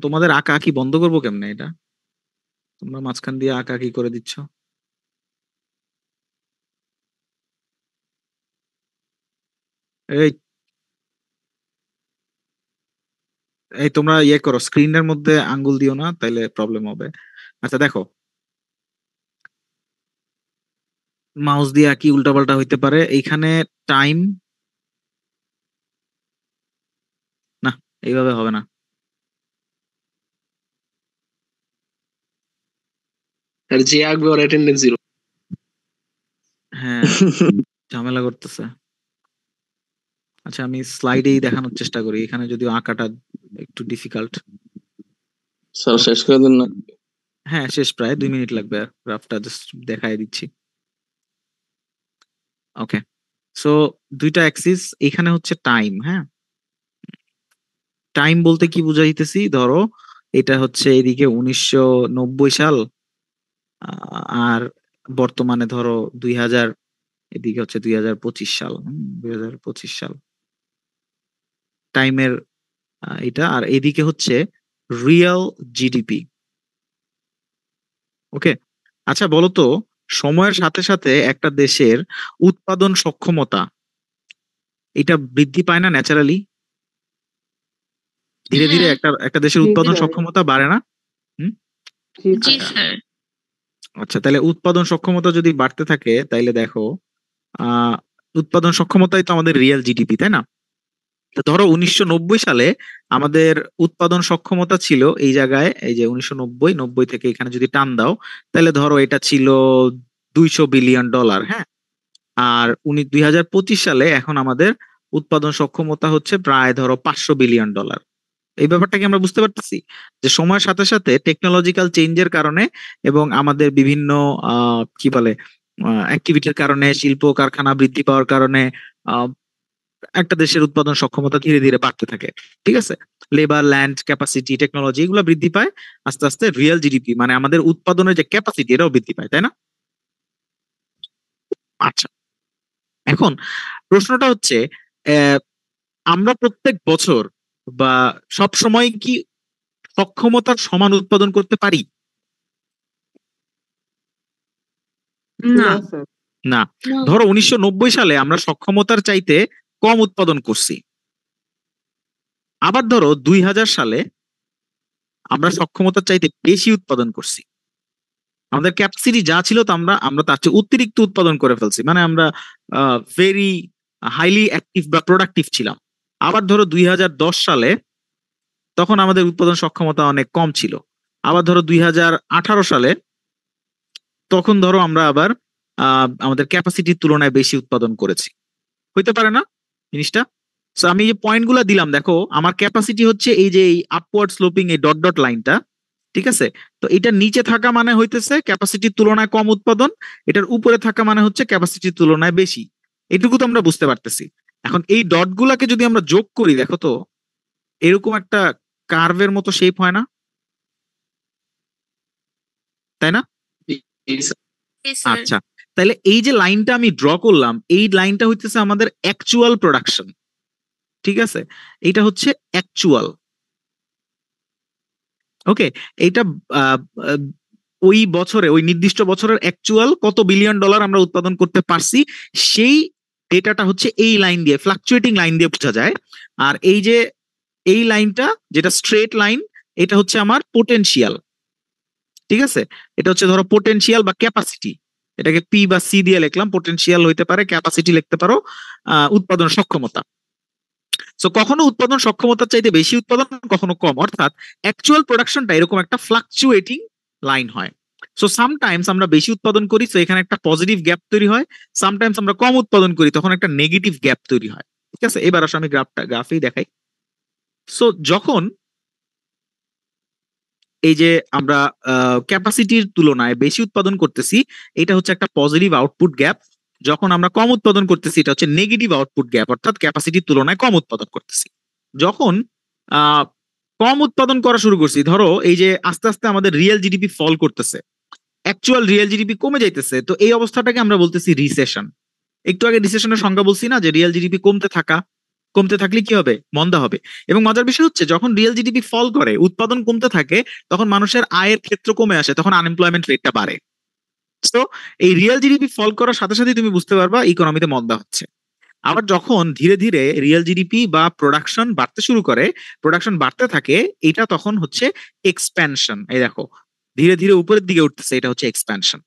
তোমাদের আঁকা আঁকি বন্ধ করবো কেমনে? এটা তোমরা মাঝখান দিয়ে আঁকা আঁকি করে দিচ্ছ। এই তোমরা ইয়ে করো, স্ক্রিনের মধ্যে আঙ্গুল দিও না, তাইলে প্রবলেম হবে। আচ্ছা দেখো, মাউস দিয়ে কি উল্টাপাল্টা হইতে পারে। এইখানে টাইম, না এইভাবে হবে না। আর যে আঁকবে ওর অ্যাটেন্ডেন্স 0। হ্যাঁ, ঝামেলা করতেছে। আচ্ছা, আমি স্লাইডেই দেখানোর চেষ্টা করি, এখানে যদিও আঁকাটা একটু ডিফিকাল্ট। স্যার শেষ করে দেন না। হ্যাঁ, শেষ, প্রায় 2 মিনিট লাগবে। গ্রাফটা জাস্ট দেখাই দিচ্ছি। ওকে, সো দুইটা অ্যাক্সিস, এখানে হচ্ছে টাইম। হ্যাঁ, টাইম বলতে কি বুঝাইতেছি, ধরো এটা হচ্ছে এদিকে 1990 সাল, আর বর্তমানে ধরো 2000, এদিকে হচ্ছে 2025 সাল। 2025 সাল টাইমের এটা, আর এদিকে হচ্ছে রিয়েল জিডিপি। ওকে, আচ্ছা বলো তো, সময়ের সাথে সাথে একটা দেশের উৎপাদন সক্ষমতা এটা বৃদ্ধি পায় না ন্যাচারালি? ধীরে ধীরে একটা দেশের উৎপাদন সক্ষমতা বাড়ে না? জি স্যার। আচ্ছা, তাহলে উৎপাদন সক্ষমতা যদি বাড়তে থাকে, তাইলে দেখো উৎপাদন সক্ষমতাই তো আমাদের রিয়েল জিডিপি, তাই না? তো ধরো 1990 সালে আমাদের উৎপাদন সক্ষমতা ছিল এই জায়গায়, এই যে 1990 থেকে এখানে যদি টান দাও তাহলে ধরো এটা ছিল $200 বিলিয়ন। হ্যাঁ, আর 2025 সালে এখন আমাদের উৎপাদন সক্ষমতা হচ্ছে প্রায় ধরো $500 বিলিয়ন। এই ব্যাপারটা কি আমরা বুঝতে পারতেছি যে সময়ের সাথে সাথে টেকনোলজিক্যাল চেঞ্জের কারণে এবং আমাদের বিভিন্ন কি বলে অ্যাক্টিভিটির কারণে, শিল্প কারখানা বৃদ্ধি পাওয়ার কারণে একটা দেশের উৎপাদন সক্ষমতা ধীরে ধীরে বাড়তে থাকে। ঠিক আছে, লেবার, ল্যান্ড, ক্যাপাসিটি, টেকনোলজি এগুলো বৃদ্ধি পায়, আস্তে আস্তে রিয়েল জিডিপি মানে আমাদের উৎপাদনের যে ক্যাপাসিটি এটাও বৃদ্ধি পায়, তাই না? আচ্ছা, এখন প্রশ্নটা হচ্ছে আমরা প্রত্যেক বছর বা সব সময় কি সক্ষমতার সমান উৎপাদন করতে পারি? না। না। ধরো 1990 সালে আমরা সক্ষমতার চাইতে কম উৎপাদন করছি, আবার ধরো 2000 সালে আমরা সক্ষমতার চাইতে বেশি উৎপাদন করছি। আমাদের ক্যাপাসিটি যা ছিল তা আমরা তার চেয়ে অতিরিক্ত উৎপাদন করে ফেলছি, মানে আমরা ভেরি হাইলি অ্যাক্টিভ বা প্রোডাক্টিভ ছিলাম। আবার ধরো 2010 সালে তখন আমাদের উৎপাদন সক্ষমতা অনেক কম ছিল। আবার ধরো 2018 সালে তখন ধরো আমরা আবার আমাদের ক্যাপাসিটির তুলনায় বেশি উৎপাদন করেছি। হইতে পারে না জিনিসটা? সো আমি যে পয়েন্টগুলো দিলাম, দেখো আমার ক্যাপাসিটি হচ্ছে এই যে এই আপওয়ার্ড স্লোপিং এই ডট ডট লাইনটা, ঠিক আছে? তো এটা নিচে থাকা মানে হইতেছে ক্যাপাসিটির তুলনায় কম উৎপাদন, এটার উপরে থাকা মানে হচ্ছে ক্যাপাসিটির তুলনায় বেশি। এটুকু তো আমরা বুঝতে পারতেছি। এখন এই ডট গুলাকে যদি আমরা যোগ করি, দেখো তো এরকম একটা কার্ভের মতো শেপ হয় না, তাই না? আচ্ছা, তাহলে এই যে লাইনটা আমি ড্র করলাম, এই লাইনটা হইতেছে আমাদের অ্যাকচুয়াল প্রোডাকশন। ঠিক আছে, এটা হচ্ছে অ্যাকচুয়াল। ওকে, এইটা ওই বছরে, ওই নির্দিষ্ট বছরের অ্যাকচুয়াল কত বিলিয়ন ডলার আমরা উৎপাদন করতে পারছি সেই ডেটাটা হচ্ছে এই লাইন দিয়ে, ফ্লাকচুয়েটিং লাইন দিয়ে বোঝা যায়। আর এই যে এই লাইনটা যেটা স্ট্রেট লাইন, এটা হচ্ছে আমার পোটেনশিয়াল। ঠিক আছে, এটা হচ্ছে ধরো পোটেনশিয়াল বা ক্যাপাসিটি, এটাকে পি বা সি দিয়ে লিখলাম। পোটেনশিয়াল হইতে পারে, ক্যাপাসিটি লিখতে পারো উৎপাদন সক্ষমতা। সো কখনো উৎপাদন সক্ষমতার চাইতে বেশি উৎপাদন, কখনো কম, অর্থাৎ অ্যাকচুয়াল প্রোডাকশনটা এরকম একটা ফ্লাকচুয়েটিং লাইন হয়। সো সামটাইমস আমরা বেশি উৎপাদন করি, সো এখানে একটা পজিটিভ গ্যাপ তৈরি হয়। সামটাইমস আমরা কম উৎপাদন করি, তখন একটা নেগেটিভ গ্যাপ তৈরি হয়। ঠিক আছে, এবার আসলে আমি গ্রাফেই দেখাই। সো যখন এই যে আমরা ক্যাপাসিটির তুলনায় বেশি উৎপাদন করতেছি, এটা হচ্ছে একটা পজিটিভ আউটপুট গ্যাপ। যখন আমরা কম উৎপাদন করতেছি, এটা হচ্ছে নেগেটিভ আউটপুট গ্যাপ, অর্থাৎ ক্যাপাসিটির তুলনায় কম উৎপাদন করতেছি। যখন কম উৎপাদন করা শুরু করছি, ধরো এই যে আস্তে আস্তে আমাদের রিয়েল জিডিপি ফল করতেছে, অ্যাকচুয়াল রিয়েল জিডিপি কমে যাইতেছে, তো এই অবস্থাটাকে আমরা বলতেছি রিসেশন। একটু আগে রিসেশনের সংজ্ঞা বলছি না, যে রিয়েল জিডিপি কমতে থাকলে কি হবে? মন্দা হবে। এবং মজার বিষয় হচ্ছে যখন রিয়েল জিডিপি ফল করে, উৎপাদন কমতে থাকে, তখন মানুষের আয়ের ক্ষেত্র কমে আসে, তখন আনএমপ্লয়মেন্ট রেটটা বাড়ে। তো এই রিয়েল জিডিপি ফল করার সাথে সাথে তুমি বুঝতে পারবা ইকোনমিতে মন্দা হচ্ছে। আবার যখন ধীরে ধীরে রিয়েল জিডিপি বা প্রোডাকশন বাড়তে শুরু করে, প্রোডাকশন বাড়তে থাকে, এটা তখন হচ্ছে এক্সপ্যানশন। এই দেখো ধীরে ধীরে উপরের দিকে উঠতেছে, এটা হচ্ছে এক্সপ্যানশন।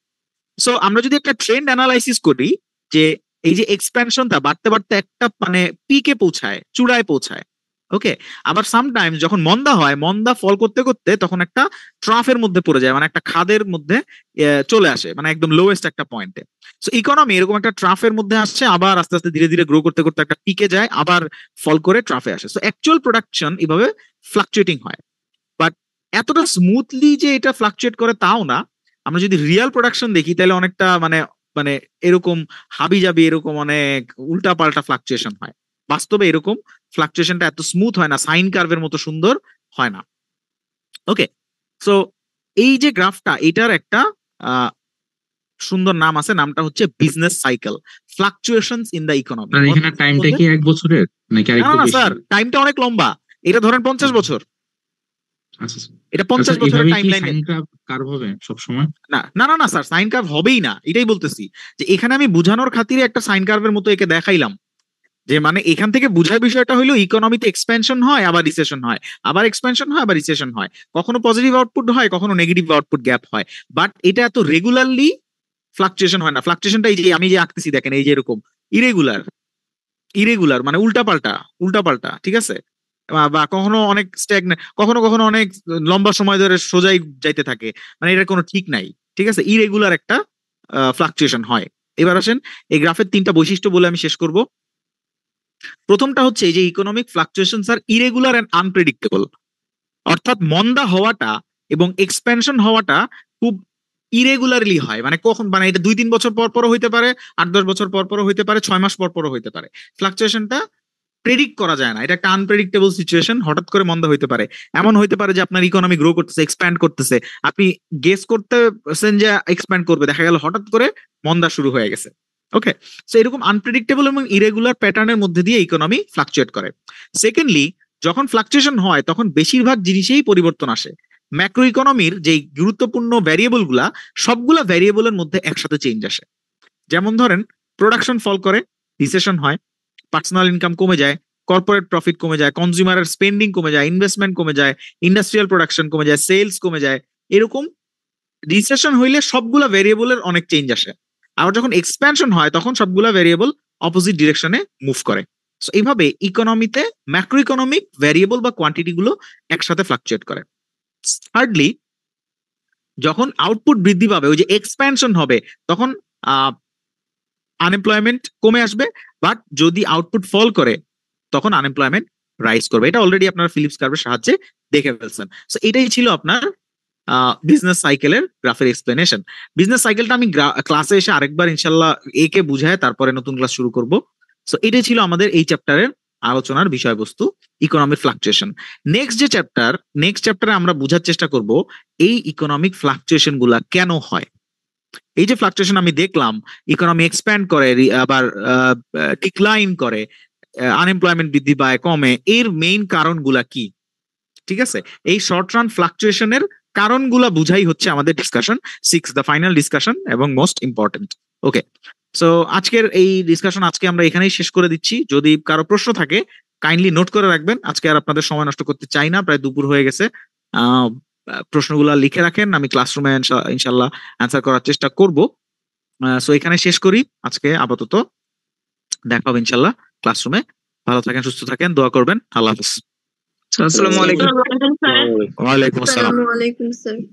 সো আমরা যদি একটা ট্রেন্ড অ্যানালাইসিস করি, যে এই যে এক্সপ্যানশনটা বাড়তে বাড়তে একটা মানে পিকে পৌঁছায়, চূড়ায় পৌঁছায়। ওকে, আবার সামটাইমস যখন মন্দা হয়, মন্দা ফল করতে করতে তখন একটা ট্রাফের মধ্যে পড়ে যায়, মানে একটা খাদের মধ্যে চলে আসে, মানে একদম লোয়েস্ট একটা পয়েন্টে। সো ইকোনমি এরকম একটা ট্রাফের মধ্যে আসছে, আবার আস্তে আস্তে ধীরে ধীরে গ্রো করতে করতে একটা পিকে যায়, আবার ফল করে ট্রাফে আসে। সো অ্যাকচুয়াল প্রোডাকশন এভাবে ফ্লাকচুয়েটিং হয়, বাট এতটা স্মুথলি যে এটা ফ্লাকচুয়েট করে তাও না। আমরা যদি রিয়েল প্রোডাকশন দেখি, তাহলে অনেকটা মানে এরকম হাবিজাবি, এরকম অনেক উল্টা পাল্টা ফ্লাকচুয়েশন হয়। বাস্তবে এরকম ফ্লাকচুয়েশনটা এত স্মুথ হয় না, সাইন কার্ভের মতো সুন্দর হয় না। ওকে, সো এই যে গ্রাফটা, এটার একটা সুন্দর নাম আছে, নামটা হচ্ছে business cycle, ফ্লাকচুয়েশনস in the economy. এখানে টাইমটা কি 1 বছরের নাকি আরেকটু বেশি? না স্যার, টাইমটা অনেক লম্বা, এটা ধরেন 50 বছর। আচ্ছা, এটা 50 বছরের টাইমলাইন। সাইন কার্ভ হবে সব সময়? না স্যার, সাইন কার্ভ হবেই না, এটাই বলতেছি। যে এখানে আমি বুঝানোর খাতিরে একটা সাইন কার্ভের মতো একে দেখাইলাম, যে মানে এখান থেকে বুঝার বিষয়টা হলো ইকোনমিতে এক্সপেনশন হয়, আবার রিসেশন হয়, আবার এক্সপেনশন হয়, আবার রিসেশন হয়, কখনো পজিটিভ আউটপুট হয়, কখনো নেগেটিভ আউটপুট গ্যাপ হয়, বাট এটা এত রেগুলারলি ফ্লাকচুয়েশন হয় না। ফ্লাকচুয়েশনটা এই যে আমি যে আঁকতেছি দেখেন, এই যে এরকম ইরেগুলার, ইরেগুলার মানে উল্টাপাল্টা, ঠিক আছে? বা কখনো অনেক স্ট্যাগনেট, কখনো কখনো অনেক লম্বা সময় ধরে সোজাই যাইতে থাকে, মানে এটার কোনো ঠিক নাই, ঠিক আছে? ইরেগুলার একটা ফ্লাকচুয়েশন হয়। এবার আসেন এই গ্রাফের 3টা বৈশিষ্ট্য বলে আমি শেষ করব। প্রথমটা হচ্ছে এই যে economic fluctuations are irregular and unpredictable, অর্থাৎ মন্দা হওয়াটা এবং এক্সপেনশন হওয়াটা খুব ইরেগুলারলি হয়, মানে কখন, মানে এটা 2-3 বছর পর পরও হইতে পারে, 8-10 বছর পর পরও হইতে পারে, 6 মাস পর পরও হইতে পারে। ফ্লাকচুয়েশনটা প্রেডিক্ট করা যায় না, এটা একটা আনপ্রেডিক্টেবল সিচুয়েশন, হঠাৎ করে মন্দা হইতে পারে। এমন হইতে পারে যে আপনার ইকোনমি গ্রো করতেছে, এক্সপ্যান্ড করতেছে, আপনি গেস করতেছেন যে এক্সপ্যান্ড করবে, দেখা গেল হঠাৎ করে মন্দা শুরু হয়ে গেছে। ওকে, সো এরকম আনপ্রেডিক্টেবল এবং ইরেগুলার প্যাটার্নের মধ্যে দিয়ে ইকোনমি ফ্লাকচুয়েট করে। সেকেন্ডলি, যখন ফ্লাকচুয়েশন হয় তখন বেশিরভাগ জিনিসেই পরিবর্তন আসে। ম্যাক্রো ইকোনমির যে গুরুত্বপূর্ণ ভ্যারিয়েবল গুলা, সবগুলা ভ্যারিয়েবলের মধ্যে একসাথে চেঞ্জ আসে। যেমন ধরেন প্রোডাকশন ফল করে, রিসেশন হয়, পার্সোনাল ইনকাম কমে যায়, কর্পোরেট প্রফিট কমে যায়, কনজিউমারের স্পেন্ডিং কমে যায়, ইনভেস্টমেন্ট কমে যায়, ইন্ডাস্ট্রিয়াল প্রোডাকশন কমে যায়, সেলস কমে যায়। এরকম রিসেশন হইলে সবগুলা ভ্যারিয়েবলের অনেক চেঞ্জ আসে। আবার যখন এক্সপ্যানশন হয় তখন সবগুলা ভ্যারিয়েবল অপোজিট ডিরেকশনে মুভ করে। সো এইভাবে ইকোনমিতে ম্যাক্রো ইকোনমিক ভ্যারিয়েবল বা কোয়ান্টিটি গুলো একসাথে ফ্লাকচুয়েট করে। থার্ডলি, যখন আউটপুট বৃদ্ধি পাবে, ওই যে এক্সপ্যানশন হবে, তখন আনএমপ্লয়মেন্ট কমে আসবে, বাট যদি আউটপুট ফল করে তখন আনএমপ্লয়মেন্ট রাইজ করবে। এটা অলরেডি আপনারা ফিলিপস কার্ভের সাহায্যে দেখে ফেলছেন। সো এটাই ছিল আপনার বিজনেস সাইকেলের গ্রাফের এক্সপ্লেনেশন। বিজনেস সাইকেলটা আমি ক্লাসে এসে আরেকবার ইনশাল্লাহ একে বুঝায় তারপরে নতুন ক্লাস শুরু করব। সো এটাই ছিল আমাদের এই চ্যাপ্টারের আলোচনার বিষয়বস্তু, ইকোনমিক ফ্লাকচুয়েশন। নেক্সট চ্যাপ্টারে আমরা বোঝার চেষ্টা করব এই ইকোনমিক ফ্লাকচুয়েশন গুলা কেন হয়। এই যে ফ্লাকচুয়েশন আমি দেখলাম, ইকোনমি এক্সপ্যান্ড করে আবার ডিক্লাইন করে, আনএমপ্লয়মেন্ট বৃদ্ধি পায়, কমে, এর মেইন কারণগুলা কি, ঠিক আছে? এই শর্ট রান ফ্লাকচুয়েশনের কারণগুলা বুঝাই হচ্ছে আমাদের ডিসকাশন 6, দ্য ফাইনাল ডিসকাশন এবং মোস্ট ইম্পর্টেন্ট। ওকে, সো আজকের এই ডিসকাশন আজকে আমরা এখানেই শেষ করে দিচ্ছি। যদি কারো প্রশ্ন থাকে কাইন্ডলি নোট করে রাখবেন, আজকে আর আপনাদের সময় নষ্ট করতে চাই না, প্রায় দুপুর হয়ে গেছে। প্রশ্নগুলা লিখে রাখেন, আমি ক্লাসরুমে ইনশাল্লাহ অ্যান্সার করার চেষ্টা করব। সো এখানে শেষ করি আজকে আপাতত, দেখা হবে ইনশাল্লাহ ক্লাসরুমে। ভালো থাকেন, সুস্থ থাকেন, দোয়া করবেন। আল্লাহ হাফেজ। আসসালামু আলাইকুম। ওয়ালাইকুম আসসালাম। ওয়ালাইকুম আসসালাম।